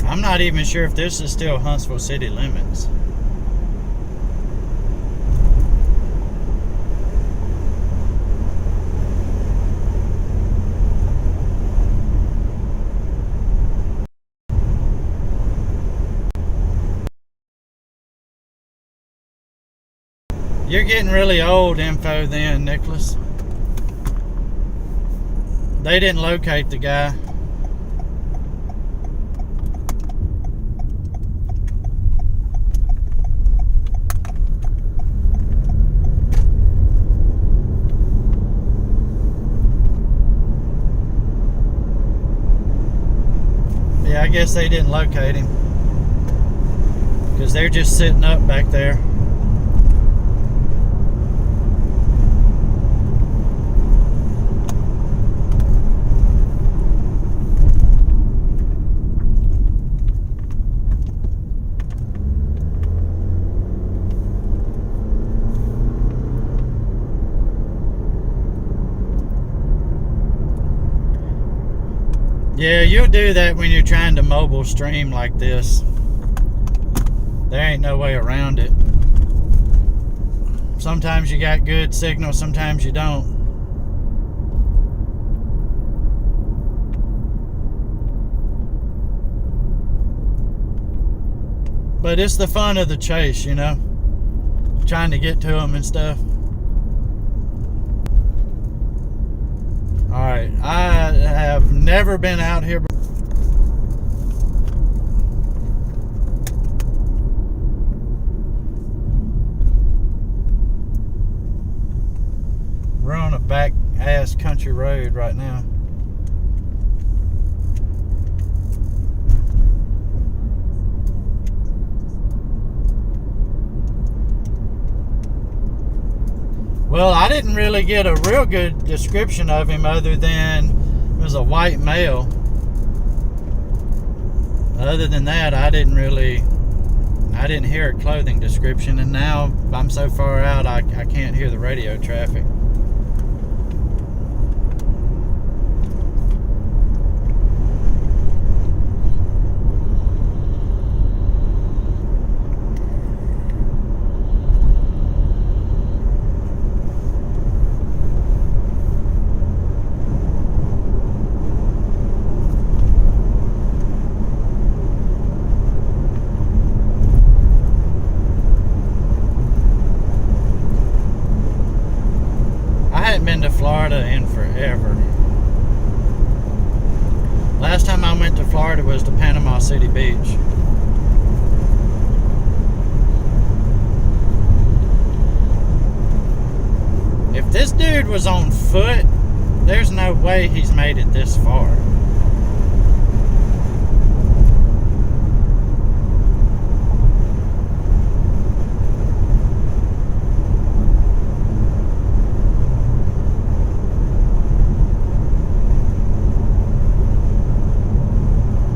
Speaker 1: I'm not even sure if this is still Huntsville city limits. You're getting really old info then, Nicholas. They didn't locate the guy. Yeah, I guess they didn't locate him. Because they're just sitting up back there. Yeah, you'll do that when you're trying to mobile stream like this. There ain't no way around it. Sometimes you got good signal, sometimes you don't. But it's the fun of the chase, you know? Trying to get to them and stuff. Alright, I have never been out here before. We're on a back ass country road right now. Well, I didn't really get a real good description of him other than it was a white male. Other than that, I didn't hear a clothing description, and now I'm so far out I can't hear the radio traffic. Been to Florida in forever. Last time I went to Florida was to Panama City Beach. If this dude was on foot, there's no way he's made it this far.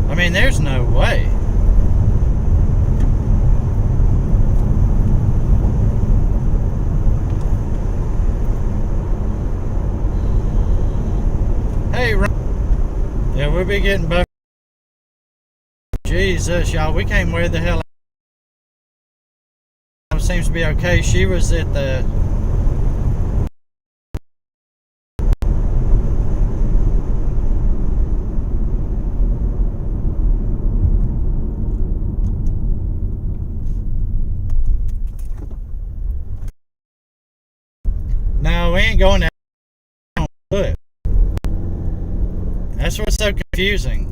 Speaker 1: I mean, there's no way. Hey, yeah, we'll be getting back. Jesus, y'all, we came where the hell. Seems to be okay. She was at the. No, we ain't going on foot. That's what's so confusing.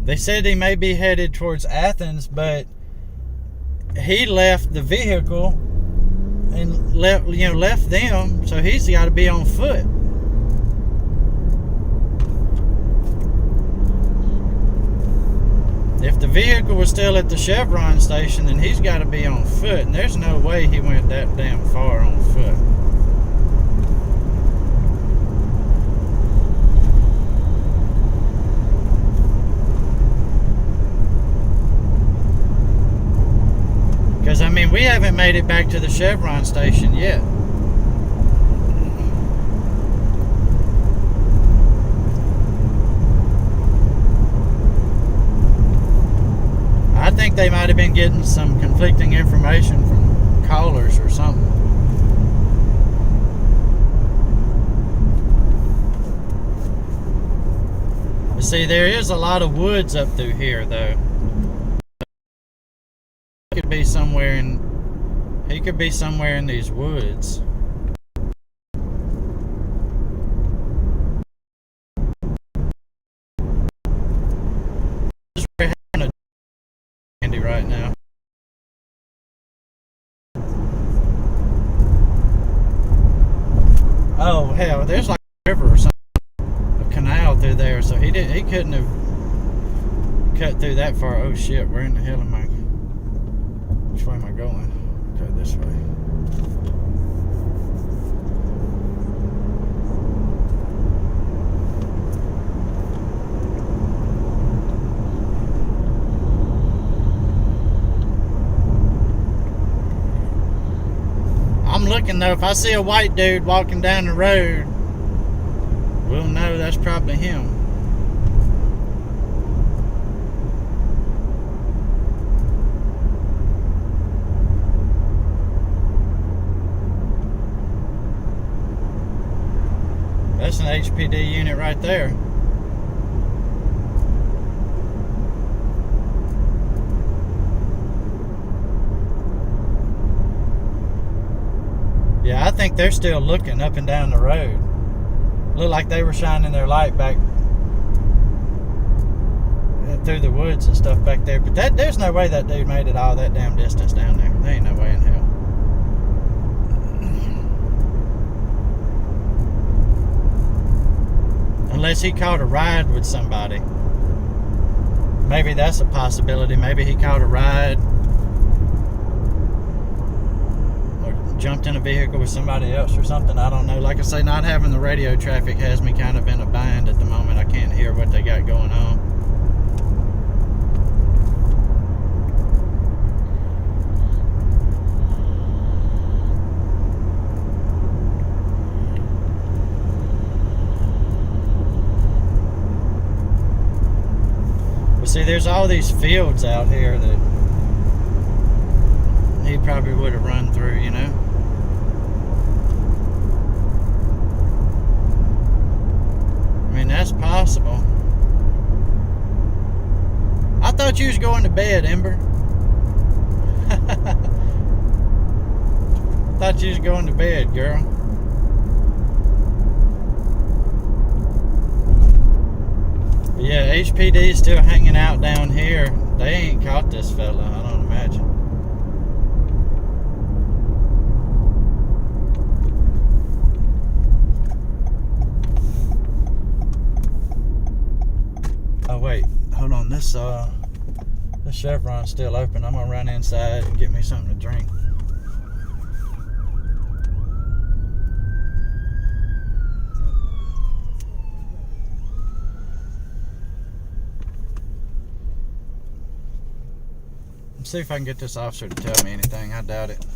Speaker 1: They said he may be headed towards Athens, but he left the vehicle and left them, so he's got to be on foot. If the vehicle was still at the Chevron station, then he's got to be on foot, and there's no way he went that damn far on foot. Because, I mean, we haven't made it back to the Chevron station yet. I think they might have been getting some conflicting information from callers or something. But see, there is a lot of woods up through here, though. He could be somewhere in these woods. We're having a candy right now. Oh hell, there's like a river or something, a canal through there, so he couldn't have cut through that far. Oh shit, where in the hell am I? Which way am I going? Okay, this way. I'm looking though, if I see a white dude walking down the road, we'll know that's probably him. That's an HPD unit right there. Yeah, I think they're still looking up and down the road. Looked like they were shining their light back through the woods and stuff back there. But there's no way that dude made it all that damn distance down there. There ain't no way in hell. Unless he caught a ride with somebody. Maybe that's a possibility. Maybe he caught a ride or jumped in a vehicle with somebody else or something. I don't know. Like I say, not having the radio traffic has me kind of in a bind at the moment. I can't hear what they got going on. See, there's all these fields out here that he probably would have run through, you know. I mean, that's possible. I thought you was going to bed, Ember. Thought you was going to bed, girl. Yeah, HPD is still hanging out down here. They ain't caught this fella, I don't imagine. Oh wait, hold on. This Chevron's still open. I'm gonna run inside and get me something to drink. See if I can get this officer to tell me anything. I doubt it.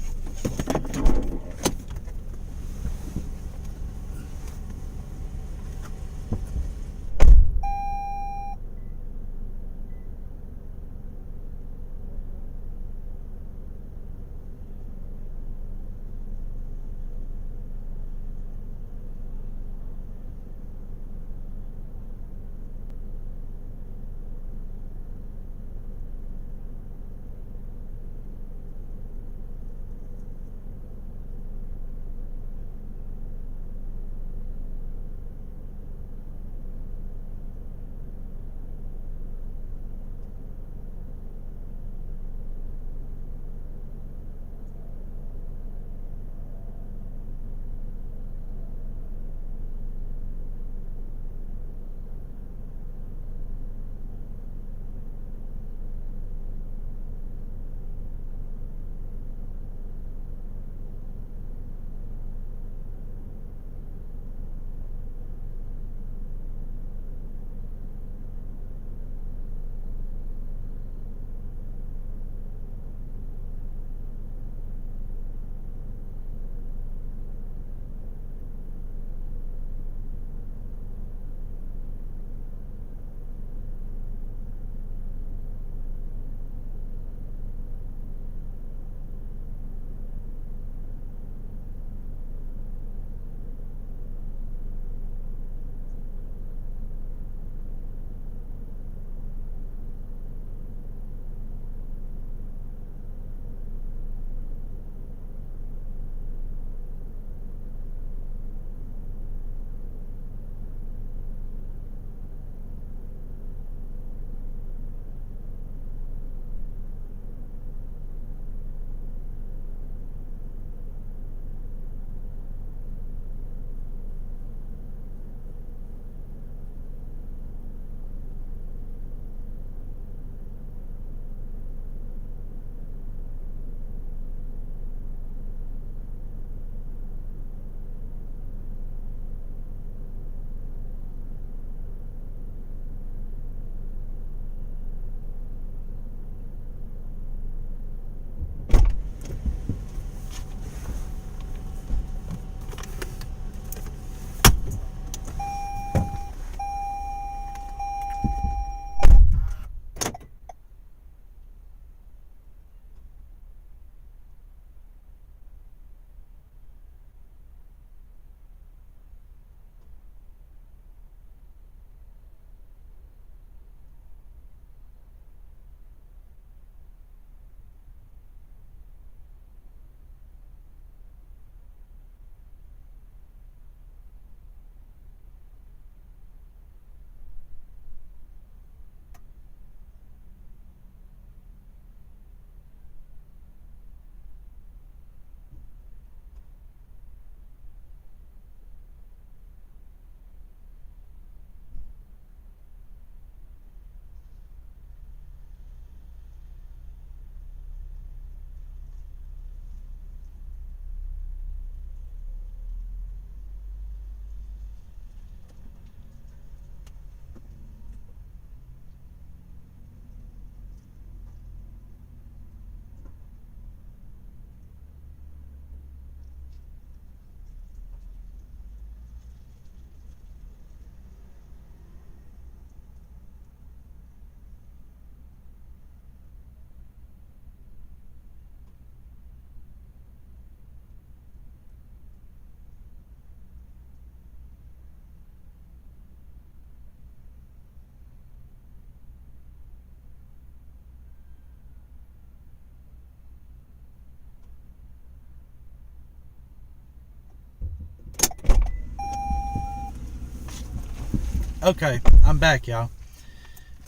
Speaker 1: Okay, I'm back, y'all.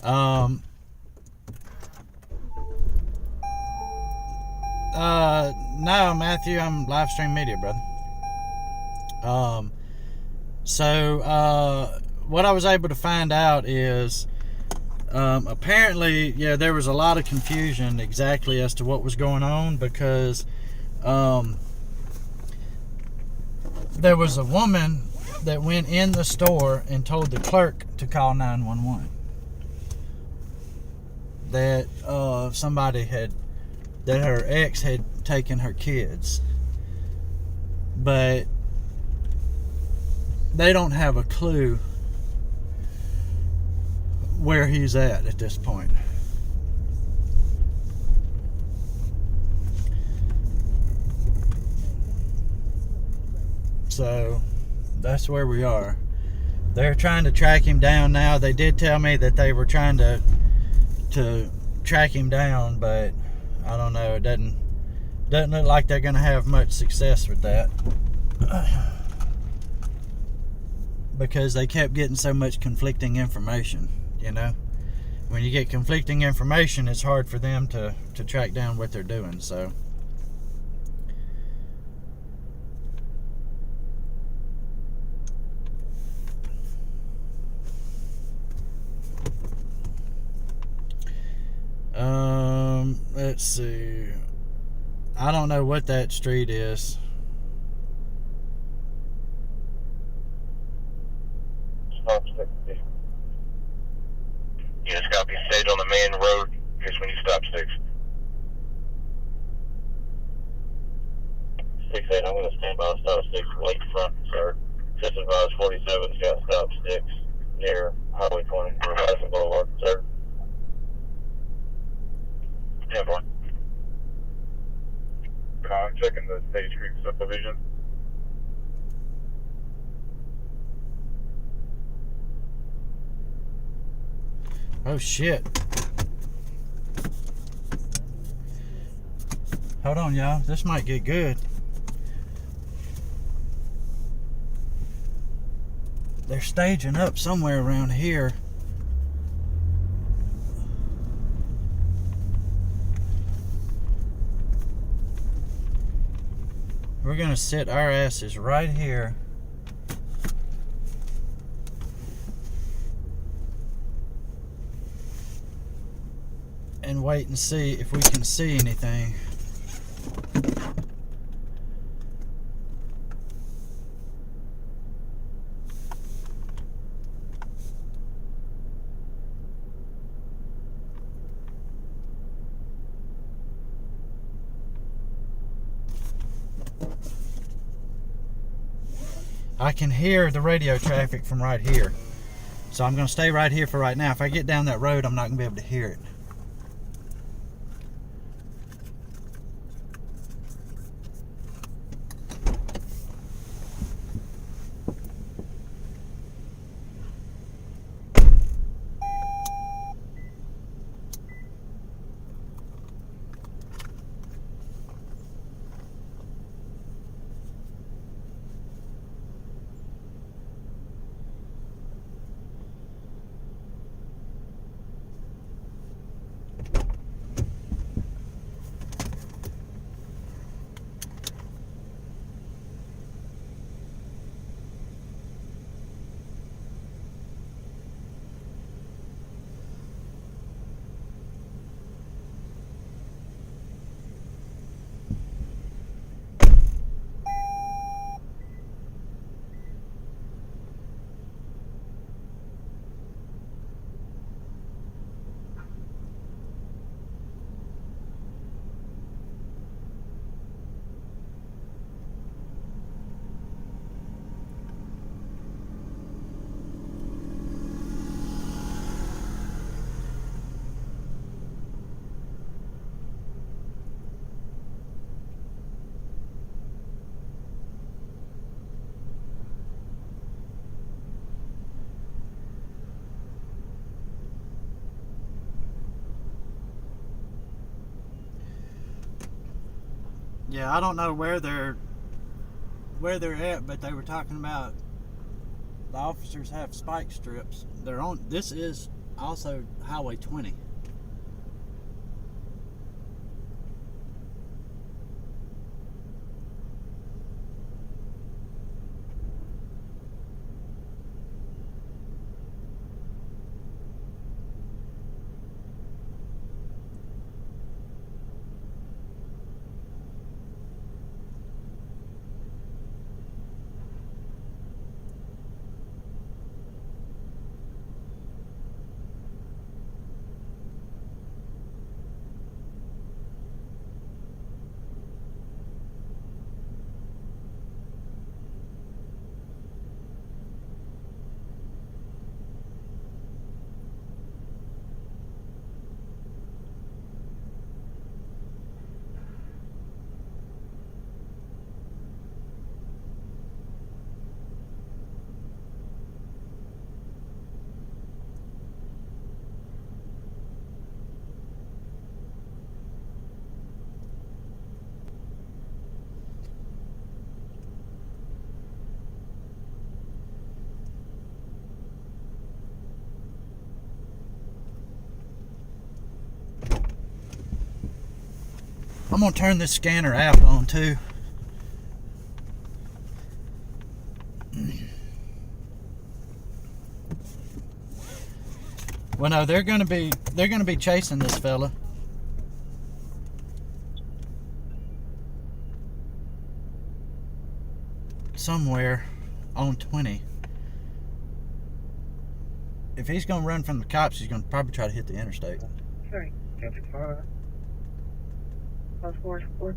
Speaker 1: No, Matthew, I'm live stream media, brother. What I was able to find out is, apparently, yeah, there was a lot of confusion exactly as to what was going on, because, there was a woman that went in the store and told the clerk to call 911. That, that her ex had taken her kids. But they don't have a clue where he's at this point. So that's where we are. They're trying to track him down now. They did tell me that they were trying to track him down, but I don't know. It doesn't look like they're going to have much success with that. Because they kept getting so much conflicting information, you know. When you get conflicting information, it's hard for them to track down what they're doing, so. Let's see. I don't know what that street is.
Speaker 7: Yes, copy. Stage on the main road. Here's when you stop 6. 6-8, I'm going to stand by stop 6 lakefront, sir. Just advise 47's got stop 6 near Highway 20, Madison Boulevard, sir. 10-4.
Speaker 4: I'm checking the Stage Creek subdivision.
Speaker 1: Oh shit. Hold on, y'all. This might get good. They're staging up somewhere around here. We're gonna sit our asses right here. And wait and see if we can see anything. I can hear the radio traffic from right here. So I'm going to stay right here for right now. If I get down that road, I'm not going to be able to hear it. Yeah, I don't know where they're at, but they were talking about the officers have spike strips. They're on. This is also Highway 20. I'm gonna turn this scanner app on too. Well, no, they're gonna be chasing this fella. Somewhere on 20. If he's gonna run from the cops, he's gonna probably try to hit the interstate.
Speaker 6: Sorry. Traffic 5. 544.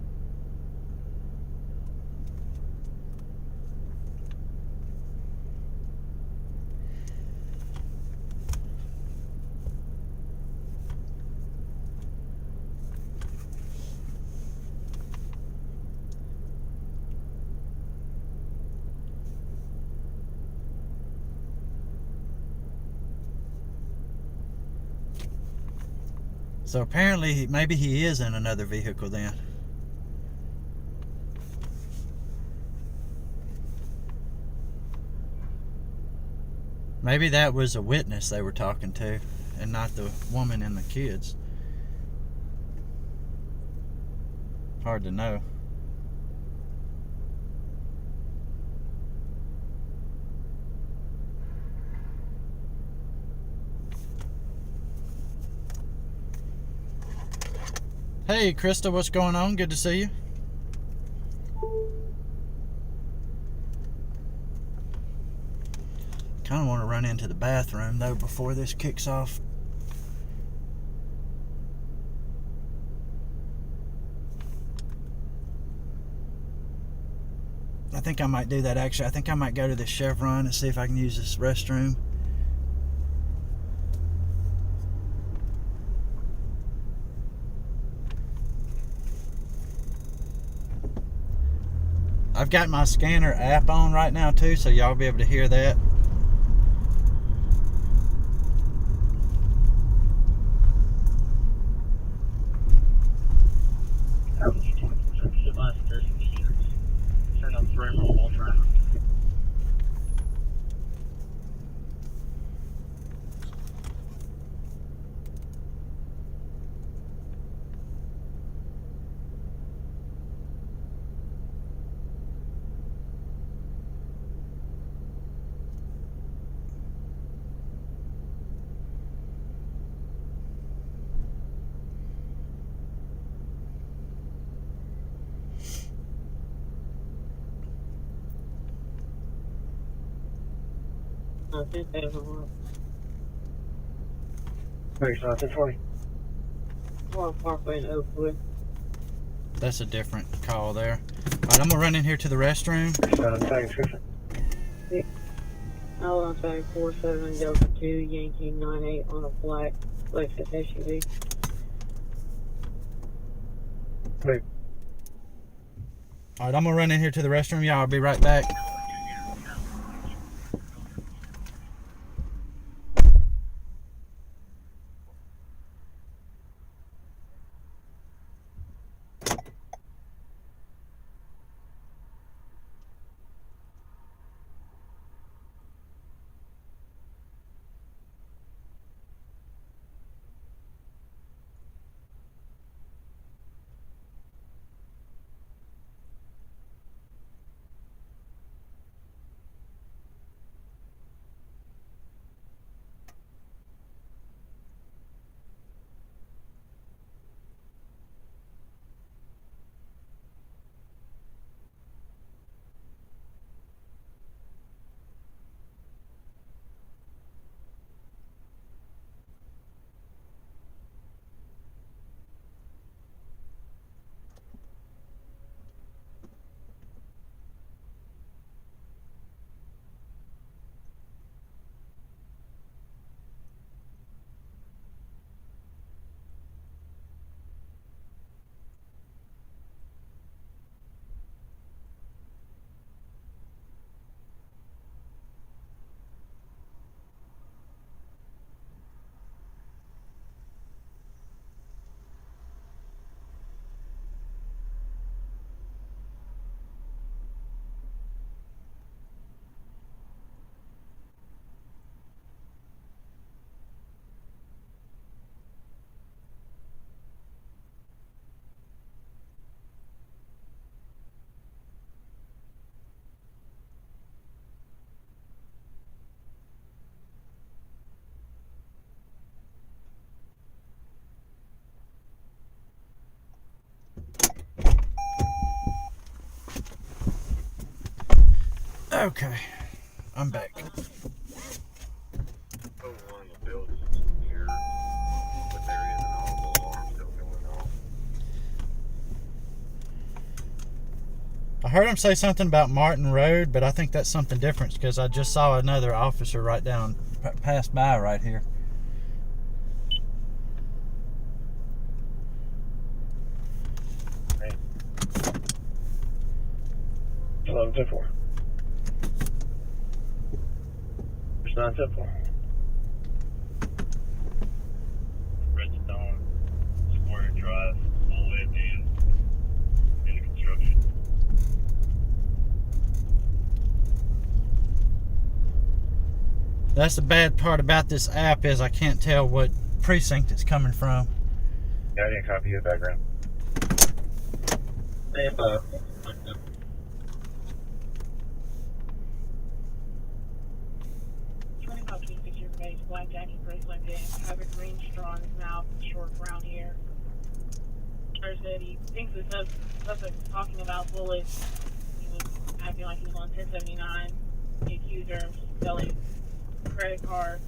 Speaker 1: So apparently, maybe he is in another vehicle then. Maybe that was a witness they were talking to, and not the woman and the kids. Hard to know. Hey, Krista, what's going on? Good to see you. Kind of want to run into the bathroom, though, before this kicks off. I think I might do that, actually. I think I might go to this Chevron and see if I can use this restroom. I've got my scanner app on right now too, so y'all will be able to hear that.
Speaker 4: Turn up for all traffic.
Speaker 6: I think they have a lot.
Speaker 4: Very sorry, 1020.
Speaker 6: Well, Parkway in Oakwood.
Speaker 1: That's a different call there. Alright, I'm gonna run in here to the restroom.
Speaker 4: Tag description.
Speaker 6: Alabama tag 47 Delta 2 Yankee 98 on a black Lexus SUV.
Speaker 4: Wait.
Speaker 1: Alright, I'm gonna run in here to the restroom, y'all. I'll be right back. Okay, I'm back.
Speaker 4: Go along the buildings here, but there is an audible alarm still going on.
Speaker 1: I heard him say something about Martin Road, but I think that's something different because I just saw another officer right down, pass by right here.
Speaker 4: Hey. 11-10-4. There's 9-10-4. Redstone, Square Drive, all the way at the end. In construction.
Speaker 1: That's the bad part about this app is I can't tell what precinct it's coming from.
Speaker 4: Yeah, I didn't copy your background. Stand by.
Speaker 6: 2526 your base, Black Jackie, Bracelet Gang, Havoc Green Strong is now short round here. Said he thinks the suspect was talking about bullets. He was acting like he was on 1079. The accuser of selling credit cards,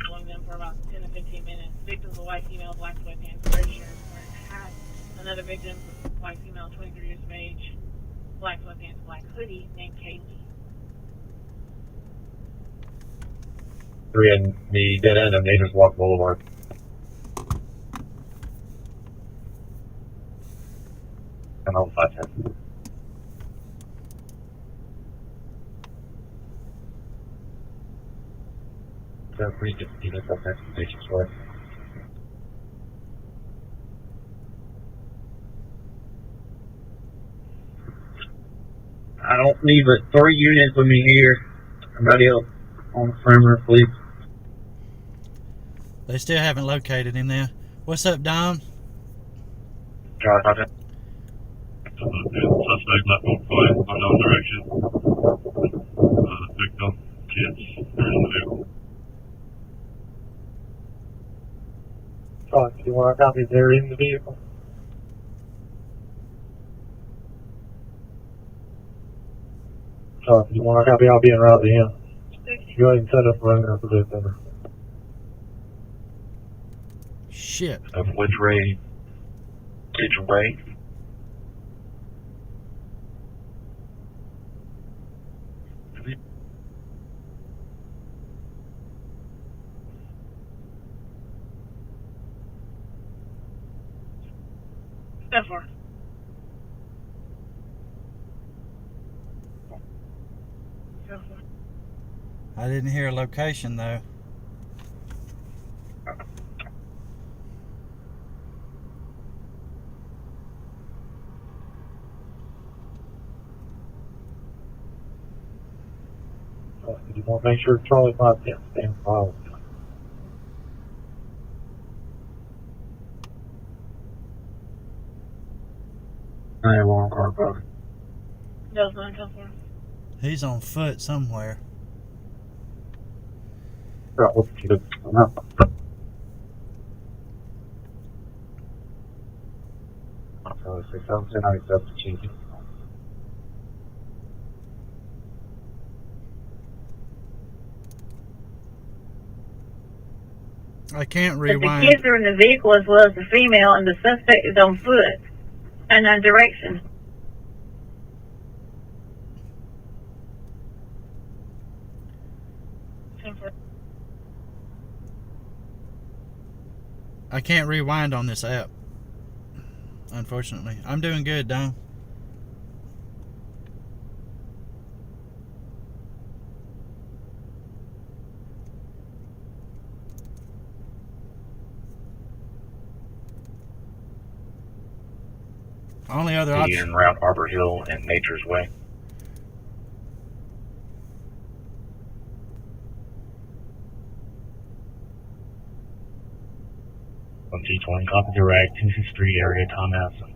Speaker 6: showing them for about 10 to 15 minutes. Victims a white female, black sweatpants, gray shirt, wearing a hat. Another victim, white female, 23 years of age, black sweatpants, black hoodie, named Kaylee.
Speaker 4: 3 in the dead end of Nature's Walk Boulevard. And on 510. So free to see the subject stations for. I don't need but 3 units with me here. Everybody else on the perimeter, please.
Speaker 1: They still haven't located him there. What's up, Dom?
Speaker 4: Charlie, Sergeant. Suspect left on foot, unknown direction. Victim, kids, they're in the vehicle. Charlie, do you want a copy? They're in the vehicle. Charlie, do you want a copy? I'll be en route to him. Go ahead and set up running up the center.
Speaker 1: Shit.
Speaker 4: Of which Ray? Which Ray?
Speaker 6: Step for. Go for.
Speaker 1: I didn't hear a location though.
Speaker 4: You want to make sure Charlie's not staying followed. I am on car code.
Speaker 6: Does not come for.
Speaker 1: He's on foot somewhere.
Speaker 4: Right, what's the up? So 617, I accept the change.
Speaker 1: I can't
Speaker 6: But the
Speaker 1: rewind.
Speaker 6: kids are in the vehicle as well as the female, and the suspect is on foot and on direction.
Speaker 1: I can't rewind on this app. Unfortunately. I'm doing good, Dom. Only other option.
Speaker 4: Around Arbor Hill and Nature's Way. On T20, copy direct, 263 area, Tom Madison.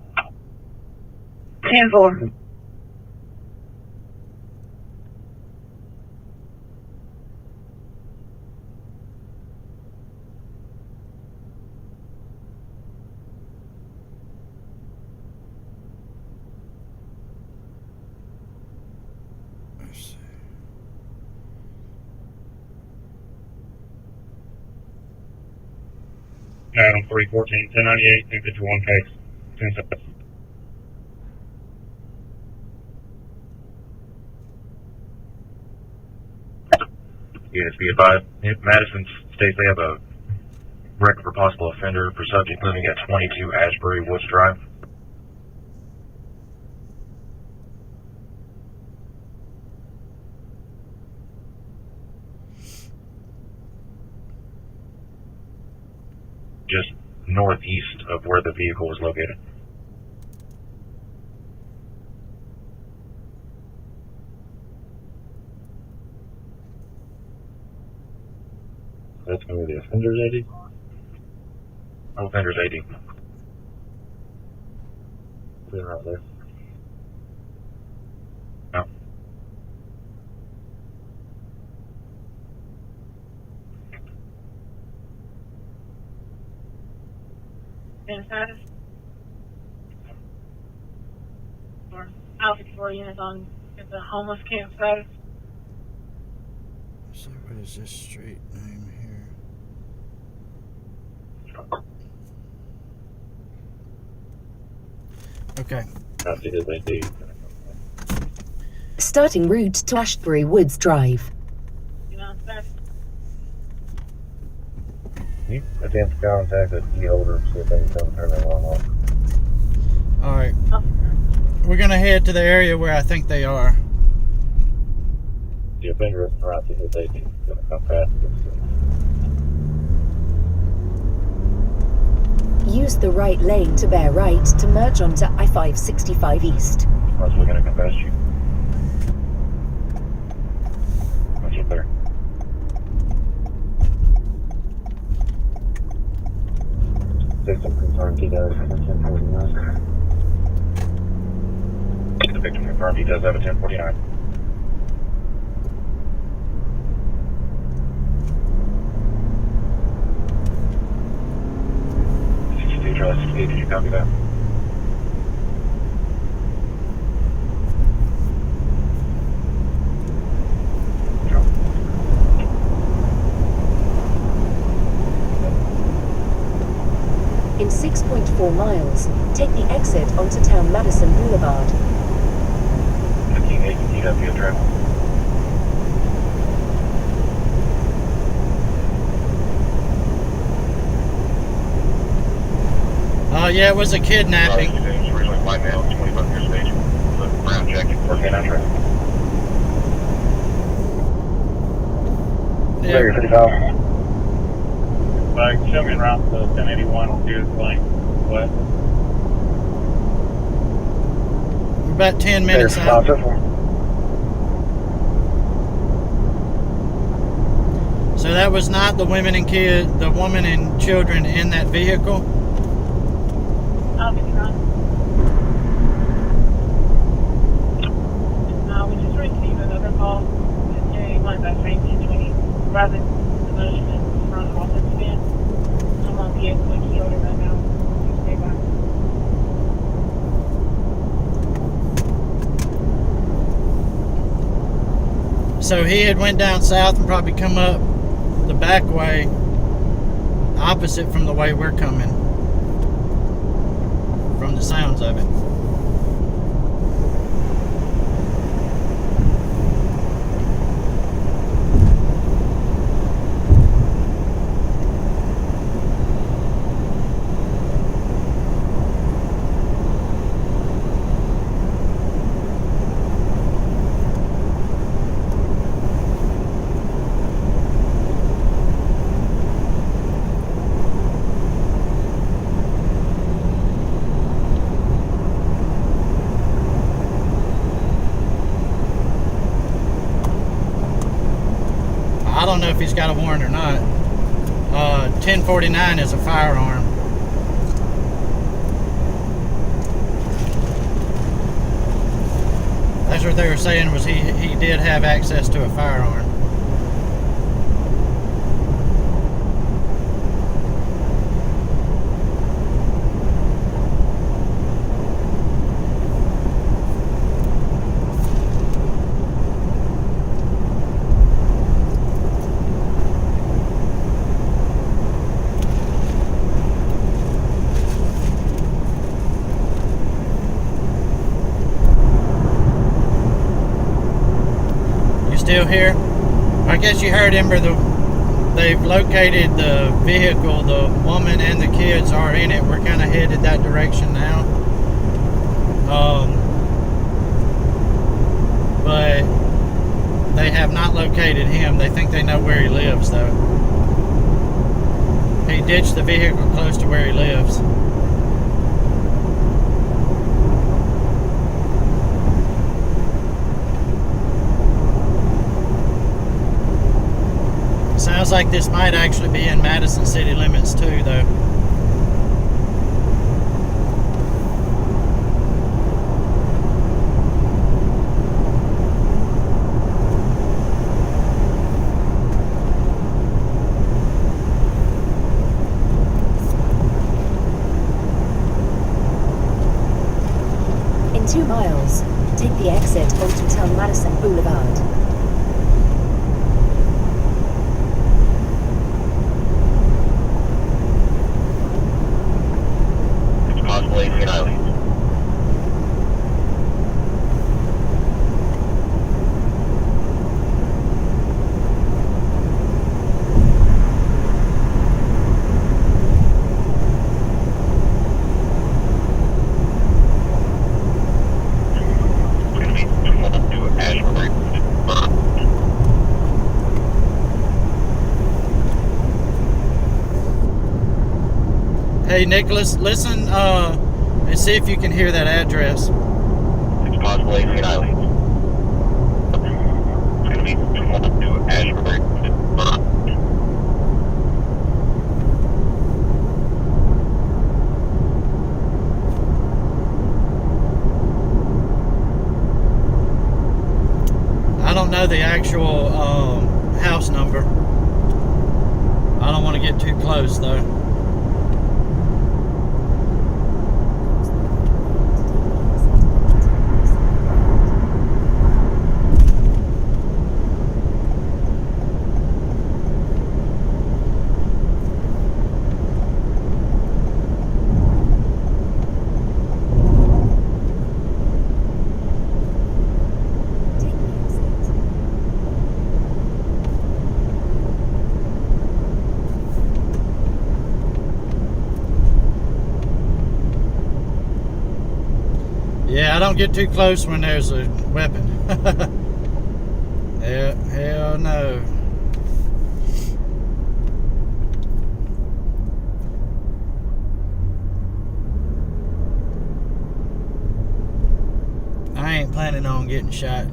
Speaker 6: 10-4.
Speaker 4: pad on 314, 1098, 1051 case, 10 seconds.
Speaker 7: Yes, be advised, Madison states they have a record for possible offender for subject living at 22 Ashbury Woods Drive. Just northeast of where the vehicle was located. That's going to be the offender's ID? Oh, offender's ID. Put it right there. No.
Speaker 6: And status? Or Alpha 4 units on the homeless camp status?
Speaker 1: So what is this street name here? Okay.
Speaker 7: I see his ID.
Speaker 5: Starting route to Ashbury Woods Drive.
Speaker 6: You know, status?
Speaker 7: You attempt to contact the key holder, see if they can come turn that alarm off.
Speaker 1: All right.
Speaker 6: Oh,
Speaker 1: We're gonna head to the area where I think they are.
Speaker 7: The offender isn't right to his ID. He's going to come past this.
Speaker 5: Use the right lane to bear right to merge onto I-565 East.
Speaker 7: That's we're going to confess you. What's up there? Victim confirmed he does have a 1049. The victim confirmed he does have a 1049. 62 Charlie 68, did you copy that?
Speaker 5: In 6.4 miles, take the exit onto Town Madison Boulevard.
Speaker 7: 15 agent, you have field travel.
Speaker 1: Yeah, it was a kidnapping.
Speaker 7: Originally white male, 25 years of age, with a brown jacket, working on track.
Speaker 1: Yeah.
Speaker 7: You're 55.
Speaker 4: Show me around to 1081 on Deer's Lane West.
Speaker 1: We're about 10 minutes out. So that was not the women and the woman and children in that vehicle.
Speaker 6: Alpha 9. We just received another call. It's carrying one by 1920. Rather than the front office bin. I'm on the exit key order right now. Please stay back.
Speaker 1: So he had went down south and probably come up the back way, opposite from the way we're coming, from the sounds of it. I don't know if he's got a warrant or not. 1049 is a firearm. That's what they were saying, was he did have access to a firearm. still here? I guess you heard Ember. They've located the vehicle. The woman and the kids are in it. We're kind of headed that direction now. But they have not located him. They think they know where he lives, though. He ditched the vehicle close to where he lives. Sounds like this might actually be in Madison city limits too, though.
Speaker 5: In 2 miles, take the exit onto Town Madison Boulevard.
Speaker 1: Hey Nicholas, listen and see if you can hear that address.
Speaker 7: It's possible 18 Islands. It's going to be 212 Ashbury.
Speaker 1: I don't know the actual house number. I don't want to get too close though. Yeah, I don't get too close when there's a weapon. Hell no. I ain't planning on getting shot.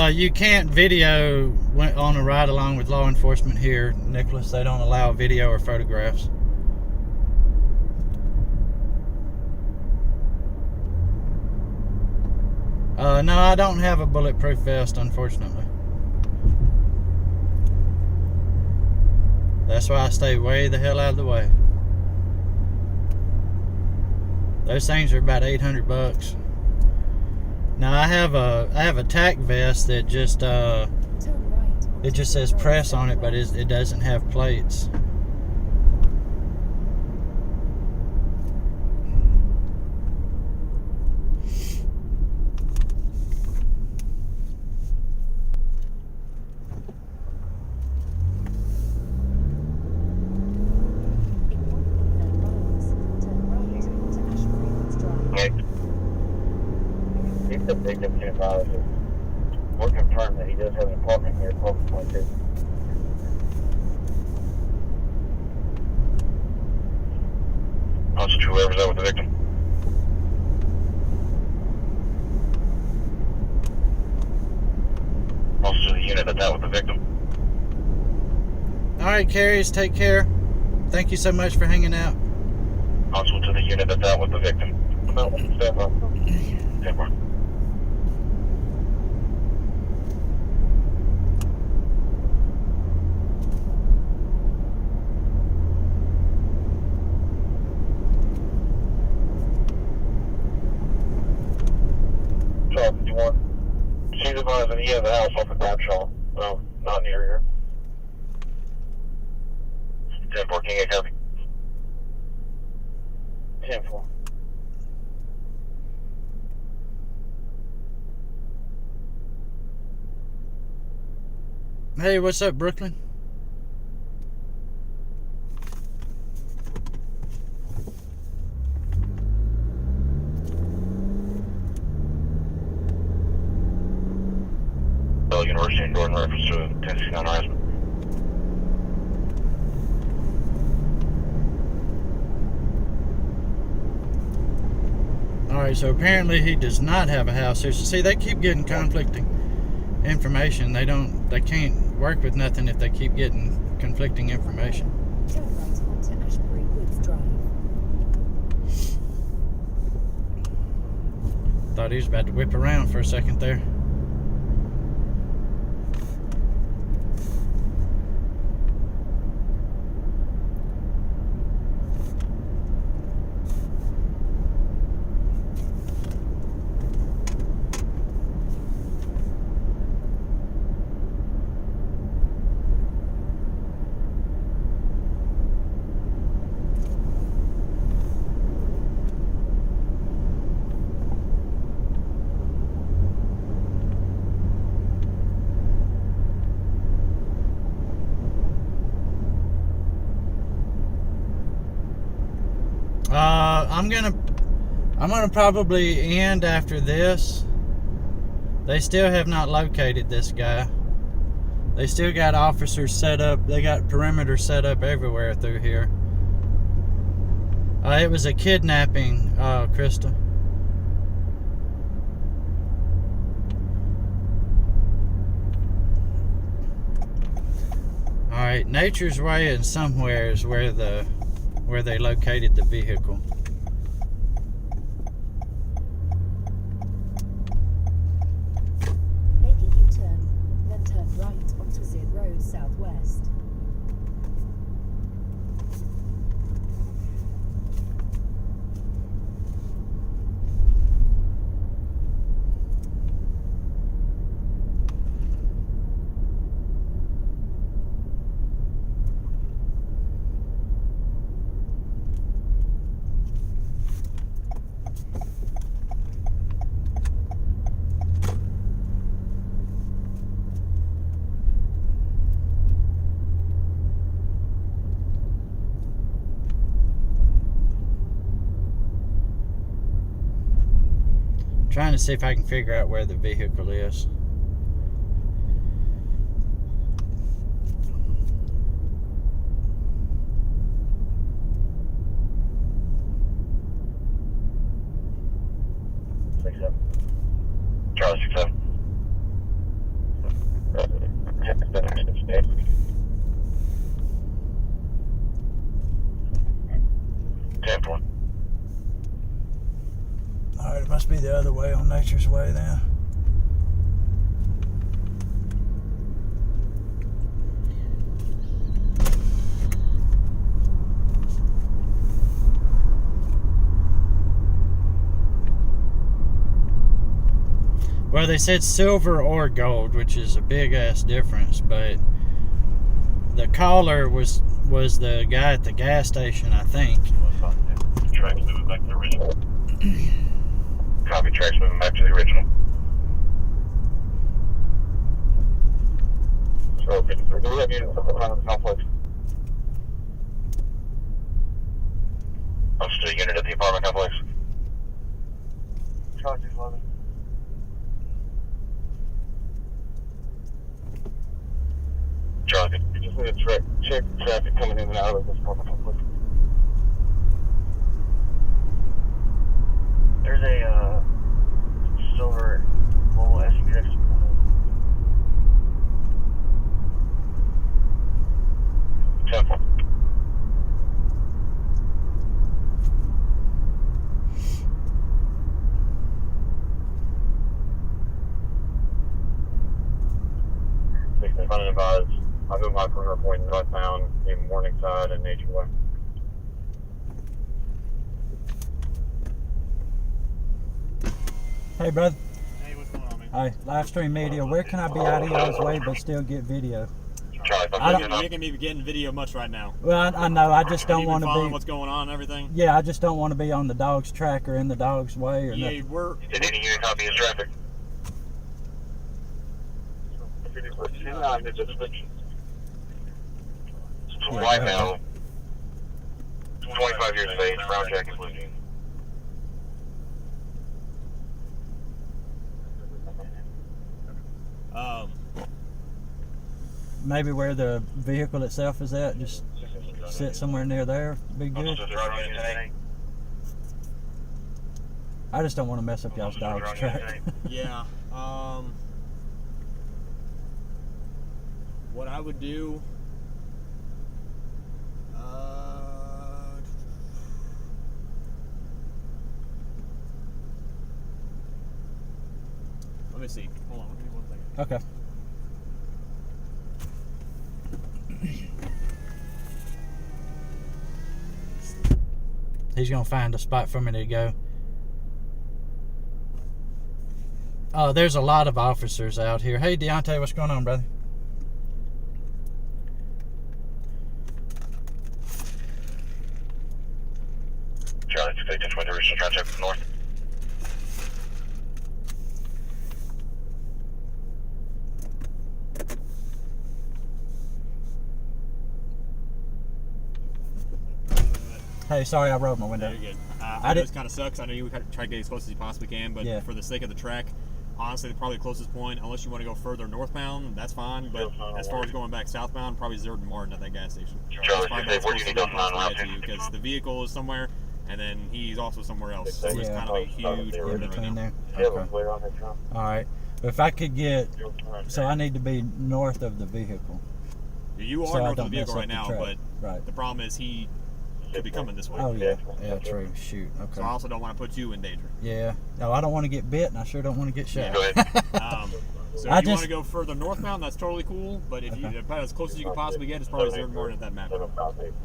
Speaker 1: You can't video on a ride along with law enforcement here, Nicholas. They don't allow video or photographs. No, I don't have a bulletproof vest, unfortunately. That's why I stay way the hell out of the way. Those things are about $800. Now I have a tack vest that just it just says press on it, but it doesn't have plates.
Speaker 7: The victim can advise us. We're confirmed that he does have an apartment here, 12.2. Officer, whoever's out with the victim. Officer, the unit that's out with the victim.
Speaker 1: All right, Carries, take care. Thank you so much for hanging out.
Speaker 7: Huntsville to the unit that's out with the victim. No, stand by. Stand by. Charles 51. She's advising he has a house off of Bradshaw. No, not near here. 10-4, King 8 copy. 10-4.
Speaker 1: Hey, what's up, Brooklyn?
Speaker 7: University in Jordan, reference to 1069 harassment.
Speaker 1: Alright, so apparently he does not have a house here. So see, they keep getting conflicting information. They can't work with nothing if they keep getting conflicting information.
Speaker 5: Turn right onto Ashbury Woods Drive.
Speaker 1: Thought he was about to whip around for a second there. I'm gonna probably end after this. They still have not located this guy. They still got officers set up. They got perimeter set up everywhere through here. It was a kidnapping, Krista. Alright, Nature's Way and somewhere is where they located the vehicle.
Speaker 5: Make a U-turn, then turn right onto Zid Road Southwest.
Speaker 1: Trying to see if I can figure out where the vehicle is.
Speaker 7: Charlie 67. 10-4.
Speaker 1: Alright, it must be the other way on Nature's Way then. Well, they said silver or gold, which is a big ass difference, but the caller was the guy at the gas station, I think.
Speaker 7: Tracks moving back to the original. Copy, tracks moving back to the original. So, do we have units up around the complex? I'm still a unit at the apartment complex.
Speaker 4: Charlie 11.
Speaker 7: Charlie.
Speaker 4: You just need to check traffic coming in and out of this apartment complex.
Speaker 8: There's a silver full SUV.
Speaker 7: Temple. I've been by perimeter point northbound in Morningside and Nature Way.
Speaker 1: Hey, brother.
Speaker 9: Hey, what's going on, man?
Speaker 1: Hi, live stream media. Where can I be out of y'all's way but still get video?
Speaker 7: Charlie,
Speaker 1: I don't-
Speaker 9: You're not making me be getting video much right now.
Speaker 1: Well, I know. I just don't
Speaker 9: You been
Speaker 1: want to
Speaker 9: following
Speaker 1: be.
Speaker 9: what's going on and everything?
Speaker 1: Yeah, I just don't want to be on the dog's track or in the dog's way or
Speaker 9: Yeah,
Speaker 1: nothing.
Speaker 7: Did any unit copy his traffic? White male, 25 years of age, brown jacket, blue jeans.
Speaker 1: Maybe where the vehicle itself is at, just sit somewhere near there. Be good. I just don't want to mess up y'all's dog's track.
Speaker 9: Yeah. What I would do. Let me see. Hold on. Give me 1 second.
Speaker 1: Okay. He's gonna find a spot for me to go. Oh, there's a lot of officers out here. Hey, Deontay, what's going on, brother?
Speaker 7: Charlie, 682, original traffic north.
Speaker 1: Hey, sorry I rolled my window.
Speaker 9: You're good.
Speaker 1: I
Speaker 9: I know
Speaker 1: did-
Speaker 9: this kind of sucks. I know you try to get as close as you possibly can, but
Speaker 1: Yeah.
Speaker 9: for the sake of the track, honestly, probably the closest point, unless you want to go further northbound, that's fine. But as far as going back southbound, probably Zerd and Martin at that gas station.
Speaker 7: Charlie,
Speaker 9: That's probably
Speaker 7: where do you need those
Speaker 9: to get to because the vehicle is somewhere, and then he's also somewhere else. So it's
Speaker 1: Yeah.
Speaker 9: kind of a huge
Speaker 1: In
Speaker 9: perimeter right
Speaker 1: between
Speaker 9: now.
Speaker 1: there. Okay. All right. But if I could get, so I need to be north of the vehicle.
Speaker 9: You are
Speaker 1: So I
Speaker 9: north of
Speaker 1: don't
Speaker 9: the vehicle
Speaker 1: mess
Speaker 9: right now,
Speaker 1: up the
Speaker 9: but
Speaker 1: track. Right.
Speaker 9: the problem is he could be coming this way.
Speaker 1: Oh yeah. Yeah. True. Shoot.
Speaker 9: So
Speaker 1: Okay.
Speaker 9: I also don't want to put you in danger.
Speaker 1: Yeah. No, I don't want to get bit, and I sure don't want to get shot.
Speaker 7: Go ahead.
Speaker 9: So
Speaker 1: I
Speaker 9: if you want
Speaker 1: just-
Speaker 9: to go further northbound, that's totally cool. But if you
Speaker 1: Okay.
Speaker 9: about as close as you can possibly get, it's probably Zerd and Martin at that map.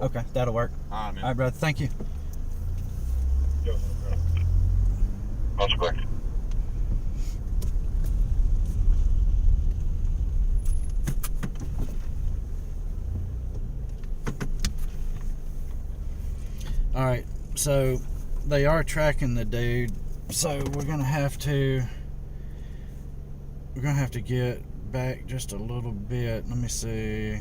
Speaker 1: Okay, that'll work.
Speaker 9: All right, man.
Speaker 1: All right, brother. Thank you.
Speaker 7: Most quick.
Speaker 1: All right, so they are tracking the dude, so we're gonna have to get back just a little bit. Let me see.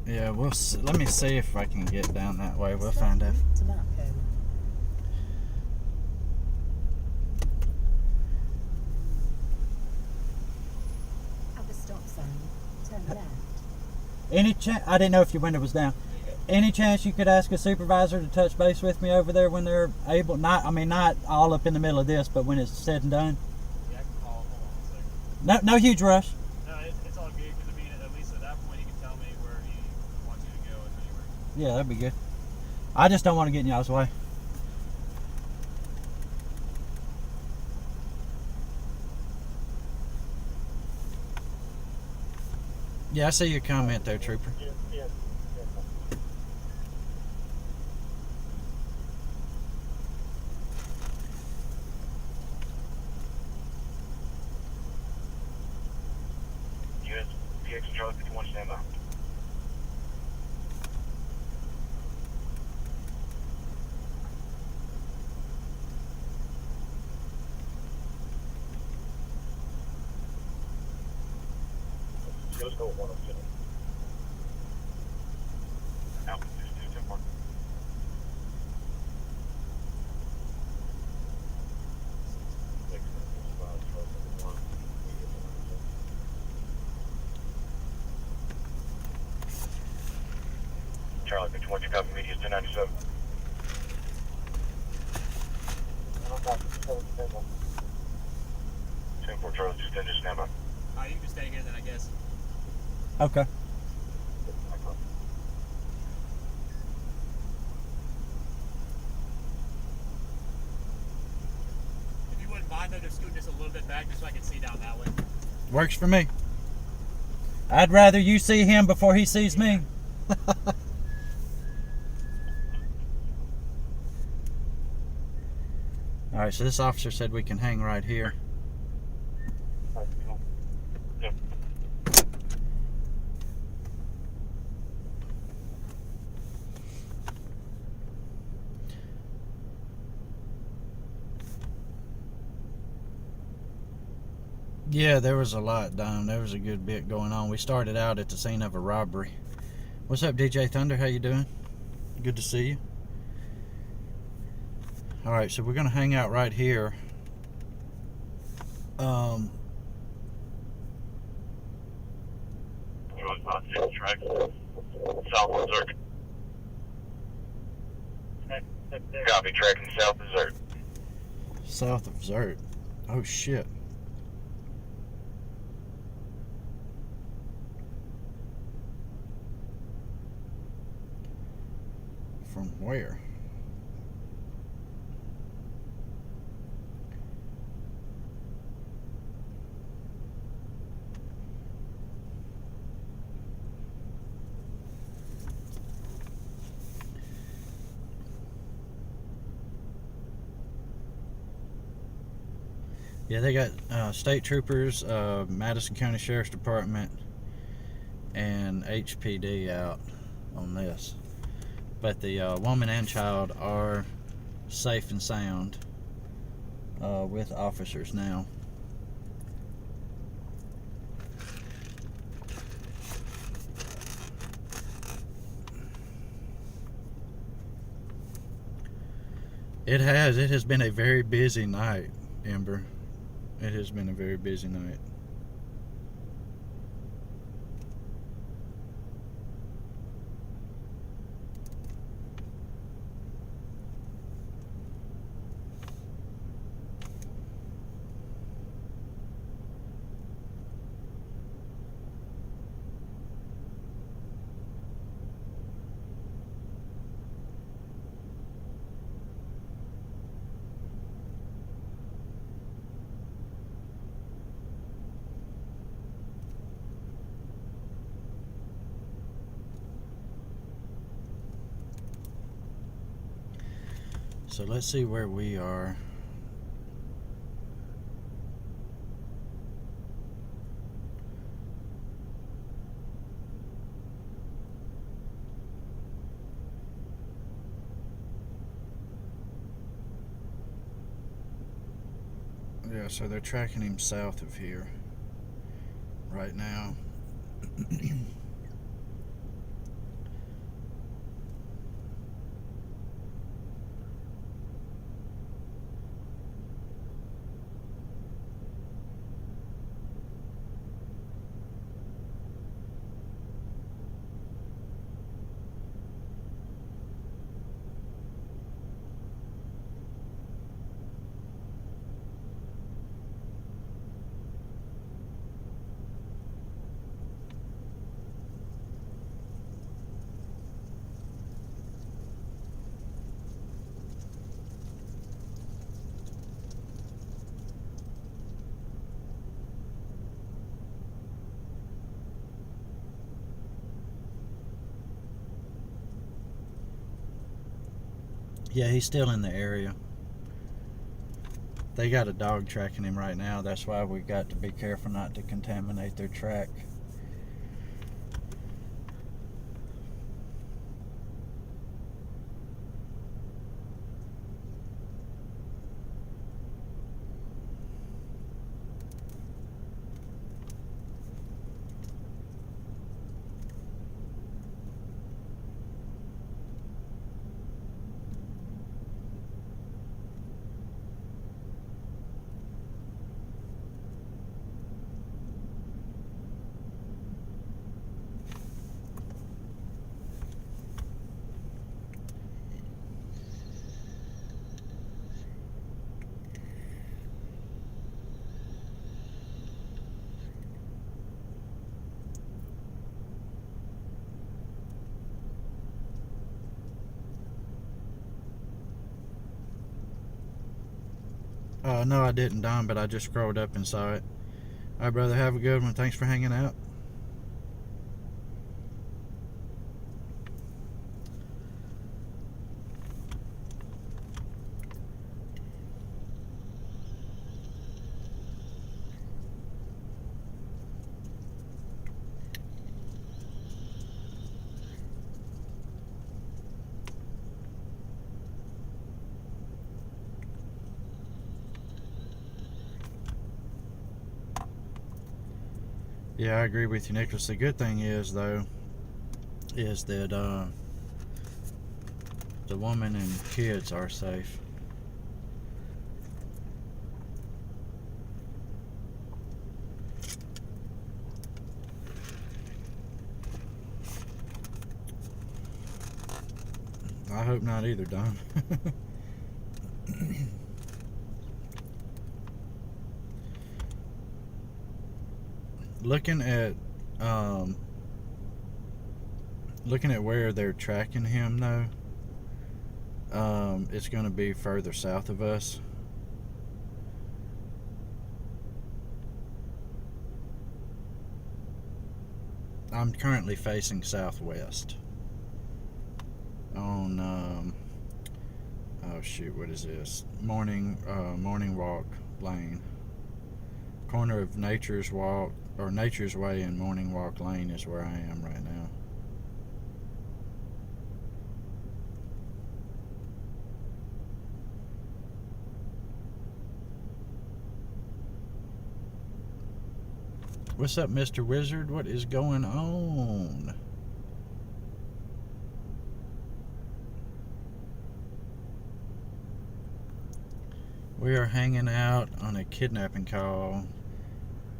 Speaker 1: Yeah, we'll see. Let me see if I can get down that way. We'll find out.
Speaker 5: To map code. At the stop sign, turn left.
Speaker 1: Any chance? I didn't know if your window was down. Any chance you could ask a supervisor to touch base with me over there when they're able? Not all up in the middle of this, but when it's said and done.
Speaker 9: Yeah, I can call. Hold on 1 second.
Speaker 1: No huge rush.
Speaker 9: No, it's all good because I mean, at least at that point, he can tell me where he wants you to go and anywhere.
Speaker 1: Yeah, that'd be good. I just don't want to get in y'all's way. Yeah, I see your comment there, Trooper.
Speaker 7: Units, PX and Charlie 51, stand by. Let's go 107. Alpha 62, 10 more. Charlie 51, you copy media 1097. Ten four Charlie 210, just stand by.
Speaker 9: You can stay here then, I guess. they're just scooting just a little bit back just so I can see down that way.
Speaker 1: Works for me. I'd rather you see him before he sees me. All right, so this officer said we can hang right here.
Speaker 2: Yep.
Speaker 1: Yeah, there was a lot done. There was a good bit going on. We started out at the scene of a robbery. What's up, DJ Thunder? How you doing? Good to see you. All right, so we're gonna hang out right here.
Speaker 2: You want not six tracks south desert. Copy, tracking south desert.
Speaker 1: South of Zert. Oh shit. From where? Yeah, they got state troopers, Madison County Sheriff's Department, and HPD out on this. But the woman and child are safe and sound with officers now. It has been a very busy night, Ember. It has been a very busy night. So let's see where we are. Yeah, so they're tracking him south of here right now. Yeah, he's still in the area. They got a dog tracking him right now. That's why we got to be careful not to contaminate their track. No, I didn't, Don, but I just scrolled up and saw it. All right, brother, have a good one. Thanks for hanging out. Yeah, I agree with you, Nicholas. The good thing is, though, is that the woman and kids are safe. I hope not either, Don. Looking at where they're tracking him, though, it's going to be further south of us. I'm currently facing southwest on oh shoot, what is this? Morning Walk Lane. Corner of Nature's Walk or Nature's Way and Morning Walk Lane is where I am right now. What's up, Mr. Wizard? What is going on? We are hanging out on a kidnapping call.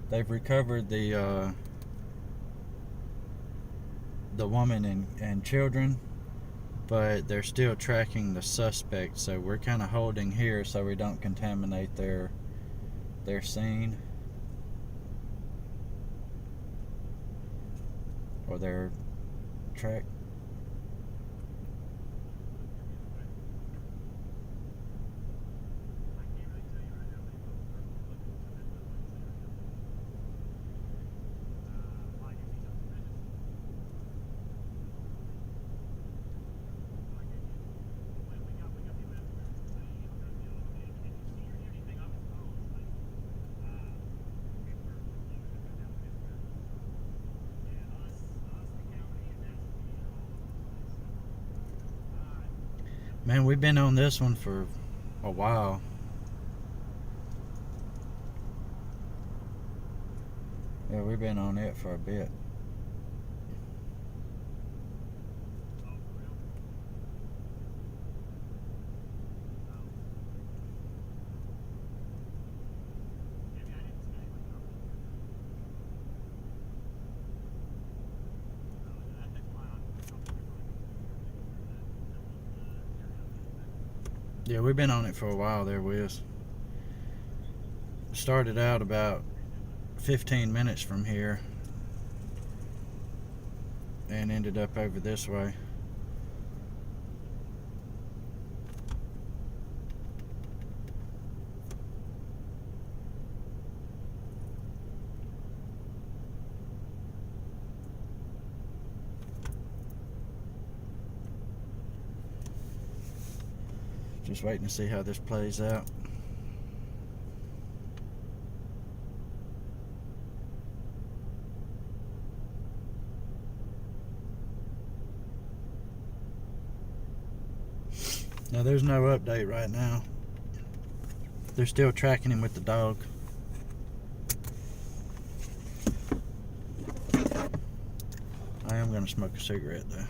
Speaker 1: They've recovered the woman and children, but they're still tracking the suspect, so we're kind of holding here so we don't contaminate their scene or their track. Man, we've been on this one for a while. Yeah, we've been on it for a bit. Yeah, we've been on it for a while there, Wiz. Started out about 15 minutes from here and ended up over this way. Just waiting to see how this plays out. Now there's no update right now. They're still tracking him with the dog. I am going to smoke a cigarette though.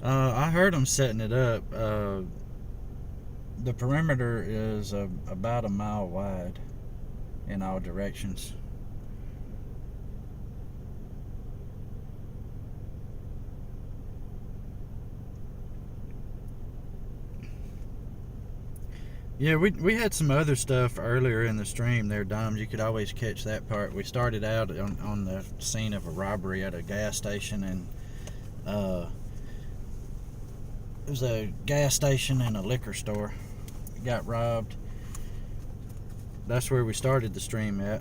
Speaker 1: I heard them setting it up. The perimeter is about a mile wide in all directions. Yeah, we had some other stuff earlier in the stream there, Dom. You could always catch that part. We started out on the scene of a robbery at a gas station, and it was a gas station and a liquor store. It got robbed. That's where we started the stream at.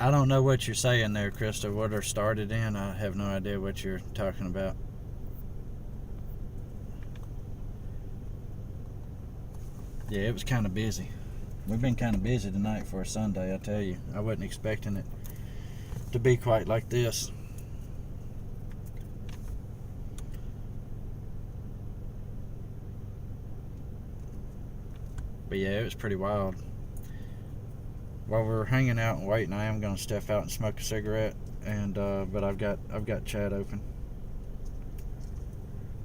Speaker 1: I don't know what you're saying there, Krista. What are started in? I have no idea what you're talking about. Yeah, it was kind of busy. We've been kind of busy tonight for a Sunday, I tell you. I wasn't expecting it to be quite like this. But yeah, it was pretty wild. While we're hanging out and waiting, I am going to step out and smoke a cigarette, and but I've got chat open.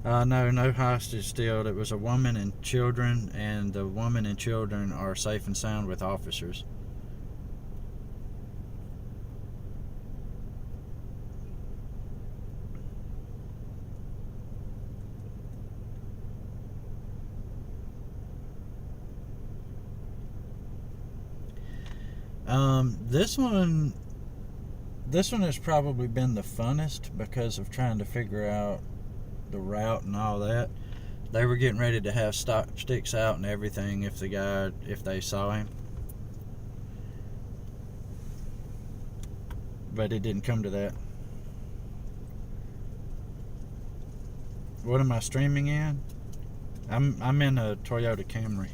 Speaker 1: No hostage still. It was a woman and children, and the woman and children are safe and sound with officers. This one has probably been the funnest because of trying to figure out the route and all that. They were getting ready to have stop sticks out and everything if they saw him, but it didn't come to that. What am I streaming in? I'm in a Toyota Camry.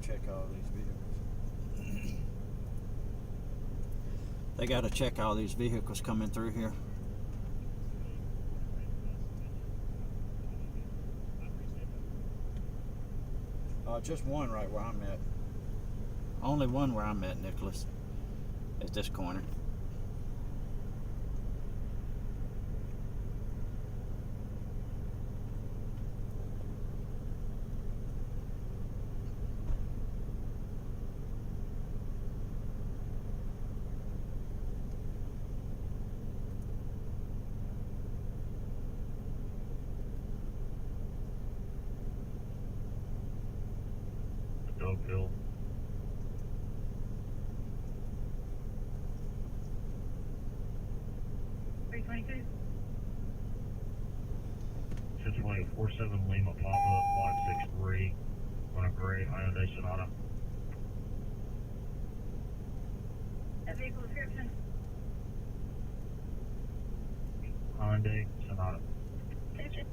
Speaker 1: Check all these vehicles. They got to check all these vehicles coming through here. Just one right where I'm at. Only one where I'm at, Nicholas. At this corner.
Speaker 7: Bill.
Speaker 6: 322.
Speaker 7: 62047 Lima Papa 563 on a gray Hyundai Sonata.
Speaker 6: That vehicle description.
Speaker 7: Hyundai Sonata.
Speaker 6: Attention.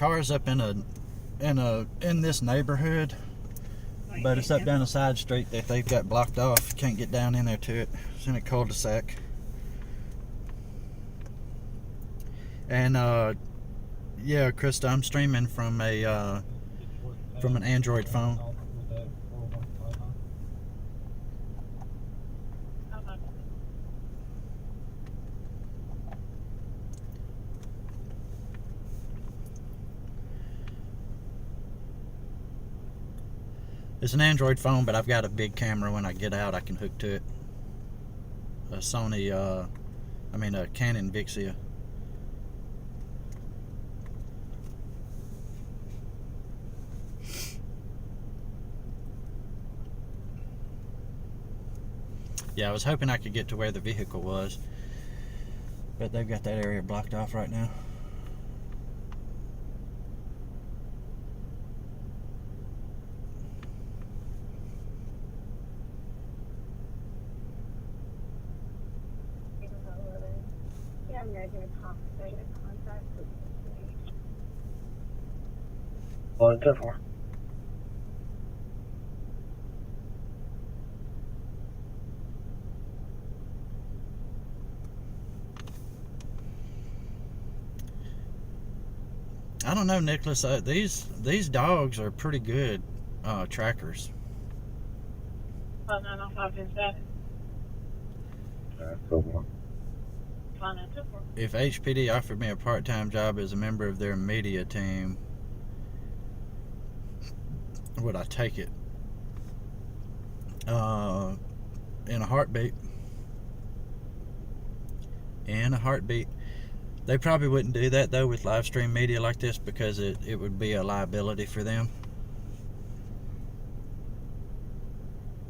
Speaker 1: car's up in this neighborhood, but it's up down a side street that they've got blocked off. Can't get down in there to it. It's in a cul-de-sac. And yeah, Krista, I'm streaming from an Android phone. It's an Android phone, but I've got a big camera. When I get out, I can hook to it. A Canon Vixia. Yeah, I was hoping I could get to where the vehicle was, but they've got that area blocked off right now.
Speaker 8: What is that for?
Speaker 1: I don't know, Nicholas. These dogs are pretty good trackers.
Speaker 6: Well, 905
Speaker 1: If HPD offered me a part-time job as a member of their media team, would I take it? In a heartbeat. In a heartbeat. They probably wouldn't do that though with live stream media like this, because it would be a liability for them.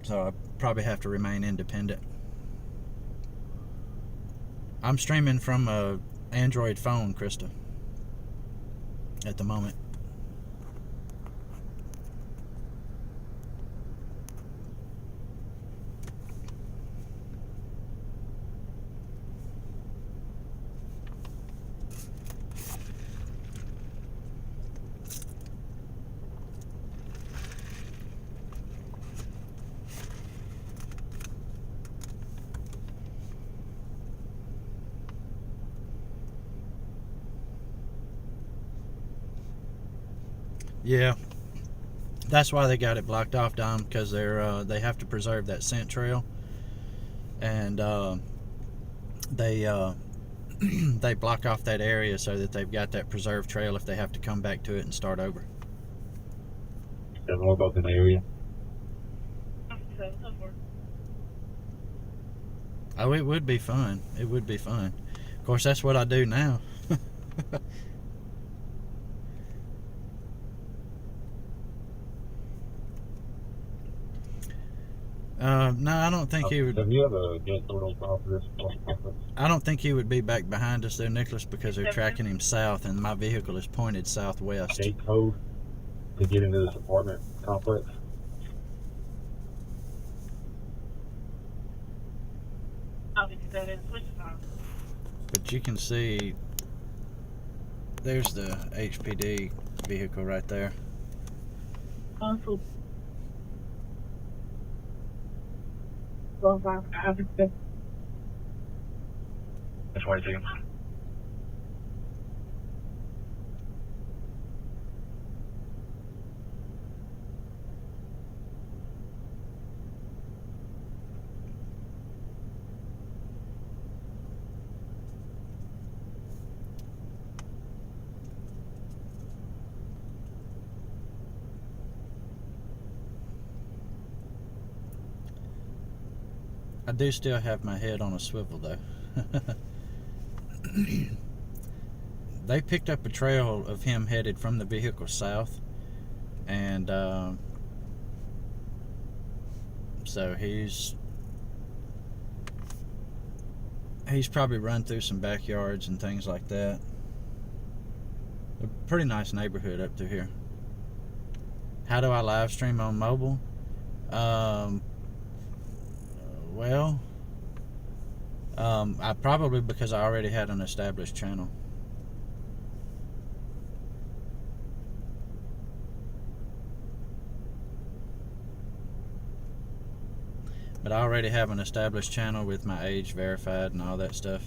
Speaker 1: So I probably have to remain independent. I'm streaming from a Android phone, Krista, at the moment. Yeah, that's why they got it blocked off, Dom, because they have to preserve that scent trail, and they they block off that area so that they've got that preserved trail if they have to come back to it and start over.
Speaker 8: Tell me more about the area.
Speaker 1: Oh, it would be fun. It would be fun. Of course, that's what I do now. No, I don't think he would.
Speaker 8: Have you ever get photos off this?
Speaker 1: I don't think he would be back behind us there, Nicholas, because they're tracking him south, and my vehicle is pointed southwest.
Speaker 8: Gate code to get into this apartment complex.
Speaker 1: But you can see there's the HPD vehicle right there.
Speaker 6: Also,
Speaker 8: That's 22.
Speaker 1: I do still have my head on a swivel though. They picked up a trail of him headed from the vehicle south, and so he's probably run through some backyards and things like that. A pretty nice neighborhood up through here. How do I live stream on mobile? Well, I probably, because I already had an established channel. But I already have an established channel with my age verified and all that stuff.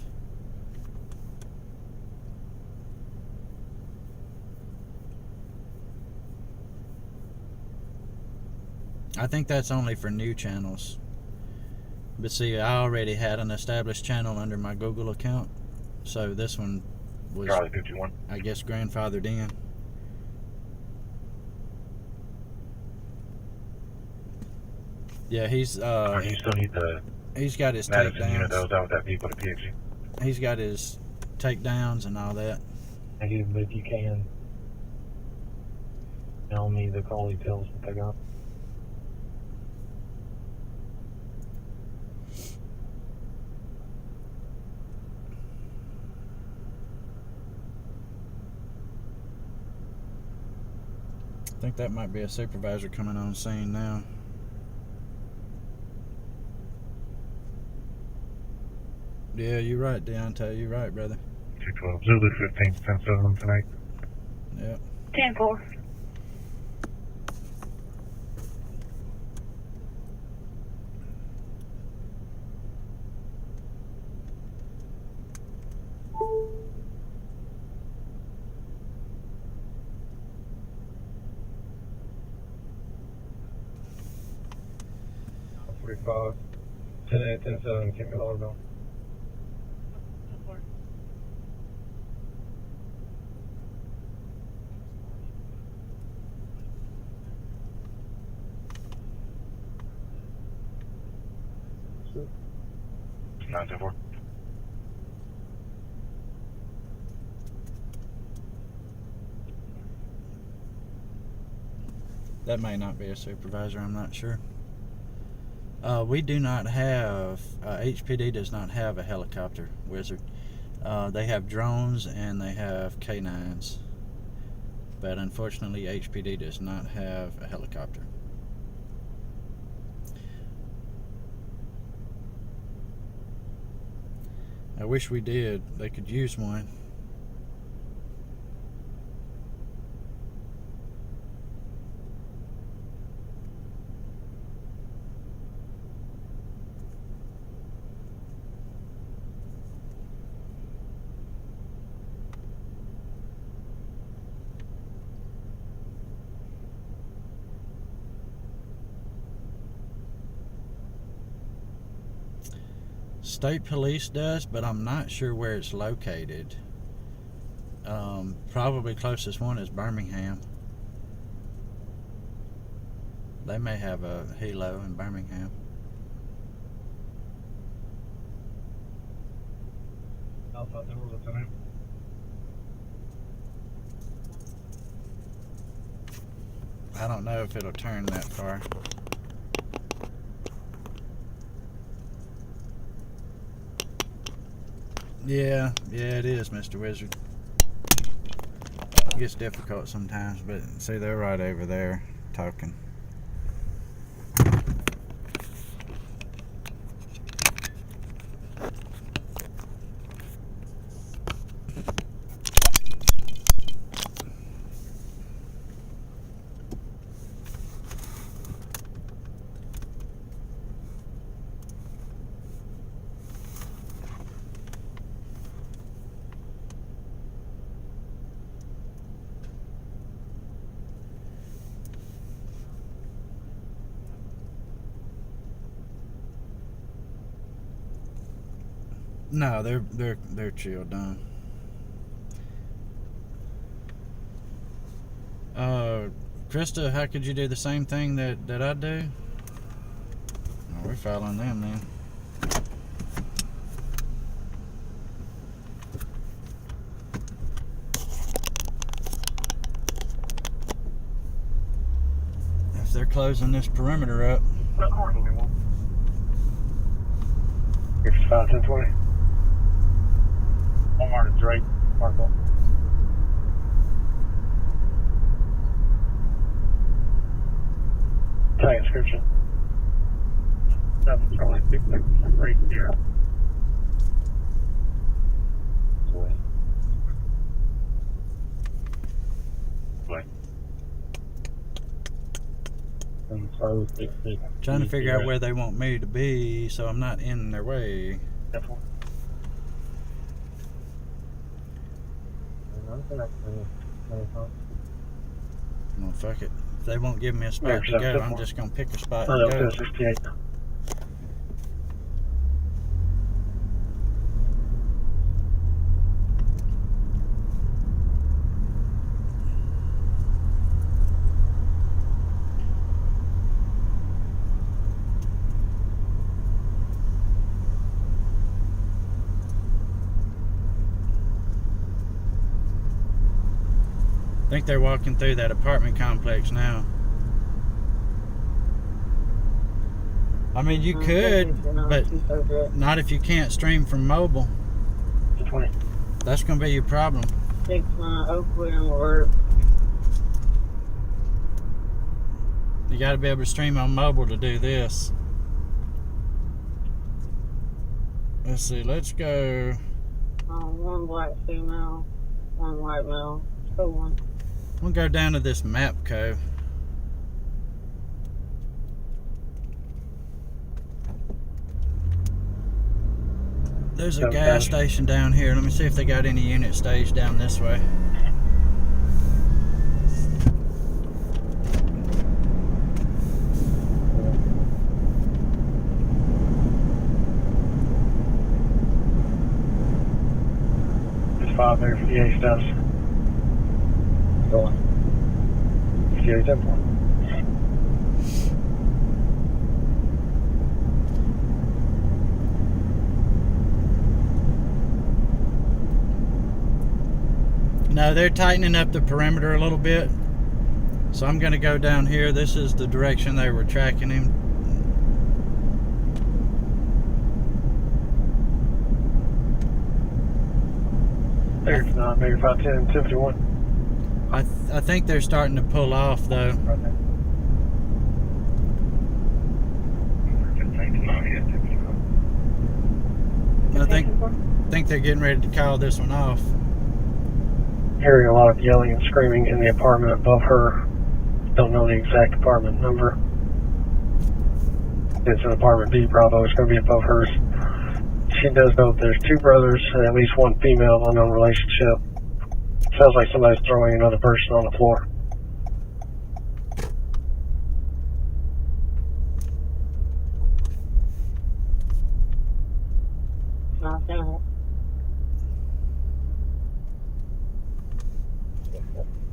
Speaker 1: I think that's only for new channels. But see, I already had an established channel under my Google account. So this one was,
Speaker 8: Charlie 51.
Speaker 1: I guess, grandfathered in. Yeah, he's
Speaker 8: You still need the
Speaker 1: he's got his
Speaker 8: Madison unit that
Speaker 1: takedowns.
Speaker 8: was out with that vehicle to PXG.
Speaker 1: He's got his takedowns and all that.
Speaker 8: Thank you, but if you can, tell me the call details that they got.
Speaker 1: I think that might be a supervisor coming on scene now. Yeah, you're right, Deontay. You're right, brother.
Speaker 8: 212 Zulu 15, 10-7 tonight.
Speaker 1: Yep.
Speaker 6: 10-4.
Speaker 8: $45. 10-7, keep me logged on.
Speaker 4: Sure.
Speaker 8: 924.
Speaker 1: That may not be a supervisor, I'm not sure. We do not have, HPD does not have a helicopter, Wizard. They have drones and they have K9s. But unfortunately, HPD does not have a helicopter. I wish we did. They could use one. State Police does, but I'm not sure where it's located. Probably closest one is Birmingham. They may have a helo in Birmingham.
Speaker 8: Alpha, there was a time.
Speaker 1: I don't know if it'll turn that far. Yeah, it is, Mr. Wizard. It gets difficult sometimes, but see, they're right over there talking. No, they're chilled down. Krista, how could you do the same thing that I do? Oh, we're following them then. If they're closing this perimeter up.
Speaker 8: Recording, anyone? Here's 51020. Walmart and Drake, Marco. Transcription. 7 Charlie 663 here.
Speaker 1: Trying to figure out where they want me to be so I'm not in their way. Well, fuck it. If they won't give me a spot to go, I'm just going to pick a spot and go.
Speaker 4: 68.
Speaker 1: I think they're walking through that apartment complex now. I mean, you could, but not if you can't stream from mobile.
Speaker 4: 20.
Speaker 1: That's going to be your problem.
Speaker 6: 6 Oakwood and work.
Speaker 1: You got to be able to stream on mobile to do this. Let's see, let's go.
Speaker 6: One black female, one white male. So one.
Speaker 1: We'll go down to this map cove. There's a gas station down here. Let me see if they got any unit staged down this way.
Speaker 4: There's 5 there for the A steps. Going. 58 10-4.
Speaker 1: No, they're tightening up the perimeter a little bit. So I'm going to go down here. This is the direction they were tracking him.
Speaker 4: There's 9, Mayor 510, 71.
Speaker 1: I think they're starting to pull off though.
Speaker 4: Right there.
Speaker 1: I think they're getting ready to call this one off.
Speaker 4: Hearing a lot of yelling and screaming in the apartment above her. Don't know the exact apartment number. It's an apartment B, Bravo. It's going to be above hers. She does know there's 2 brothers and at least 1 female unknown relationship. Sounds like somebody's throwing another person on the floor.
Speaker 6: Not that.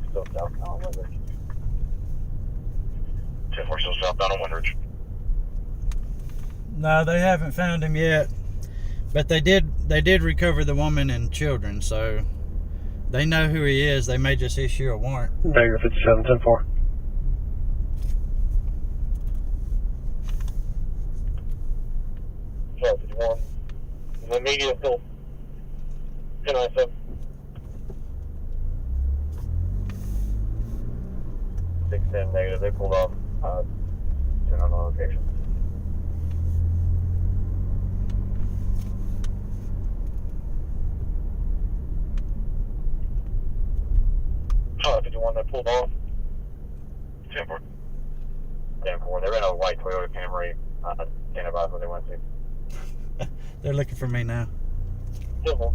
Speaker 7: Still southbound on Windridge. 10-4 still southbound on Windridge.
Speaker 1: No, they haven't found him yet. But they did recover the woman and children, so they know who he is. They may just issue a warrant.
Speaker 4: Mayor 57 10-4.
Speaker 7: Charlie 51. The media still 10-7. 610 negative. They pulled off 10 on location. Charlie 51, they pulled off 10-4. 10-4. They're in a white Toyota Camry. Can't advise where they went to.
Speaker 1: They're looking for me now.
Speaker 7: 10-4.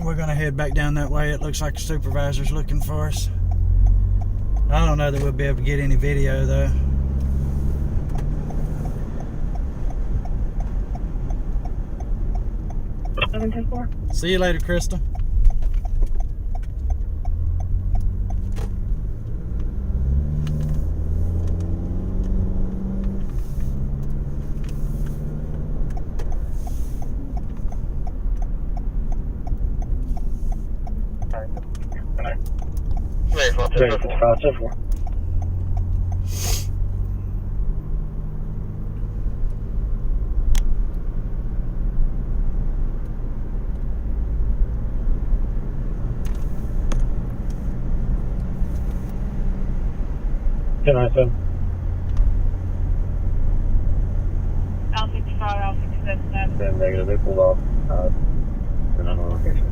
Speaker 1: We're going to head back down that way. It looks like the supervisor's looking for us. I don't know that we'll be able to get any video though. See you later, Crystal.
Speaker 4: Mayor 55 10-4.
Speaker 8: 1097.
Speaker 6: L55, L57.
Speaker 8: Then negative, they pulled off. And I'm on location.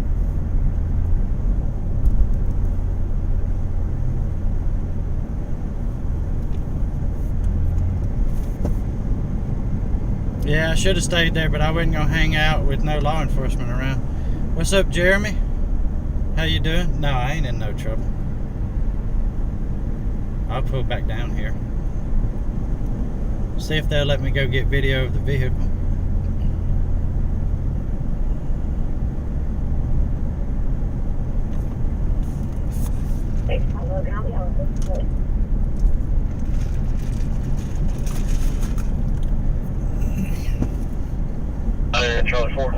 Speaker 1: Yeah, I should have stayed there, but I wasn't gonna hang out with no law enforcement around. What's up, Jeremy? How you doing? No, I ain't in no trouble. I'll pull back down here. See if they'll let me go get video of the vehicle.
Speaker 7: Charlie 4.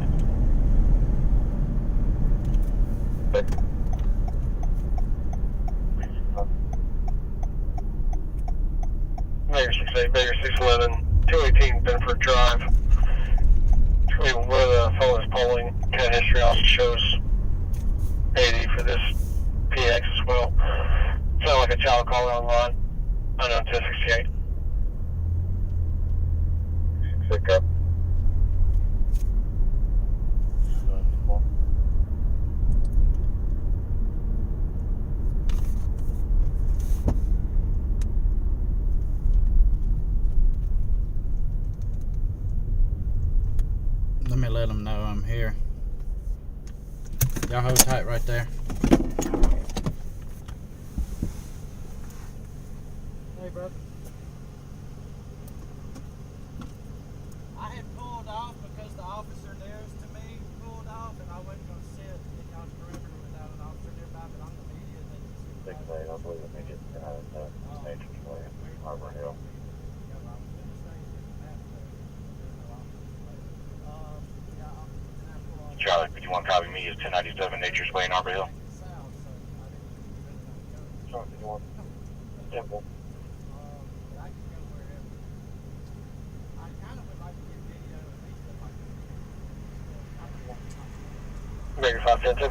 Speaker 7: Mayor 68, Mayor 611, 218 Benford Drive. Where the fellow is polling, cat history also shows 80 for this PX as well. Sound like a child caller online. Unknown 1068. Pick up.
Speaker 1: Let me let them know I'm here. Y'all hold tight right there. Hey, brother. I had pulled off because the officer nearest to me pulled off, and I wasn't going to sit in y'all's perimeter without an officer nearby, but I'm the media.
Speaker 8: I believe the media stage control Harbor Hill.
Speaker 7: Charlie 51, copy me is 1097 Nature's Way in Arbor Hill.
Speaker 4: Charlie 51. Temple.
Speaker 7: Mayor 510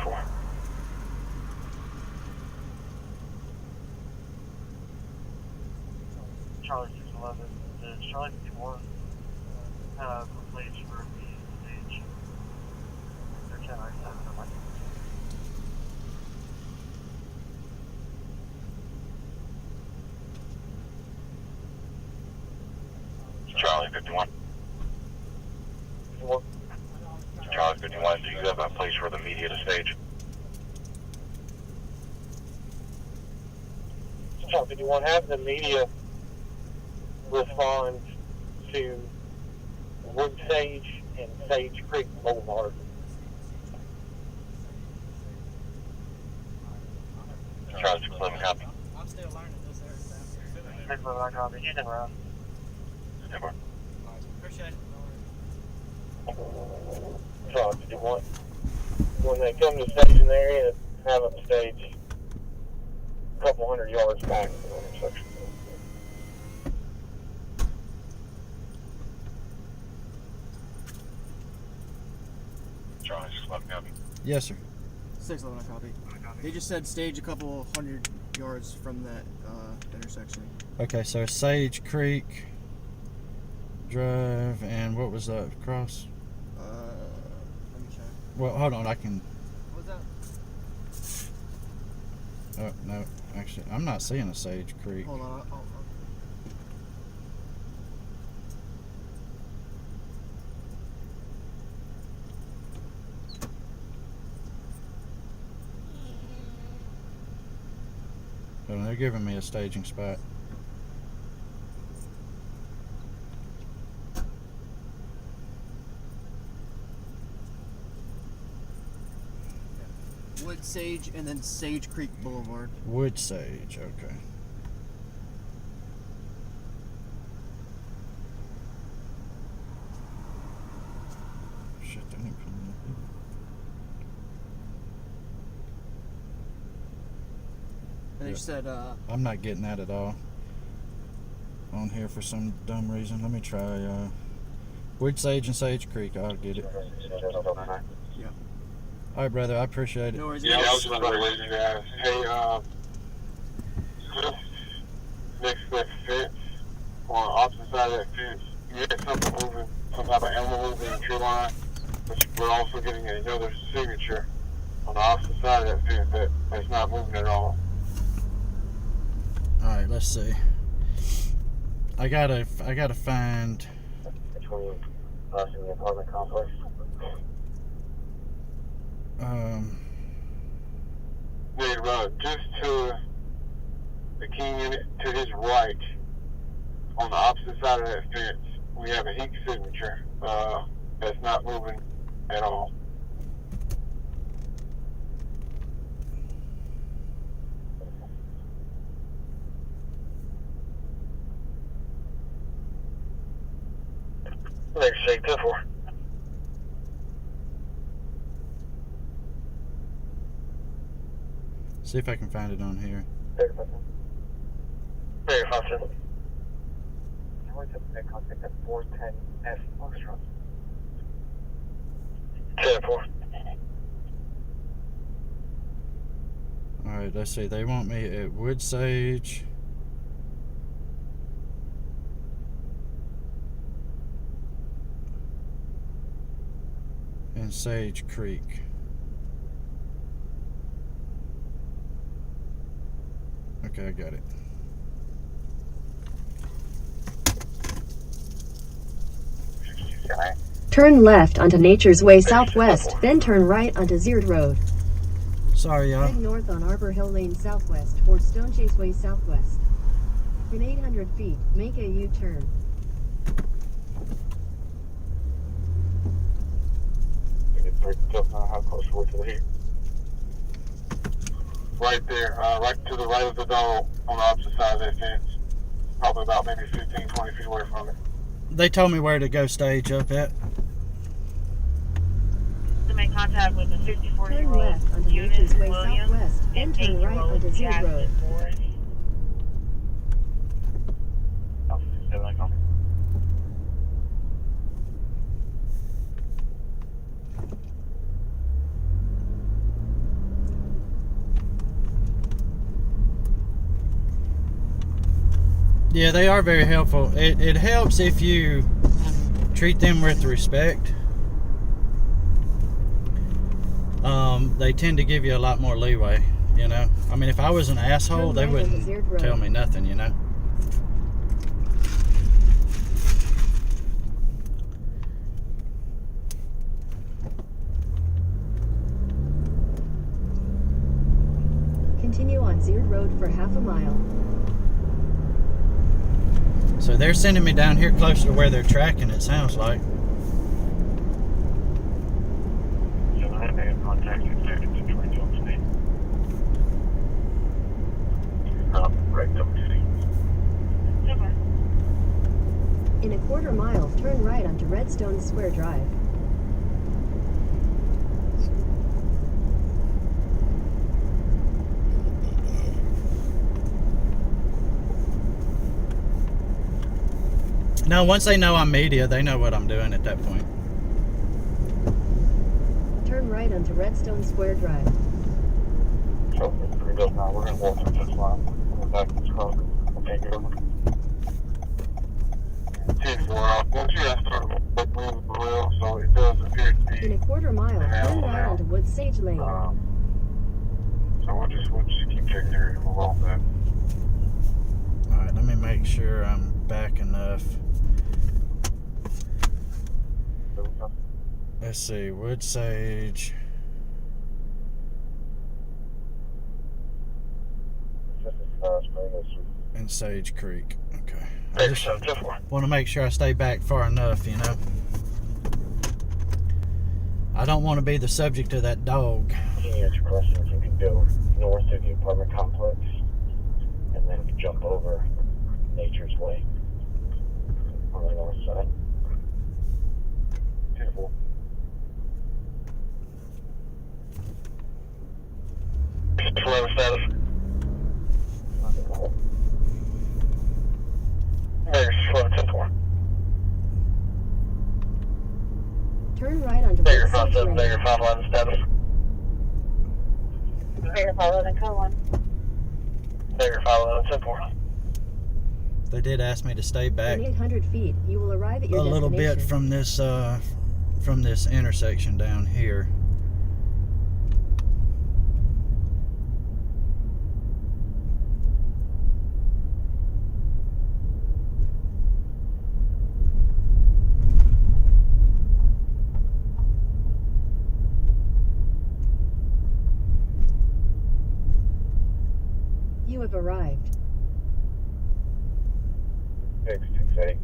Speaker 4: Charlie 611. Does Charlie 51 have a place for the stage? They're 1097.
Speaker 7: Charlie 51. Charlie 51, do you have a place for the media to stage?
Speaker 4: Charlie 51, have the media respond to Wood Sage and Sage Creek Boulevard.
Speaker 7: Charlie 611, copy.
Speaker 1: I'm still learning this area.
Speaker 4: Here's what I copy. You can run.
Speaker 7: Never.
Speaker 1: Appreciate it.
Speaker 4: Charlie 51. When they come to the staging area, have them stage a couple hundred yards back from the intersection.
Speaker 7: Charlie 611, copy.
Speaker 1: Yes, sir.
Speaker 9: 611, copy. They just said stage a couple hundred yards from that intersection.
Speaker 1: Okay, so Sage Creek Drive, and what was that cross?
Speaker 9: Let me check.
Speaker 1: Well, hold on, I can.
Speaker 9: What was that?
Speaker 1: Oh no, actually, I'm not seeing a Sage Creek.
Speaker 9: Hold on.
Speaker 1: Hold on, they're giving me a staging spot.
Speaker 9: Wood Sage and then Sage Creek Boulevard.
Speaker 1: Wood Sage, okay. Shit, that ain't coming up either.
Speaker 9: And they
Speaker 1: Yeah.
Speaker 9: said,
Speaker 1: I'm not getting that at all on here for some dumb reason. Let me try Wood Sage and Sage Creek. I'll get it.
Speaker 9: yeah.
Speaker 1: All right, brother. I appreciate it.
Speaker 9: No worries.
Speaker 7: Yeah, I was just about to wait you guys. Hey, next
Speaker 4: some type of envelope in the tree line, but we're also getting another signature on the opposite side of that fence that's not moving at all.
Speaker 1: Alright, let's see. I gotta find.
Speaker 8: Between us and the apartment complex.
Speaker 4: They run just to the king unit to his right on the opposite side of that fence. We have a heat signature that's not moving at all.
Speaker 2: Thanks, Shake 10-4.
Speaker 1: See if I can find it on here.
Speaker 2: Very 5-10.
Speaker 8: North of the contact at 410F Foxtrot.
Speaker 2: 10-4.
Speaker 1: Alright, let's see. They want me at Wood Sage. And Sage Creek. Okay, I got it.
Speaker 5: Turn left onto Nature's Way Southwest, then turn right onto Zeard Road.
Speaker 1: Sorry, y'all.
Speaker 5: Head north on Arbor Hill Lane Southwest toward Stone Chase Way Southwest. In 800 feet, make a U-turn.
Speaker 4: It's pretty tough now how close we're to the heat. Right there, right to the right of the dog on the opposite side of that fence. Probably about maybe 15, 20 feet away from it.
Speaker 1: They told me where to go stage up at.
Speaker 6: To make contact with the
Speaker 5: Turn
Speaker 6: 54-year-old
Speaker 5: left onto
Speaker 6: Eunice
Speaker 5: Nature's Way
Speaker 6: Williams
Speaker 5: Southwest, then
Speaker 6: and
Speaker 5: turn right
Speaker 6: 8-year-old
Speaker 5: onto Zeard Road.
Speaker 6: Jasmine Morris.
Speaker 1: Yeah, they are very helpful. It helps if you treat them with respect. They tend to give you a lot more leeway, you know. I mean, if I was an asshole, they wouldn't tell me nothing, you know.
Speaker 5: Continue on Zeard Road for half a mile.
Speaker 1: So they're sending me down here closer to where they're tracking, it sounds like.
Speaker 8: Contact expected to join Jones State. Right up to
Speaker 5: In a quarter mile, turn right onto Redstone Square Drive.
Speaker 1: No, once they know I'm media, they know what I'm doing at that point.
Speaker 5: Turn right onto Redstone Square Drive.
Speaker 8: So, we're going now. We're going to walk through this line. We're back to this car. We'll take it over.
Speaker 4: 10-4. Once you guys start moving the wheel, so it does appear to be.
Speaker 5: In a quarter mile, turn right onto Wood Sage Lane.
Speaker 4: So we'll just keep checking here and move off that.
Speaker 1: Alright, let me make sure I'm back enough. Let's see, Wood Sage. And Sage Creek. Okay. I just want to make sure I stay back far enough, you know. I don't want to be the subject of that dog.
Speaker 8: Answer questions. You can go north of the apartment complex and then jump over Nature's Way on the north side.
Speaker 4: 10-4.
Speaker 2: Forever status. Vegas, 10-4.
Speaker 5: Turn right onto Wood
Speaker 2: Vegas,
Speaker 5: Sage
Speaker 2: 5-7,
Speaker 5: Lane.
Speaker 2: Vegas, 5-11 status.
Speaker 6: Vegas 511, code 1.
Speaker 2: Vegas, 5-11, 10-4.
Speaker 1: They did ask me to stay back
Speaker 5: In 800 feet, you will arrive at your
Speaker 1: a little bit
Speaker 5: destination.
Speaker 1: from this intersection down here.
Speaker 5: You have arrived.
Speaker 8: 668.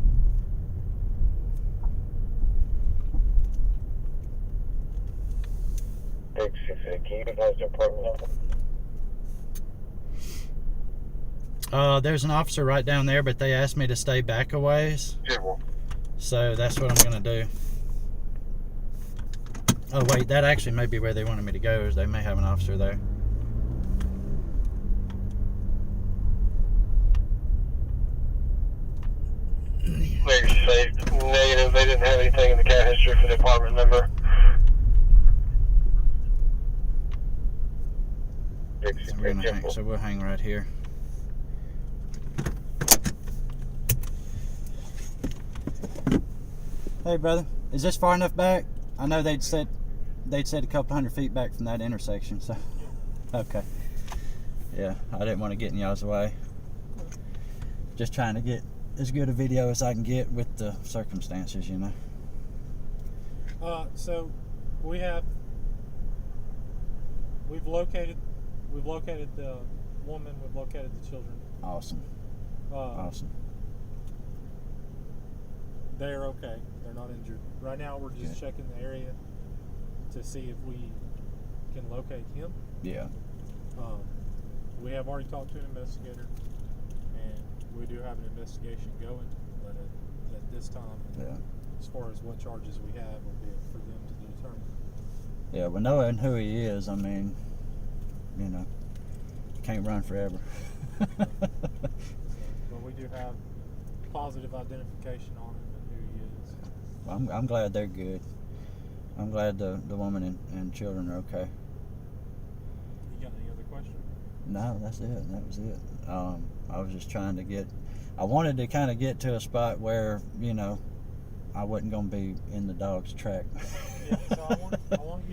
Speaker 8: Can you advise the apartment number?
Speaker 1: There's an officer right down there, but they asked me to stay back a ways. So that's what I'm going to do. Oh, wait, that actually may be where they wanted me to go, is they may have an officer there.
Speaker 4: They're safe. Negative. They didn't have anything in the cat history for the apartment number.
Speaker 8: 668.
Speaker 1: So we'll hang right here. Hey, brother, is this far enough back? I know they'd said a couple hundred feet back from that intersection, so okay. Yeah, I didn't want to get in y'all's way. Just trying to get as good a video as I can get with the circumstances, you know.
Speaker 10: So we've located the woman, we've located the children.
Speaker 1: Awesome. Awesome.
Speaker 10: They're okay. They're not injured. Right now we're just checking the area to see if we can locate him.
Speaker 1: Yeah.
Speaker 10: We have already talked to an investigator, and we do have an investigation going, but at this time, as far as what charges we have, will be for them to determine.
Speaker 1: Yeah, well, knowing who he is, I mean, you know, can't run forever.
Speaker 10: But we do have positive identification on him and who he is.
Speaker 1: Well, I'm glad they're good. I'm glad the woman and children are okay.
Speaker 10: You got any other questions?
Speaker 1: No, that's it. That was it. I was just trying to I wanted to kind of get to a spot where, you know, I wasn't going to be in the dog's track.
Speaker 10: Yeah, so I want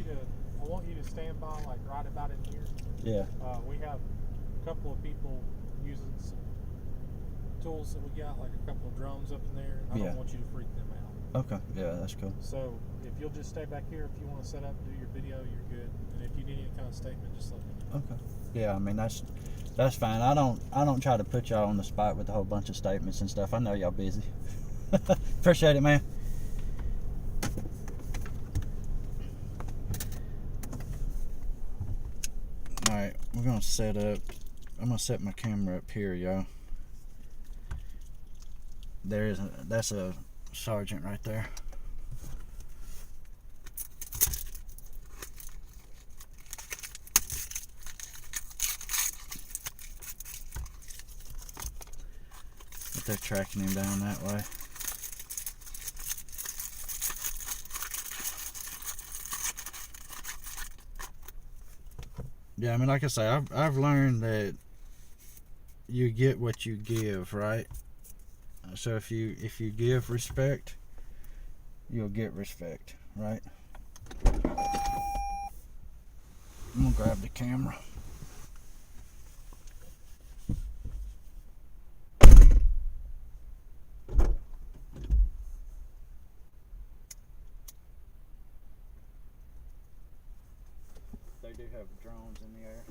Speaker 10: you to stand by, like, right about in here.
Speaker 1: Yeah.
Speaker 10: We have a couple of people using some tools that we got, like a couple of drones up in there, and I don't want you to freak them out.
Speaker 1: Okay. Yeah, that's cool.
Speaker 10: So if you'll just stay back here, if you want to set up and do your video, you're good. And if you need any kind of statement, just let me know.
Speaker 1: Okay. Yeah, I mean that's fine. I don't try to put y'all on the spot with a whole bunch of statements and stuff. I know y'all busy. Appreciate it, man. All right, we're gonna set up. I'm gonna set my camera up here, y'all. That's a sergeant right there. But they're tracking him down that way. Yeah, I mean, like I say, I've learned that you get what you give, right? So if you give respect, you'll get respect, right? I'm gonna grab the camera. They do have drones in the air.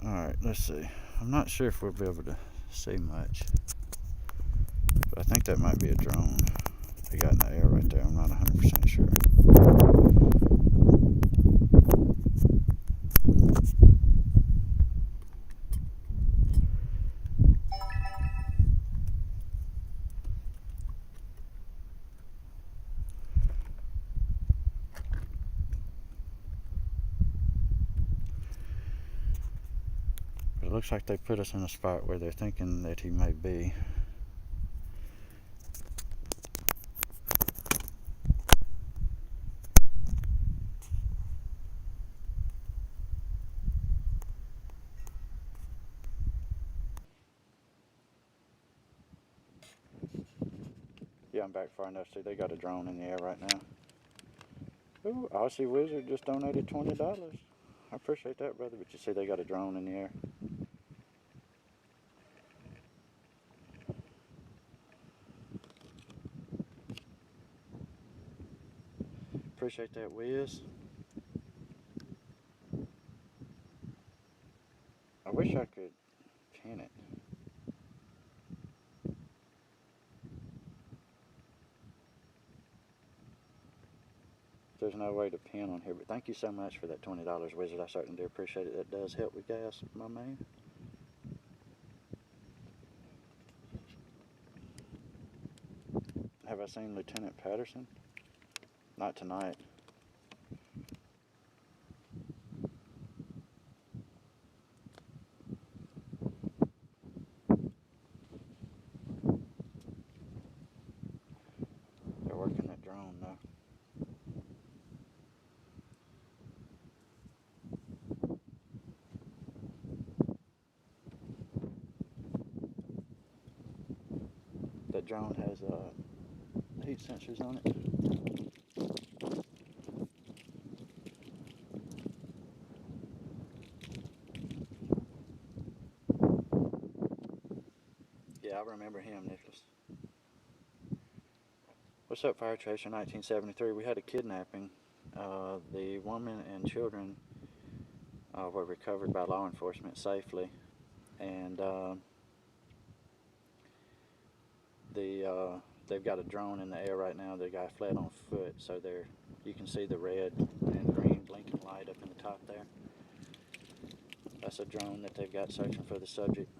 Speaker 1: Alright, let's see. I'm not sure if we'll be able to see much. But I think that might be a drone. They got in the air right there. I'm not 100% sure. But it looks like they put us in a spot where they're thinking that he may be. Yeah, I'm back far enough. See, they got a drone in the air right now. Ooh, Aussie Wizard just donated $20. I appreciate that, brother. But you see, they got a drone in the air. Appreciate that, Wiz. I wish I could pin it. There's no way to pin on here, but thank you so much for that $20, Wizard. I certainly do appreciate it. That does help with gas, my man. Have I seen Lieutenant Patterson? Not tonight. They're working that drone though. That drone has heat sensors on it. Yeah, I remember him, Nicholas. What's up, Fire Tracer 1973? We had a kidnapping. The woman and children were recovered by law enforcement safely, and they've got a drone in the air right now. The guy fled on foot, so you can see the red and green blinking light up in the top there. That's a drone that they've got searching for the subject.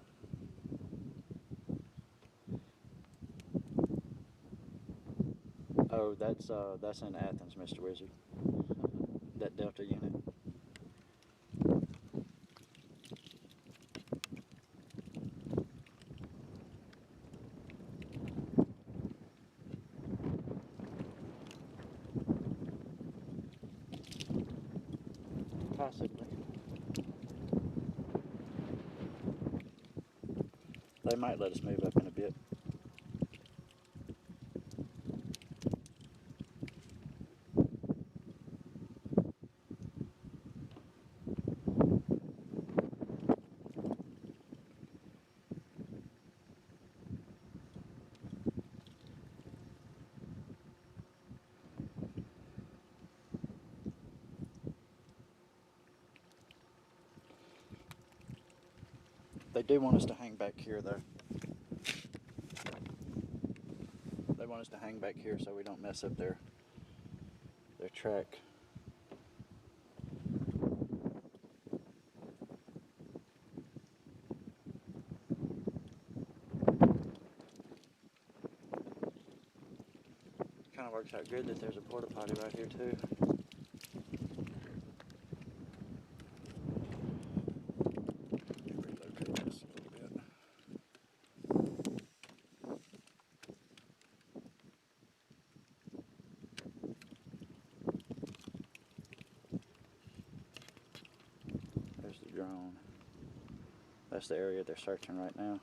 Speaker 1: Oh, that's in Athens, Mr. Wizard. That Delta unit. Possibly. They might let us move up in a bit. They do want us to hang back here, though. They want us to hang back here so we don't mess up their track. Kind of works out good that there's a porta potty right here too. Relocate this a little bit. There's the drone. That's the area they're searching right now.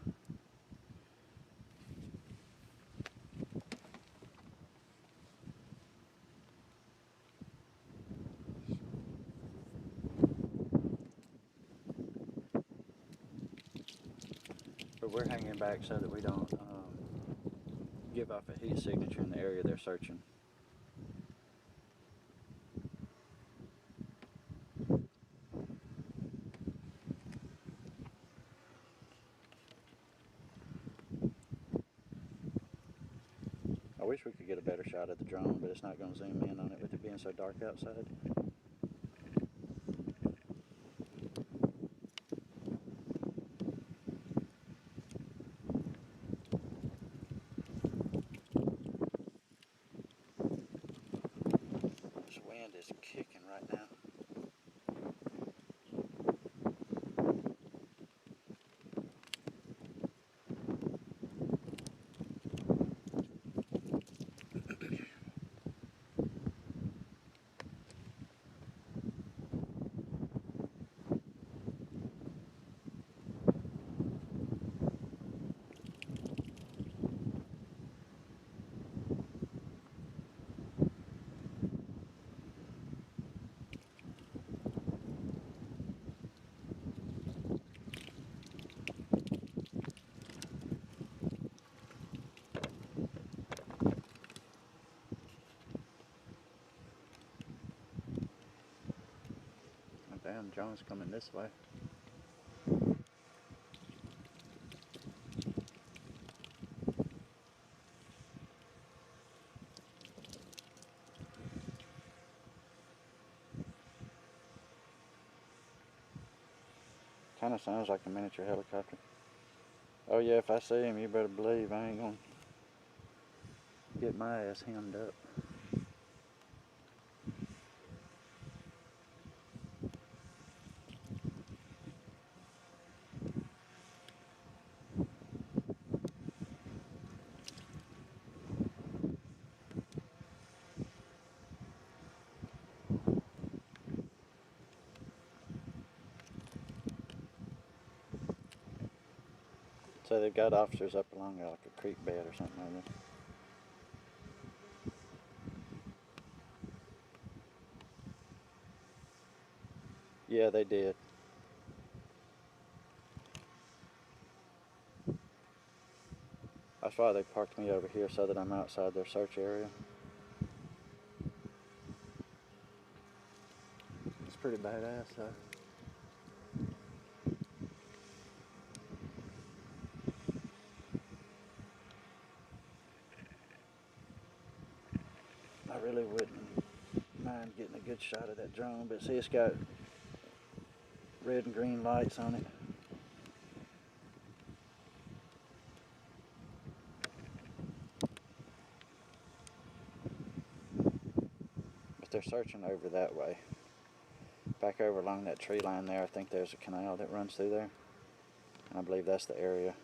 Speaker 1: But we're hanging back so that we don't give off a heat signature in the area they're searching. wish we could get a better shot of the drone, but it's not going to zoom in on it with it being so dark outside. This wind is kicking right now. Damn, John's coming this way. Kind of sounds like a miniature helicopter. Oh yeah, if I see him, you better believe I ain't gonna get my ass hemmed up. So they've got officers up along there like a creek bed or something like that. Yeah, they did. That's why they parked me over here so that I'm outside their search area. It's pretty badass though. I really wouldn't mind getting a good shot of that drone, but see, it's got red and green lights on it. But they're searching over that way. Back over along that tree line there, I think there's a canal that runs through there. And I believe that's the area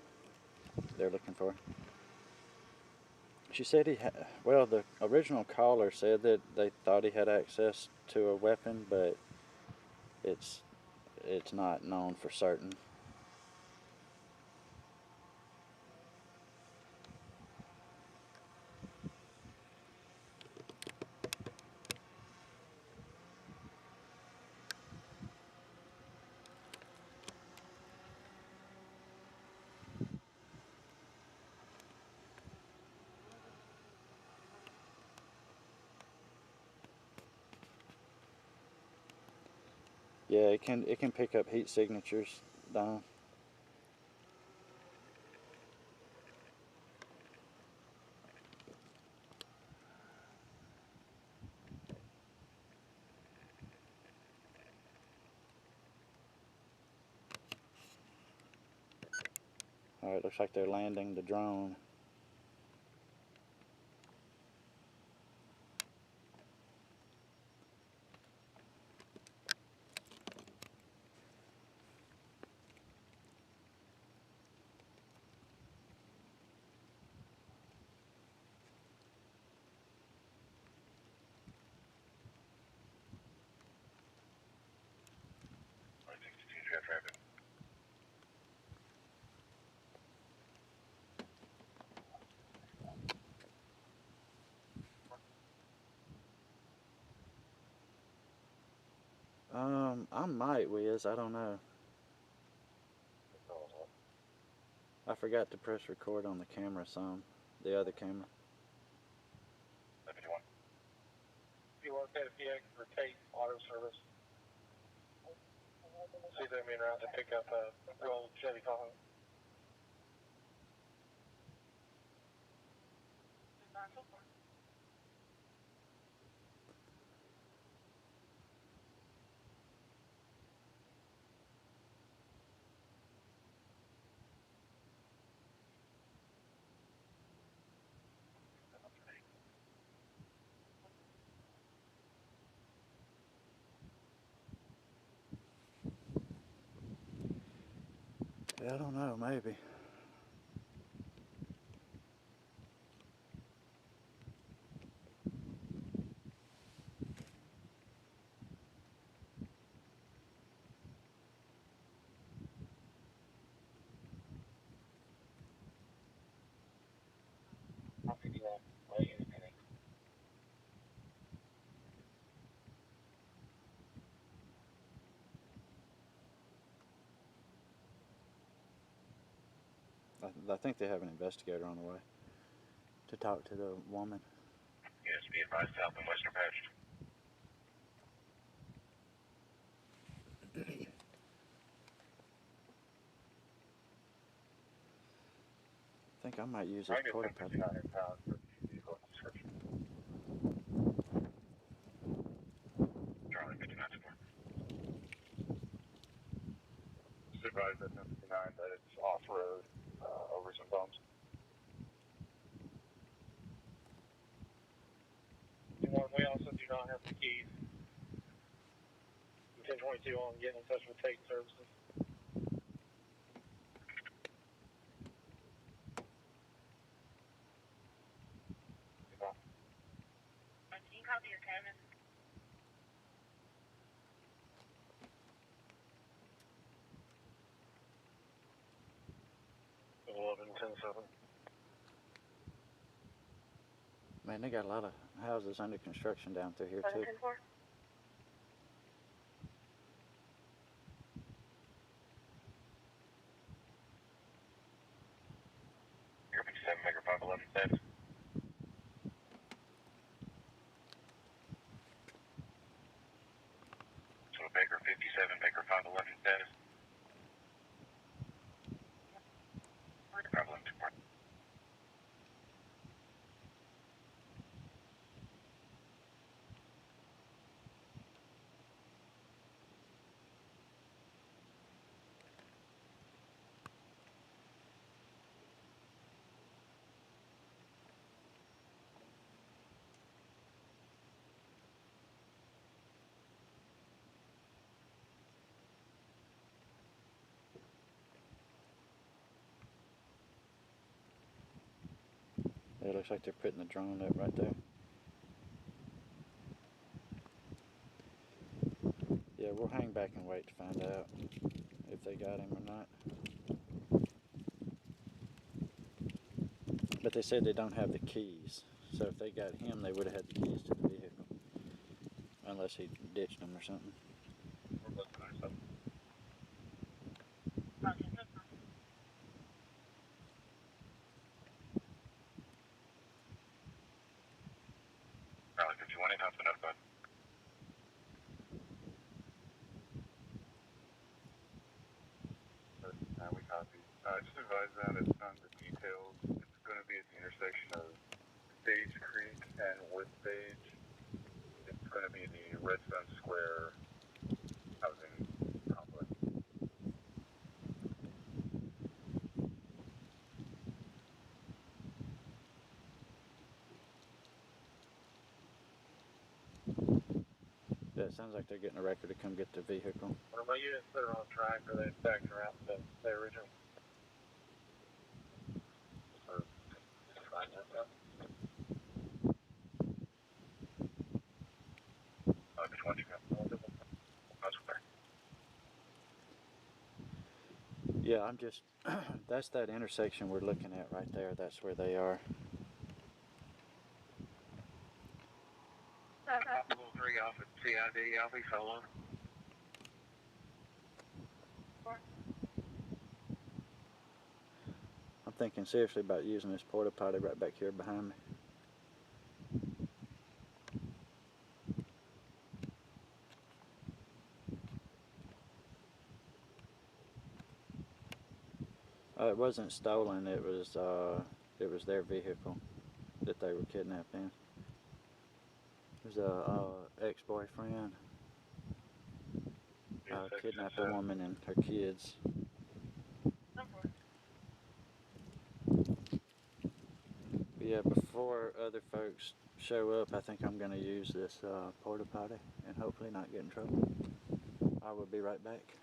Speaker 1: they're looking for. She said well, the original caller said that they thought he had access to a weapon, but it's not known for certain. Yeah, it can pick up heat signatures down. Alright, looks like they're landing the drone. I might, Wiz. I don't know. I forgot to press record on the camera some. The other camera.
Speaker 4: You want to pay the PX for Tate Auto Service? See them in around to pick up a old Chevy Tahoe.
Speaker 1: Yeah, I don't know, maybe.
Speaker 8: I'll pick you up. Wait in a minute.
Speaker 1: I think they have an investigator on the way to talk to the woman.
Speaker 7: Yes, be advised, south and western patch.
Speaker 1: I think I might use this porta potty.
Speaker 7: Charlie 59 support.
Speaker 4: Advised at 59 that it's off-road over some bumps. We also do not have the keys. 1022 on getting in touch with Tate Services.
Speaker 6: Can you copy your cabin?
Speaker 4: 11-10-7.
Speaker 1: Man, they got a lot of houses under construction down through here too.
Speaker 6: 11-10-4.
Speaker 7: You're 57, Baker 511 status. So Baker 57, Baker 511 status. 511 support.
Speaker 1: It looks like they're putting the drone up right there. Yeah, we'll hang back and wait to find out if they got him or not. But they said they don't have the keys. So if they got him, they would have had the keys to the vehicle. Unless he ditched them or something.
Speaker 7: We're looking at something. Charlie 51, has been notified.
Speaker 4: We copy. Just advise them it's on the details. It's going to be at the intersection of Sage Creek and Wood Sage. It's going to be the Redstone Square housing complex.
Speaker 1: Yeah, it sounds like they're getting a record to come get the vehicle.
Speaker 4: One of my units that are on track or they factor out the original. Or find that out.
Speaker 7: 51, you got that's clear.
Speaker 1: Yeah, I'm just, that's that intersection we're looking at right there. That's where they are.
Speaker 4: Level 3 off at CID, I'll be solo.
Speaker 1: I'm thinking seriously about using this porta potty right back here behind me. It wasn't stolen. It was their vehicle that they were kidnapped in. It was a ex-boyfriend kidnapped a woman and her kids. But yeah, before other folks show up, I think I'm going to use this porta potty and hopefully not get in trouble. I will be right back.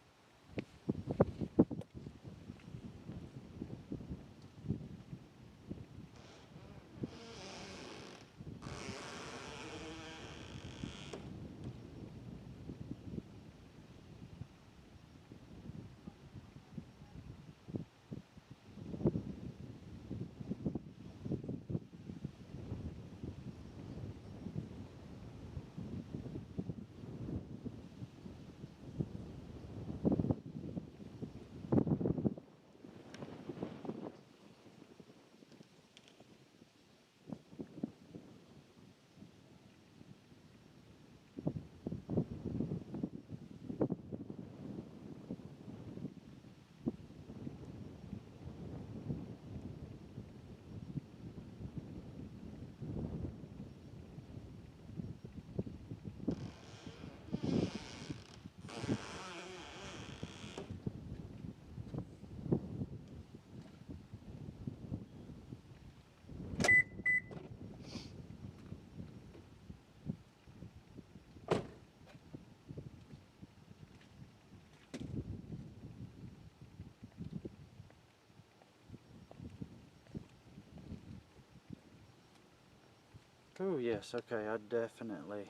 Speaker 1: Oh yes, okay, I definitely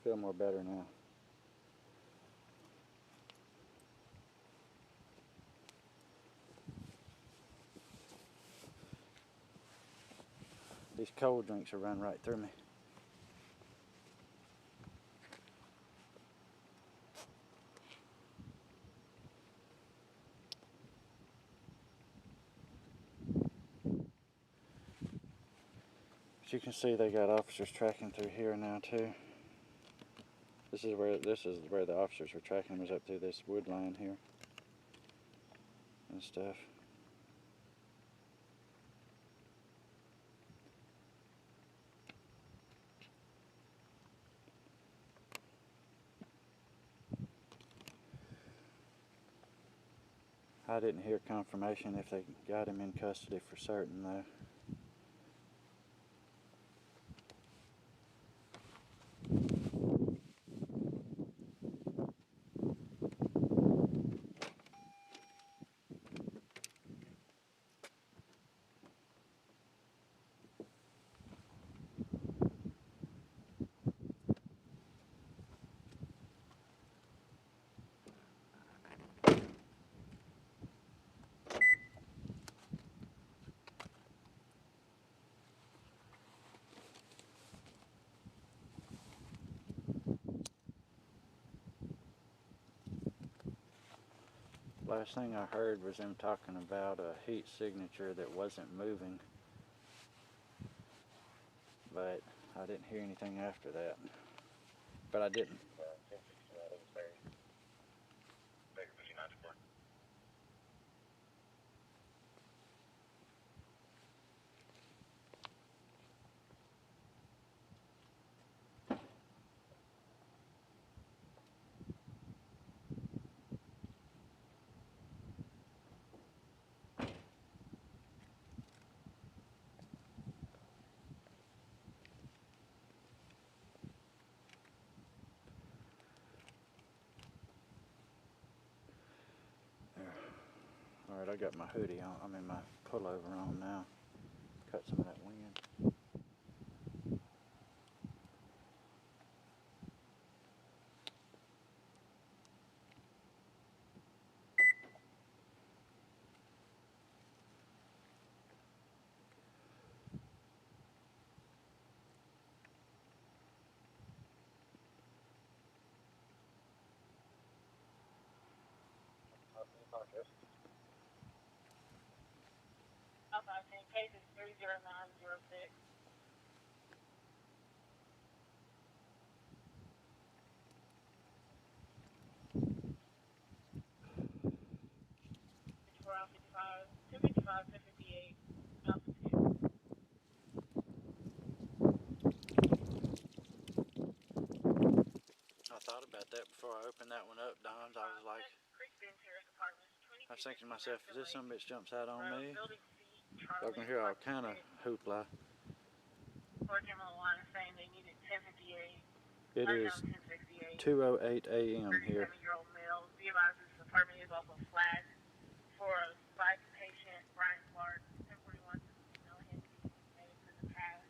Speaker 1: feel more better now. These cold drinks are running right through me. As you can see, they got officers tracking through here now too. This is where the officers were tracking, was up through this wood line here and stuff. I didn't hear confirmation if they got him in custody for certain though. Last thing I heard was them talking about a heat signature that wasn't moving, but I didn't hear anything after that. But I didn't. Alright, I got my hoodie on, I mean my pullover on now. Cut some of that wind.
Speaker 6: Outside 10 cases 30906. Around 55, 255, 258, altitude.
Speaker 1: I thought about that before I opened that one up, Don. I was like, I was thinking to myself, if this son of a bitch jumps out on me, y'all gonna hear all kind of hoopla.
Speaker 6: Working on the line saying they needed 1058.
Speaker 1: It is 2:08 a.m. here.
Speaker 6: 37-year-old male. Be advised this apartment is also flagged for a spike patient, Brian Clark, 1041. No him made it to the past.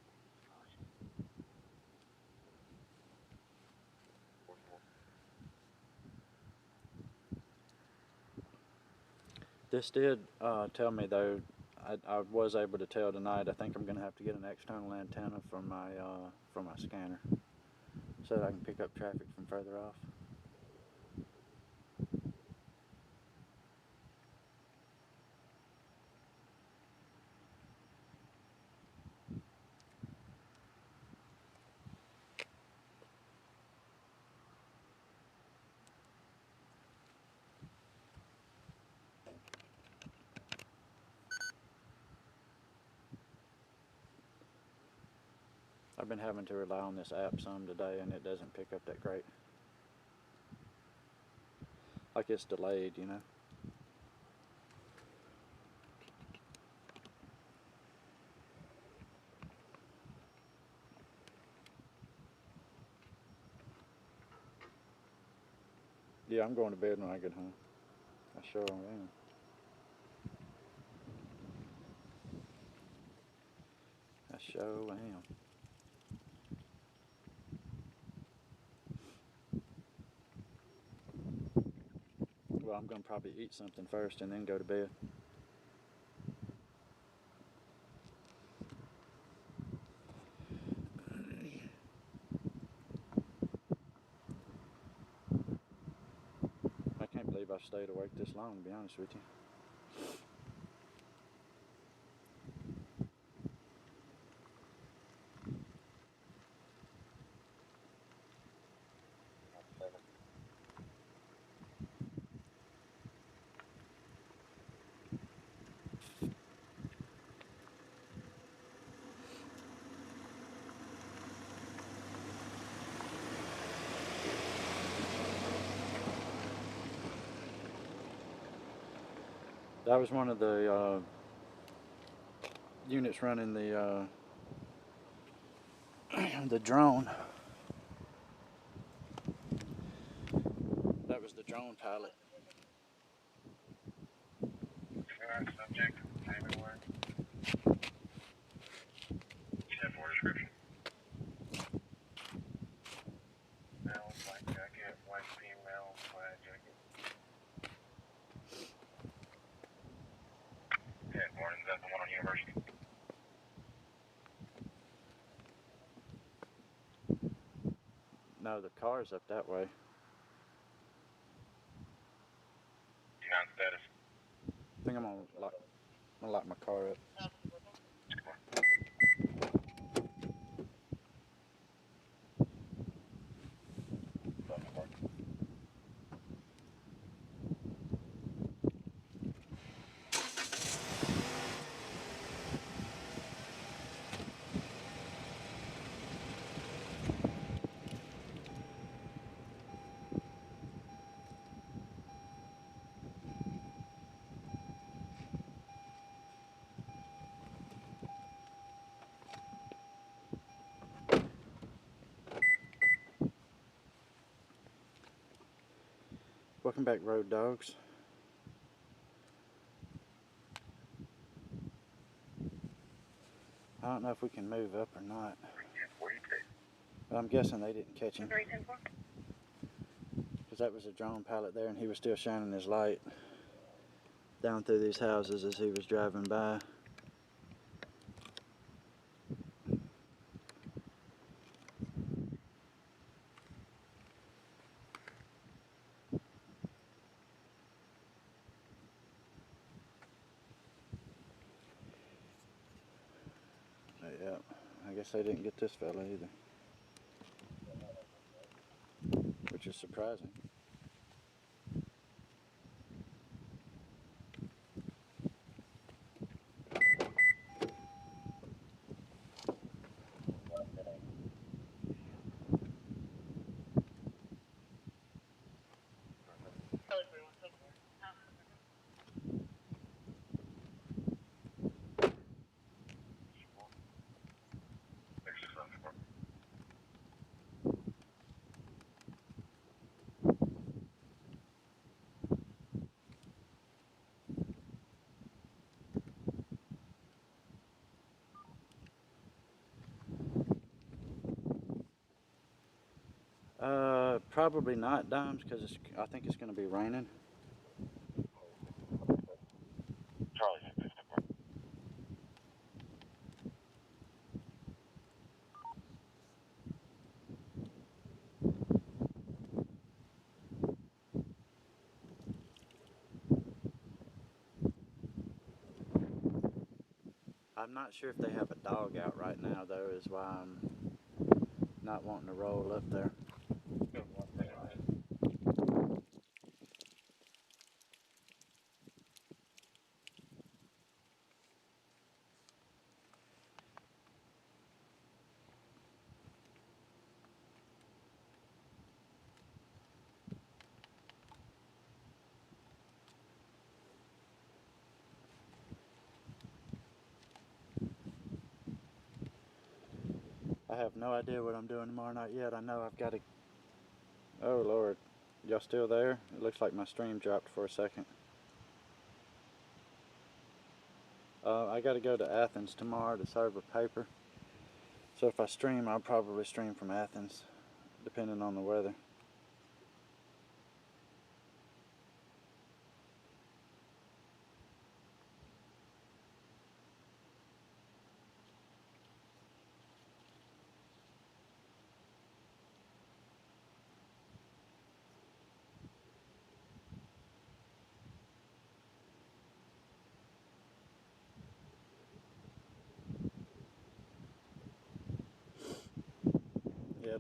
Speaker 1: This did tell me though, I was able to tell tonight, I think I'm gonna have to get an external antenna for my scanner so that I can pick up traffic from further off. I've been having to rely on this app some today and it doesn't pick up that great. Like it's delayed, you know. Yeah, I'm going to bed when I get home. I sure am. I sure am. I'm going to probably eat something first and then go to bed. I can't believe I stayed awake this long, to be honest with you. That was one of the units running the the drone. That was the drone pilot.
Speaker 4: Subject, time and where. 10-4 description. Male, black jacket, white female, plaid jacket. 10-4, is that the one on University?
Speaker 1: No, the car's up that way.
Speaker 4: D9 status.
Speaker 1: I think I'm gonna lock my car up. Welcome back, road dogs. I don't know if we can move up or not. But I'm guessing they didn't catch him. Because that was a drone pilot there and he was still shining his light down through these houses as he was driving by. Yeah, I guess they didn't get this fella either, which is surprising. Probably not, Dimes, because I think it's going to be raining.
Speaker 4: Charlie 654.
Speaker 1: I'm not sure if they have a dog out right now, though, is why I'm not wanting to roll up there. I have no idea what I'm doing tomorrow night yet. I know I've got to... Oh, Lord. Y'all still there? It looks like my stream dropped for a second. I got to go to Athens tomorrow to serve a paper. So if I stream, I'll probably stream from Athens, depending on the weather.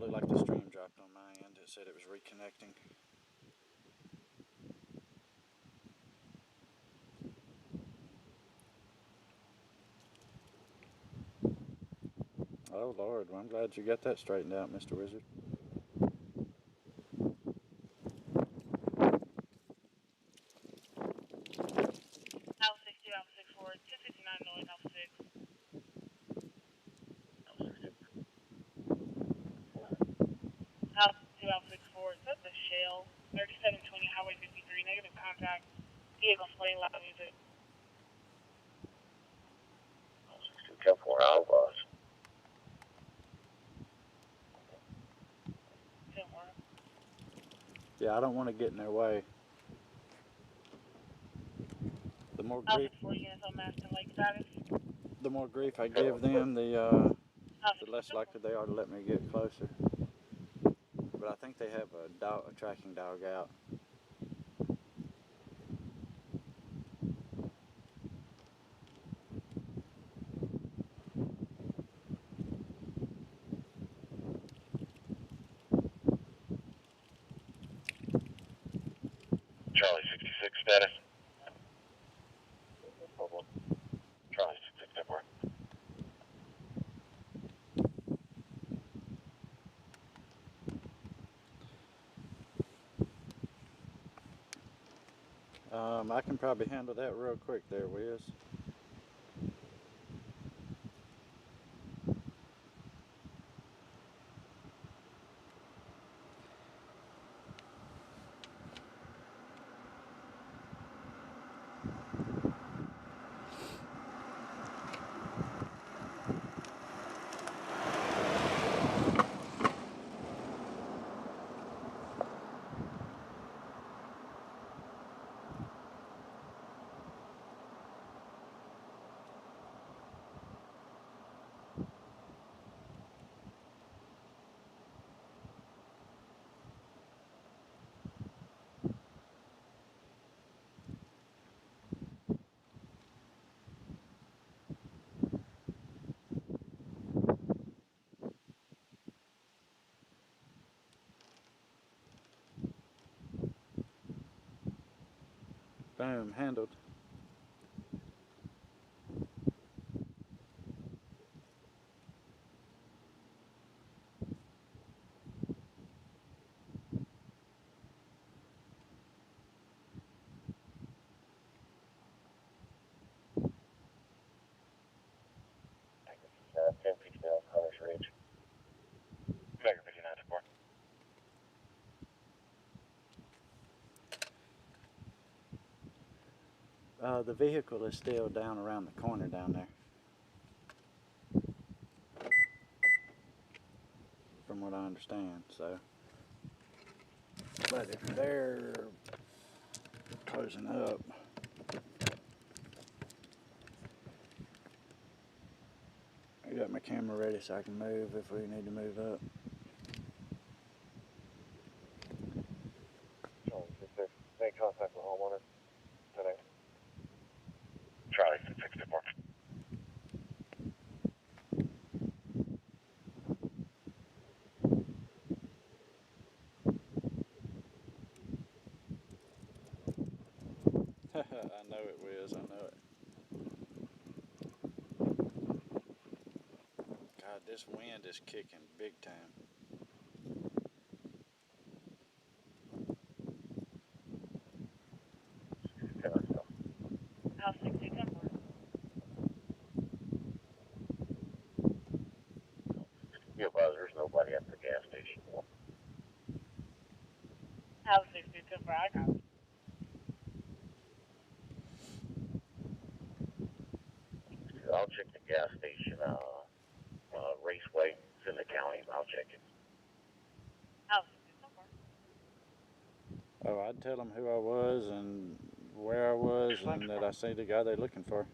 Speaker 1: looked like the stream dropped on my end. It said it was reconnecting. Oh Lord, well, I'm glad you got that straightened out, Mr. Wizard.
Speaker 6: House 62, House 64, 269 North, House 6. House 2, House 64, that's a shell. 3720 Highway 53, negative contact. Vehicle playing loud music.
Speaker 8: 62 10-4 Outlaws.
Speaker 6: 10-4.
Speaker 1: Yeah, I don't want to get in their way. The more
Speaker 6: House
Speaker 1: grief,
Speaker 6: 4 units on Maston Lake status.
Speaker 1: the more grief I give them, the less likely they are to let me get closer. But I think they have a tracking dog out.
Speaker 7: Charlie 66 status. Charlie 66 10-4.
Speaker 1: I can probably handle that real quick there, Wiz. Boom, handled.
Speaker 8: Hunter's Ridge.
Speaker 7: Mega 59 10-4.
Speaker 1: The vehicle is still down around the corner down there. From what I understand, so. But if they're closing up, I got my camera ready so I can move if we need to move up.
Speaker 8: Charlie 66. Make contact with homeowner tonight.
Speaker 7: Charlie 66 10-4.
Speaker 1: I know it, Wiz, I know it. God, this wind is kicking big time.
Speaker 6: House 62, 10-4.
Speaker 8: Yeah, but there's nobody at the gas station.
Speaker 6: House 62, 10-4, I got it.
Speaker 8: I'll check the gas station, Raceway. It's in the county. I'll check it.
Speaker 6: House 62, 10-4.
Speaker 1: Oh, I'd tell them who I was and where I was and that I see the guy they're looking for.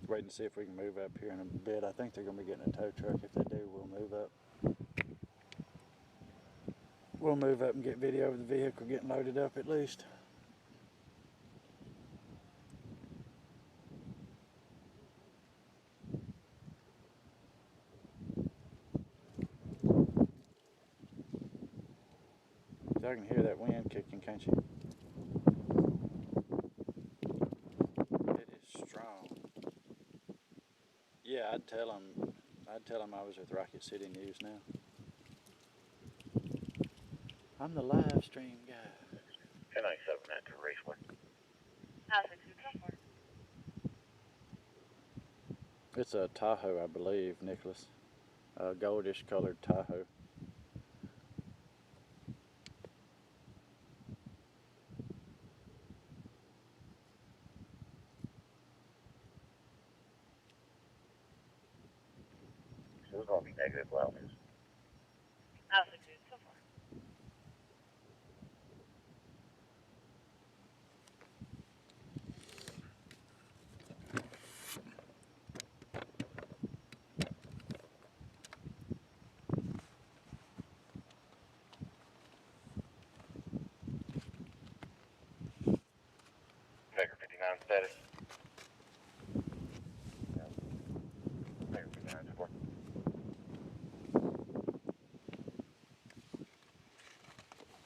Speaker 1: Wait and see if we can move up here in a bit. I think they're going to be getting a tow truck. If they do, we'll move up. We'll move up and get video of the vehicle getting loaded up at least. Y'all can hear that wind kicking, can't you? It is strong. Yeah, I'd tell them I was with Rocket City News now. I'm the live stream guy.
Speaker 8: 1097 at the Raceway.
Speaker 6: House 6224.
Speaker 1: It's a Tahoe, I believe, Nicholas. A goldish colored Tahoe.
Speaker 8: So it's going to be negative loudness.
Speaker 6: House 6224.
Speaker 7: Vector 59 status.
Speaker 8: Vector 59 support.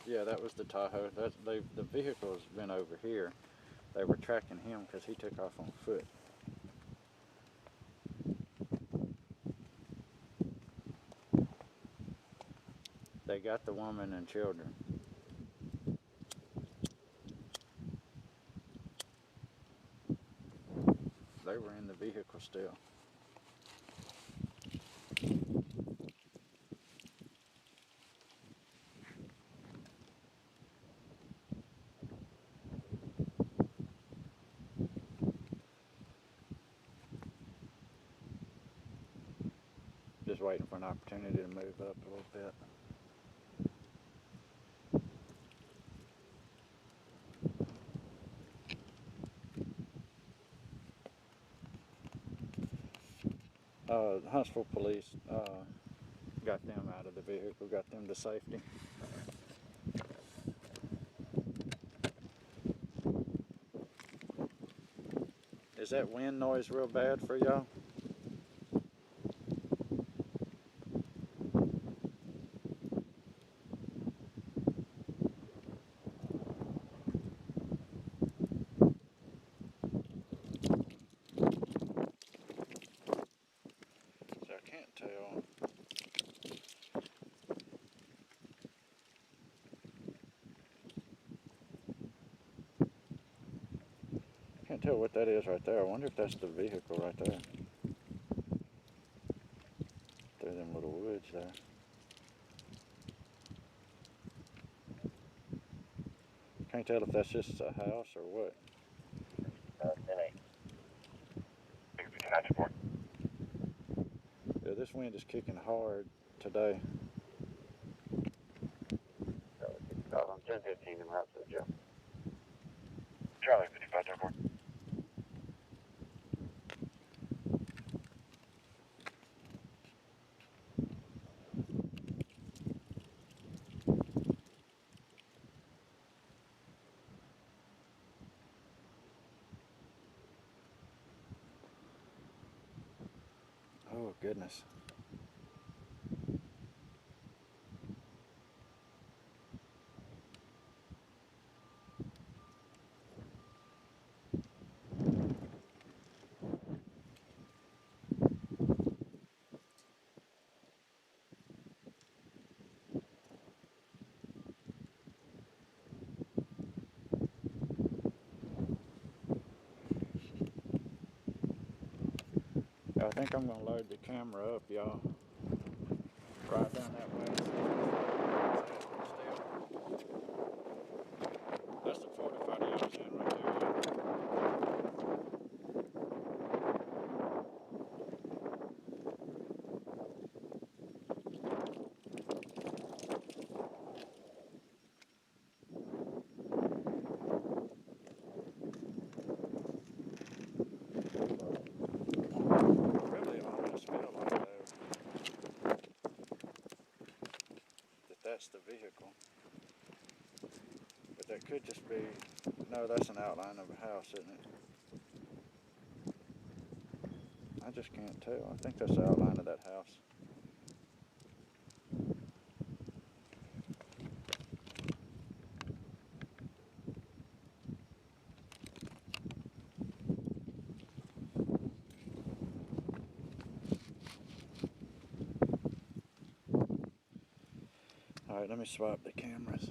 Speaker 1: Yeah, that was the Tahoe. The vehicle's been over here. They were tracking him because he took off on foot. They got the woman and children. They were in the vehicle still. Just waiting for an opportunity to move up a little bit. Huntsville police got them out of the vehicle, got them to safety. Is that wind noise real bad for y'all? So I can't tell. Can't tell what that is right there. I wonder if that's the vehicle right there. Through them little woods there. Can't tell if that's just a house or what.
Speaker 8: 10-8.
Speaker 7: Vector 59 support.
Speaker 1: Yeah, this wind is kicking hard today.
Speaker 8: So I'm 1015 en route to the jail.
Speaker 7: Charlie 55 support.
Speaker 1: Oh, goodness. I think I'm going to load the camera up, y'all. Right down that way. That's the 45 I was in right there. Really almost feel like though that that's the vehicle. But that could just be, no, that's an outline of a house, isn't it? I just can't tell. I think that's the outline of that house. All right, let me swap the cameras.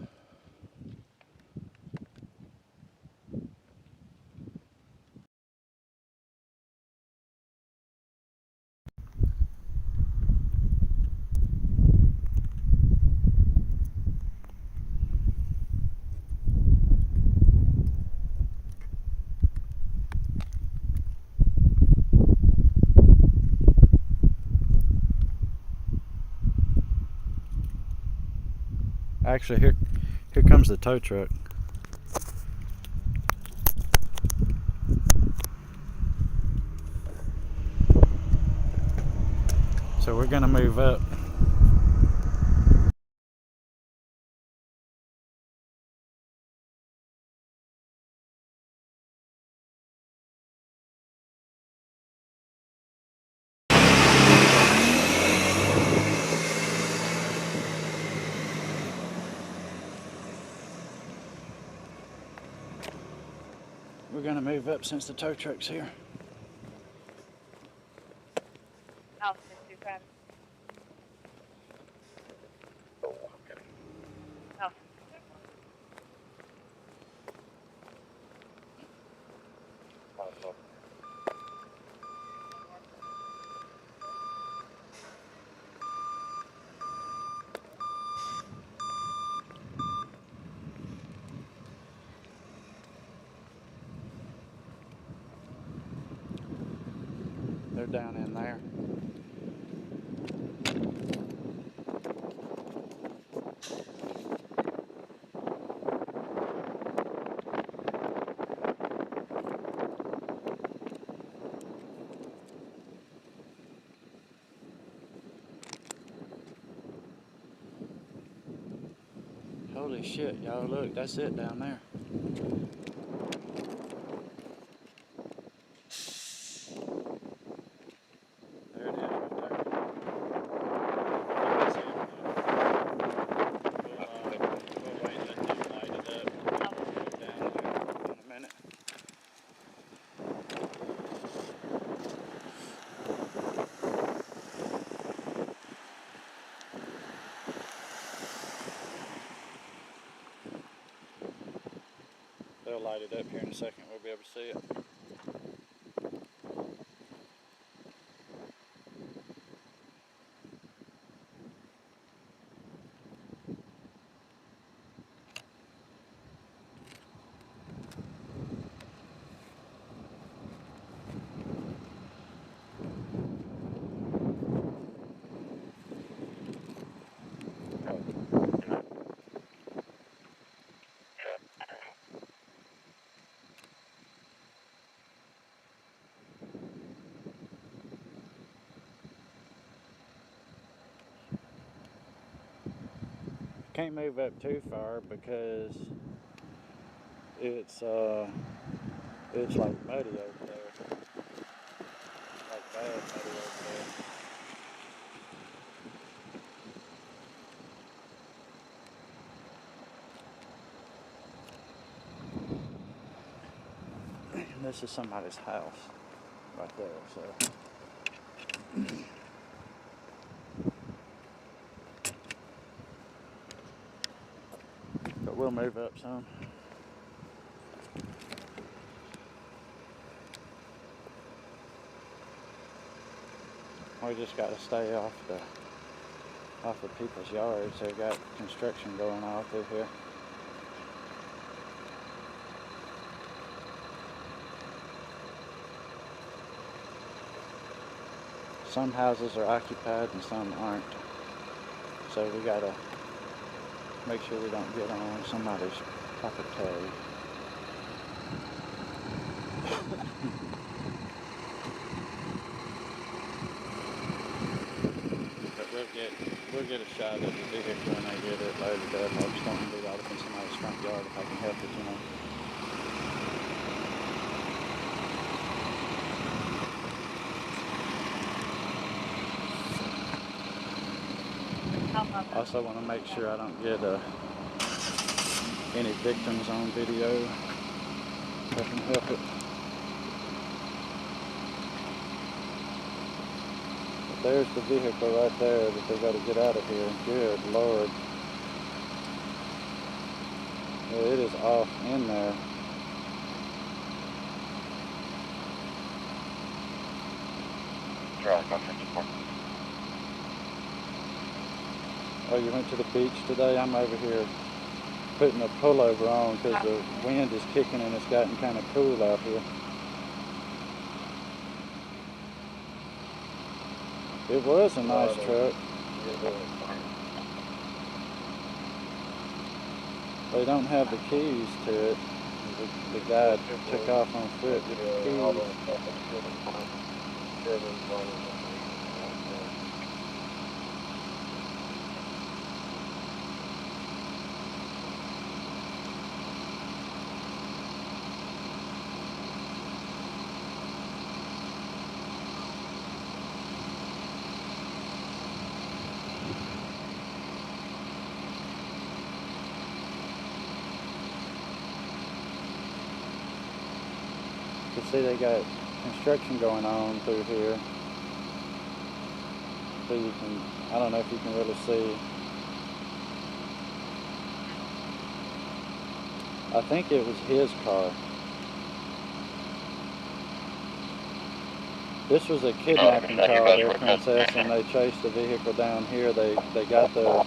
Speaker 1: Actually, here comes the tow truck. So we're gonna move up. We're gonna move up since the tow truck's here.
Speaker 6: House 625.
Speaker 8: Oh, okay.
Speaker 6: House.
Speaker 8: Awesome.
Speaker 1: They're down in there. Holy shit, y'all, look, that's it down there. There it is right there. We'll wait and let them light it up. Go down there in a minute. They'll light it up here in a second. We'll be able to see it. Can't move up too far because it's like muddy over there. Like bad muddy over there. And this is somebody's house right there, so. But we'll move up some. We just got to stay off of people's yards. They've got construction going on through here. Some houses are occupied and some aren't. So we got to make sure we don't get on somebody's property. But we'll get a shot of the vehicle when they get it loaded up. I just don't want to do all the up in somebody's front yard if I can help it, you know. Also want to make sure I don't get any victims on video if I can help it. But there's the vehicle right there that they got to get out of here. Good Lord. Yeah, it is off in there.
Speaker 7: Charlie, conference report.
Speaker 1: Oh, you went to the beach today? I'm over here putting a pullover on because the wind is kicking and it's gotten kind of cool out here. It was a nice truck. They don't have the keys to it. The guy took off on foot with the keys. You can see they got construction going on through here. So you can, I don't know if you can really see. I think it was his car. This was a kidnapping call there, Princess, and they chased the vehicle down here. They got the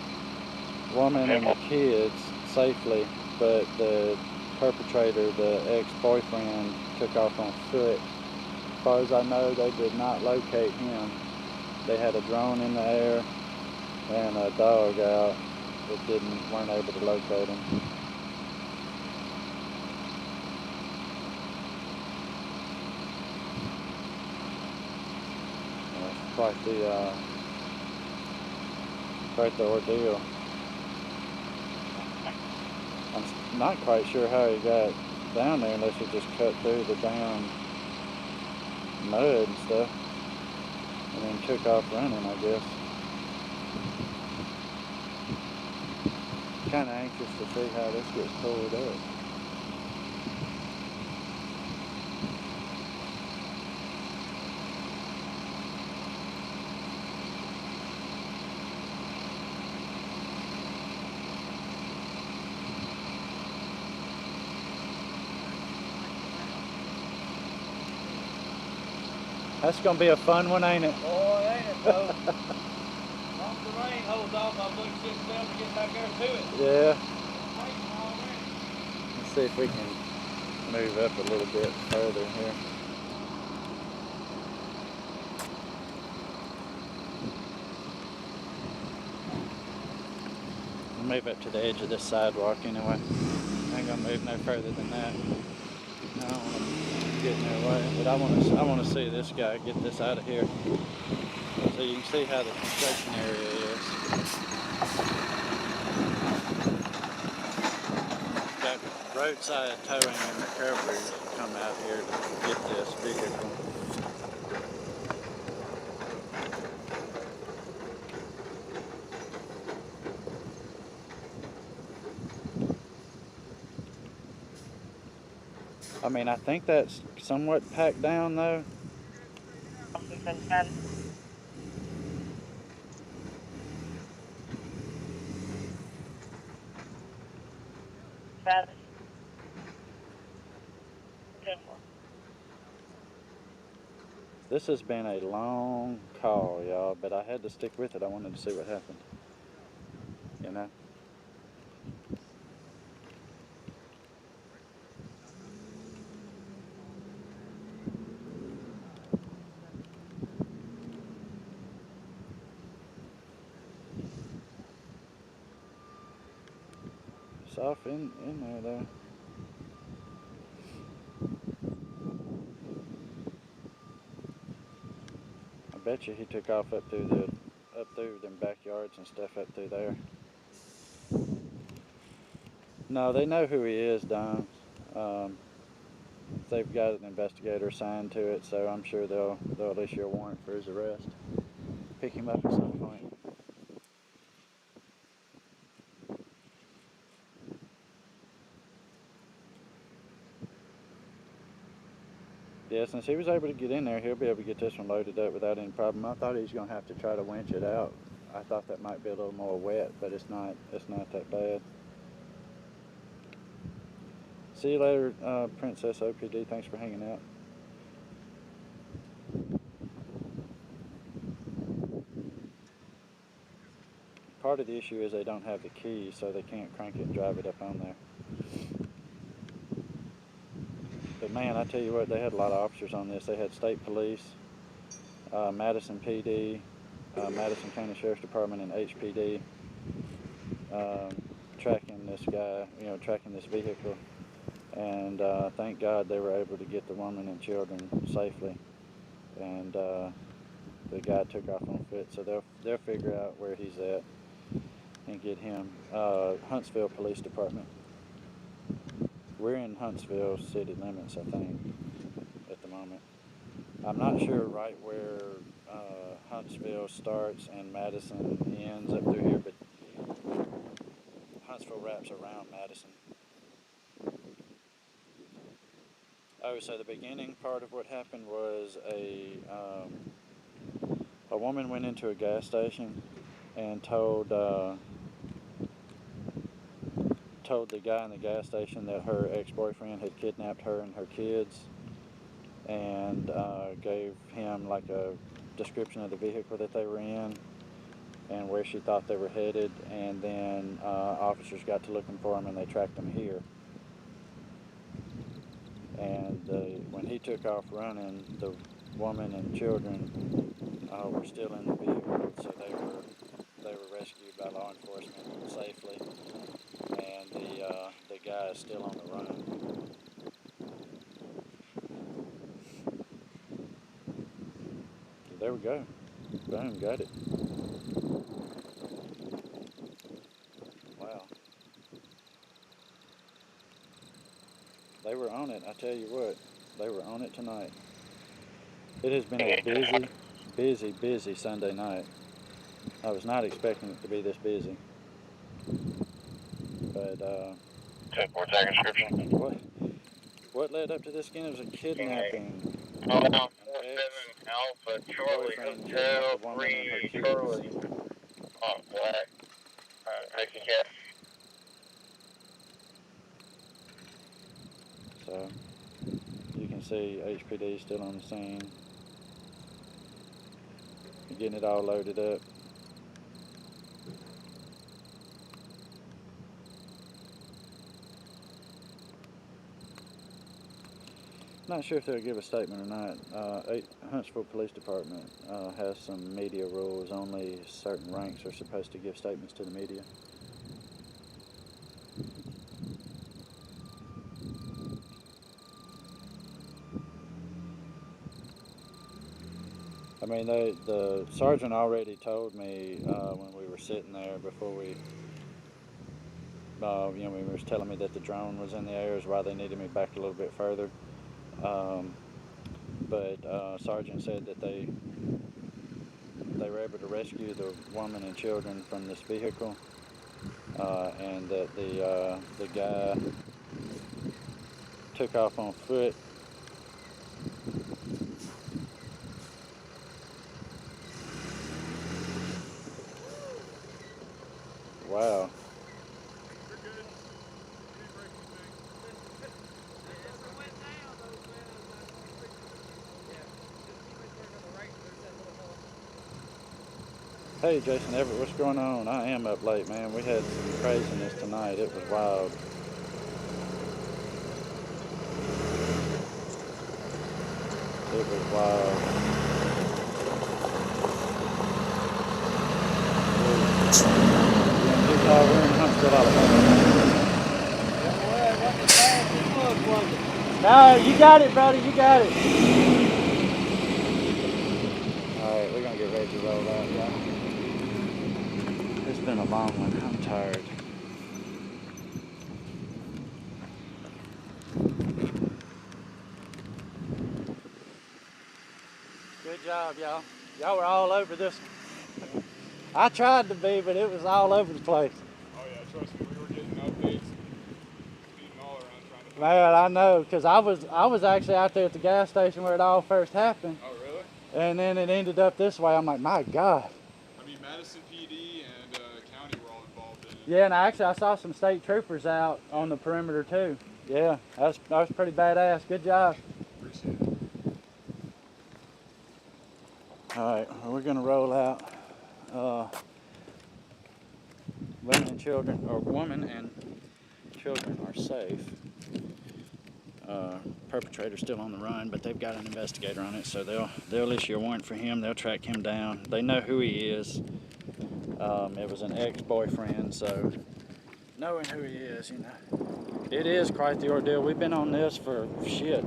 Speaker 1: woman and the kids safely, but the perpetrator, the ex-boyfriend, took off on foot. As far as I know, they did not locate him. They had a drone in the air and a dog out that weren't able to locate him. It's quite the ordeal. I'm not quite sure how he got down there unless he just cut through the damn mud and stuff and then took off running, I guess. Kind of anxious to see how this gets pulled up. That's gonna be a fun one, ain't it?
Speaker 3: Boy, ain't it though? As long as the rain holds off, I'll look 6 7 to get back there to it.
Speaker 1: Yeah.
Speaker 3: It's waiting already.
Speaker 1: Let's see if we can move up a little bit further here. I'll move up to the edge of this sidewalk anyway. I ain't gonna move no further than that. I don't want to get in their way, but I want to see this guy get this out of here. So you can see how the construction area is. Got roadside towing and recovery come out here to get this vehicle. I mean, I think that's somewhat packed down though. This has been a long call, y'all, but I had to stick with it. I wanted to see what happened. You know? It's off in there though. I bet you he took off up through them backyards and stuff up through there. No, they know who he is, Don. They've got an investigator assigned to it, so I'm sure they'll issue a warrant for his arrest. Pick him up at some point. Yeah, since he was able to get in there, he'll be able to get this one loaded up without any problem. I thought he was going to have to try to winch it out. I thought that might be a little more wet, but it's not that bad. See you later, Princess OPD. Thanks for hanging out. Part of the issue is they don't have the key, so they can't crank it and drive it up on there. But man, I tell you what, they had a lot of officers on this. They had state police, Madison PD, Madison County Sheriff's Department, and HPD tracking this guy, tracking this vehicle. And thank God they were able to get the woman and children safely. And the guy took off on foot, so they'll figure out where he's at and get him. Huntsville Police Department. We're in Huntsville city limits, I think, at the moment. I'm not sure right where Huntsville starts and Madison ends up through here, but Huntsville wraps around Madison. Oh, so the beginning part of what happened was a woman went into a gas station and told the guy in the gas station that her ex-boyfriend had kidnapped her and her kids, and gave him like a description of the vehicle that they were in and where she thought they were headed, and then officers got to looking for them and they tracked them here. And when he took off running, the woman and children were still in the vehicle, so they were rescued by law enforcement safely, and the guy is still on the run. So there we go. Boom, got it. Wow. They were on it, I tell you what. They were on it tonight. It has been a busy Sunday night. I was not expecting it to be this busy. But,
Speaker 7: 10-4 tag inscription.
Speaker 1: What led up to this again? It was a kidnapping.
Speaker 7: 47 Alpha Charlie Hotel 3 Charlie on black. Taxi cab.
Speaker 1: So you can see HPD still on the scene. Getting it all loaded up. Not sure if they'll give a statement or not. Huntsville Police Department has some media rules. Only certain ranks are supposed to give statements to the media. I mean, the sergeant already told me when we were sitting there before we, when he was telling me that the drone was in the air is why they needed me back a little bit further. But sergeant said that they were able to rescue the woman and children from this vehicle, and that the guy took off on foot. Wow. Hey Jason Everett, what's going on? I am up late, man. We had some craziness tonight. It was wild. It was wild. We're in Huntsville, Alabama. No, you got it, brother. You got it. All right, we're gonna get ready to roll out, y'all. It's been a long one. I'm tired. Good job, y'all. Y'all were all over this. I tried to be, but it was all over the place.
Speaker 11: Oh yeah, trust me, we were getting updates, speeding all around trying to find
Speaker 1: Man, I know, because I was actually out there at the gas station where it all first happened.
Speaker 11: Oh really?
Speaker 1: And then it ended up this way. I'm like, my God.
Speaker 11: I mean, Madison PD and county were all involved in it.
Speaker 1: Yeah, and I saw some state troopers out on the perimeter too. Yeah, that was pretty badass. Good job.
Speaker 11: Appreciate it.
Speaker 1: All right, well, we're gonna roll out. Women and children, or women and children are safe. Perpetrator's still on the run, but they've got an investigator on it, so they'll issue a warrant for him. They'll track him down. They know who he is. It was an ex-boyfriend, so knowing who he is, you know, it is quite the ordeal. We've been on this for shit,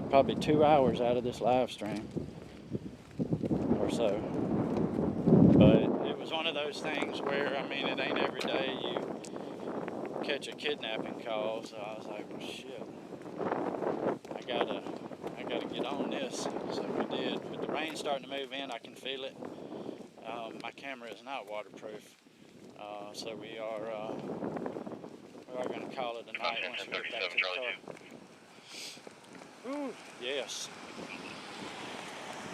Speaker 1: probably 2 hours out of this live stream or so. But it was one of those things where, I mean, it ain't every day you catch a kidnapping call, so I was like, well, shit, I gotta get on this. So we did. But the rain's starting to move in. I can feel it. My camera is not waterproof, so we are going to call it a night once we get back to the car. Ooh, yes.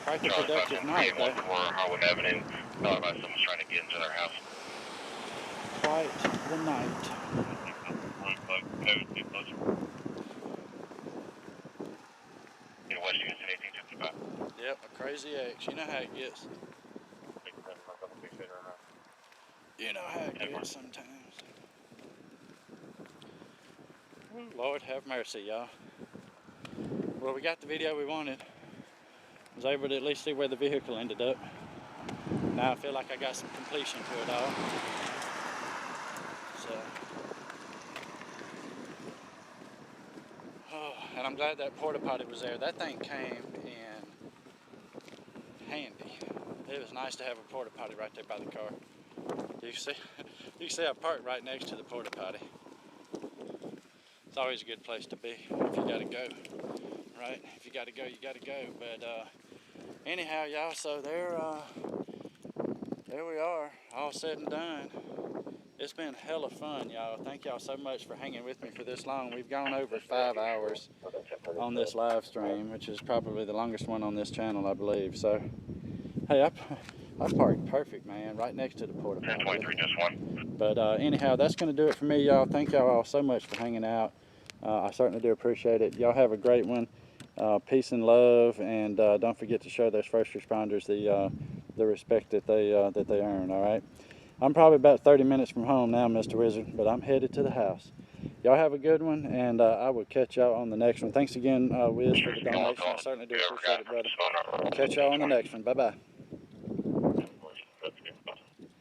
Speaker 1: Quite the productive night, though.
Speaker 7: Harwood Avenue. Someone's trying to get into their house.
Speaker 1: Quite the night.
Speaker 7: West Unit 1855.
Speaker 1: Yep, a crazy ex. You know how it gets. You know how it gets sometimes. Oh, Lord have mercy, y'all. Well, we got the video we wanted. Was able to at least see where the vehicle ended up. Now I feel like I got some completion to it all. So, and I'm glad that porta potty was there. That thing came in handy. It was nice to have a porta potty right there by the car. You can see I parked right next to the porta potty. It's always a good place to be if you gotta go, right? If you gotta go, you gotta go. But anyhow, y'all, so there we are, all said and done. It's been hella fun, y'all. Thank y'all so much for hanging with me for this long. We've gone over 5 hours on this live stream, which is probably the longest one on this channel, I believe. So, hey, I parked perfect, man, right next to the porta potty.
Speaker 7: 1023, just one.
Speaker 1: But anyhow, that's going to do it for me, y'all. Thank y'all all so much for hanging out. I certainly do appreciate it. Y'all have a great one. Peace and love, and don't forget to show those first responders the respect that they earn, all right? I'm probably about 30 minutes from home now, Mr. Wizard, but I'm headed to the house. Y'all have a good one, and I will catch y'all on the next one. Thanks again, Wiz, for the donation. I certainly do appreciate it, brother. Catch y'all on the next one. Bye-bye.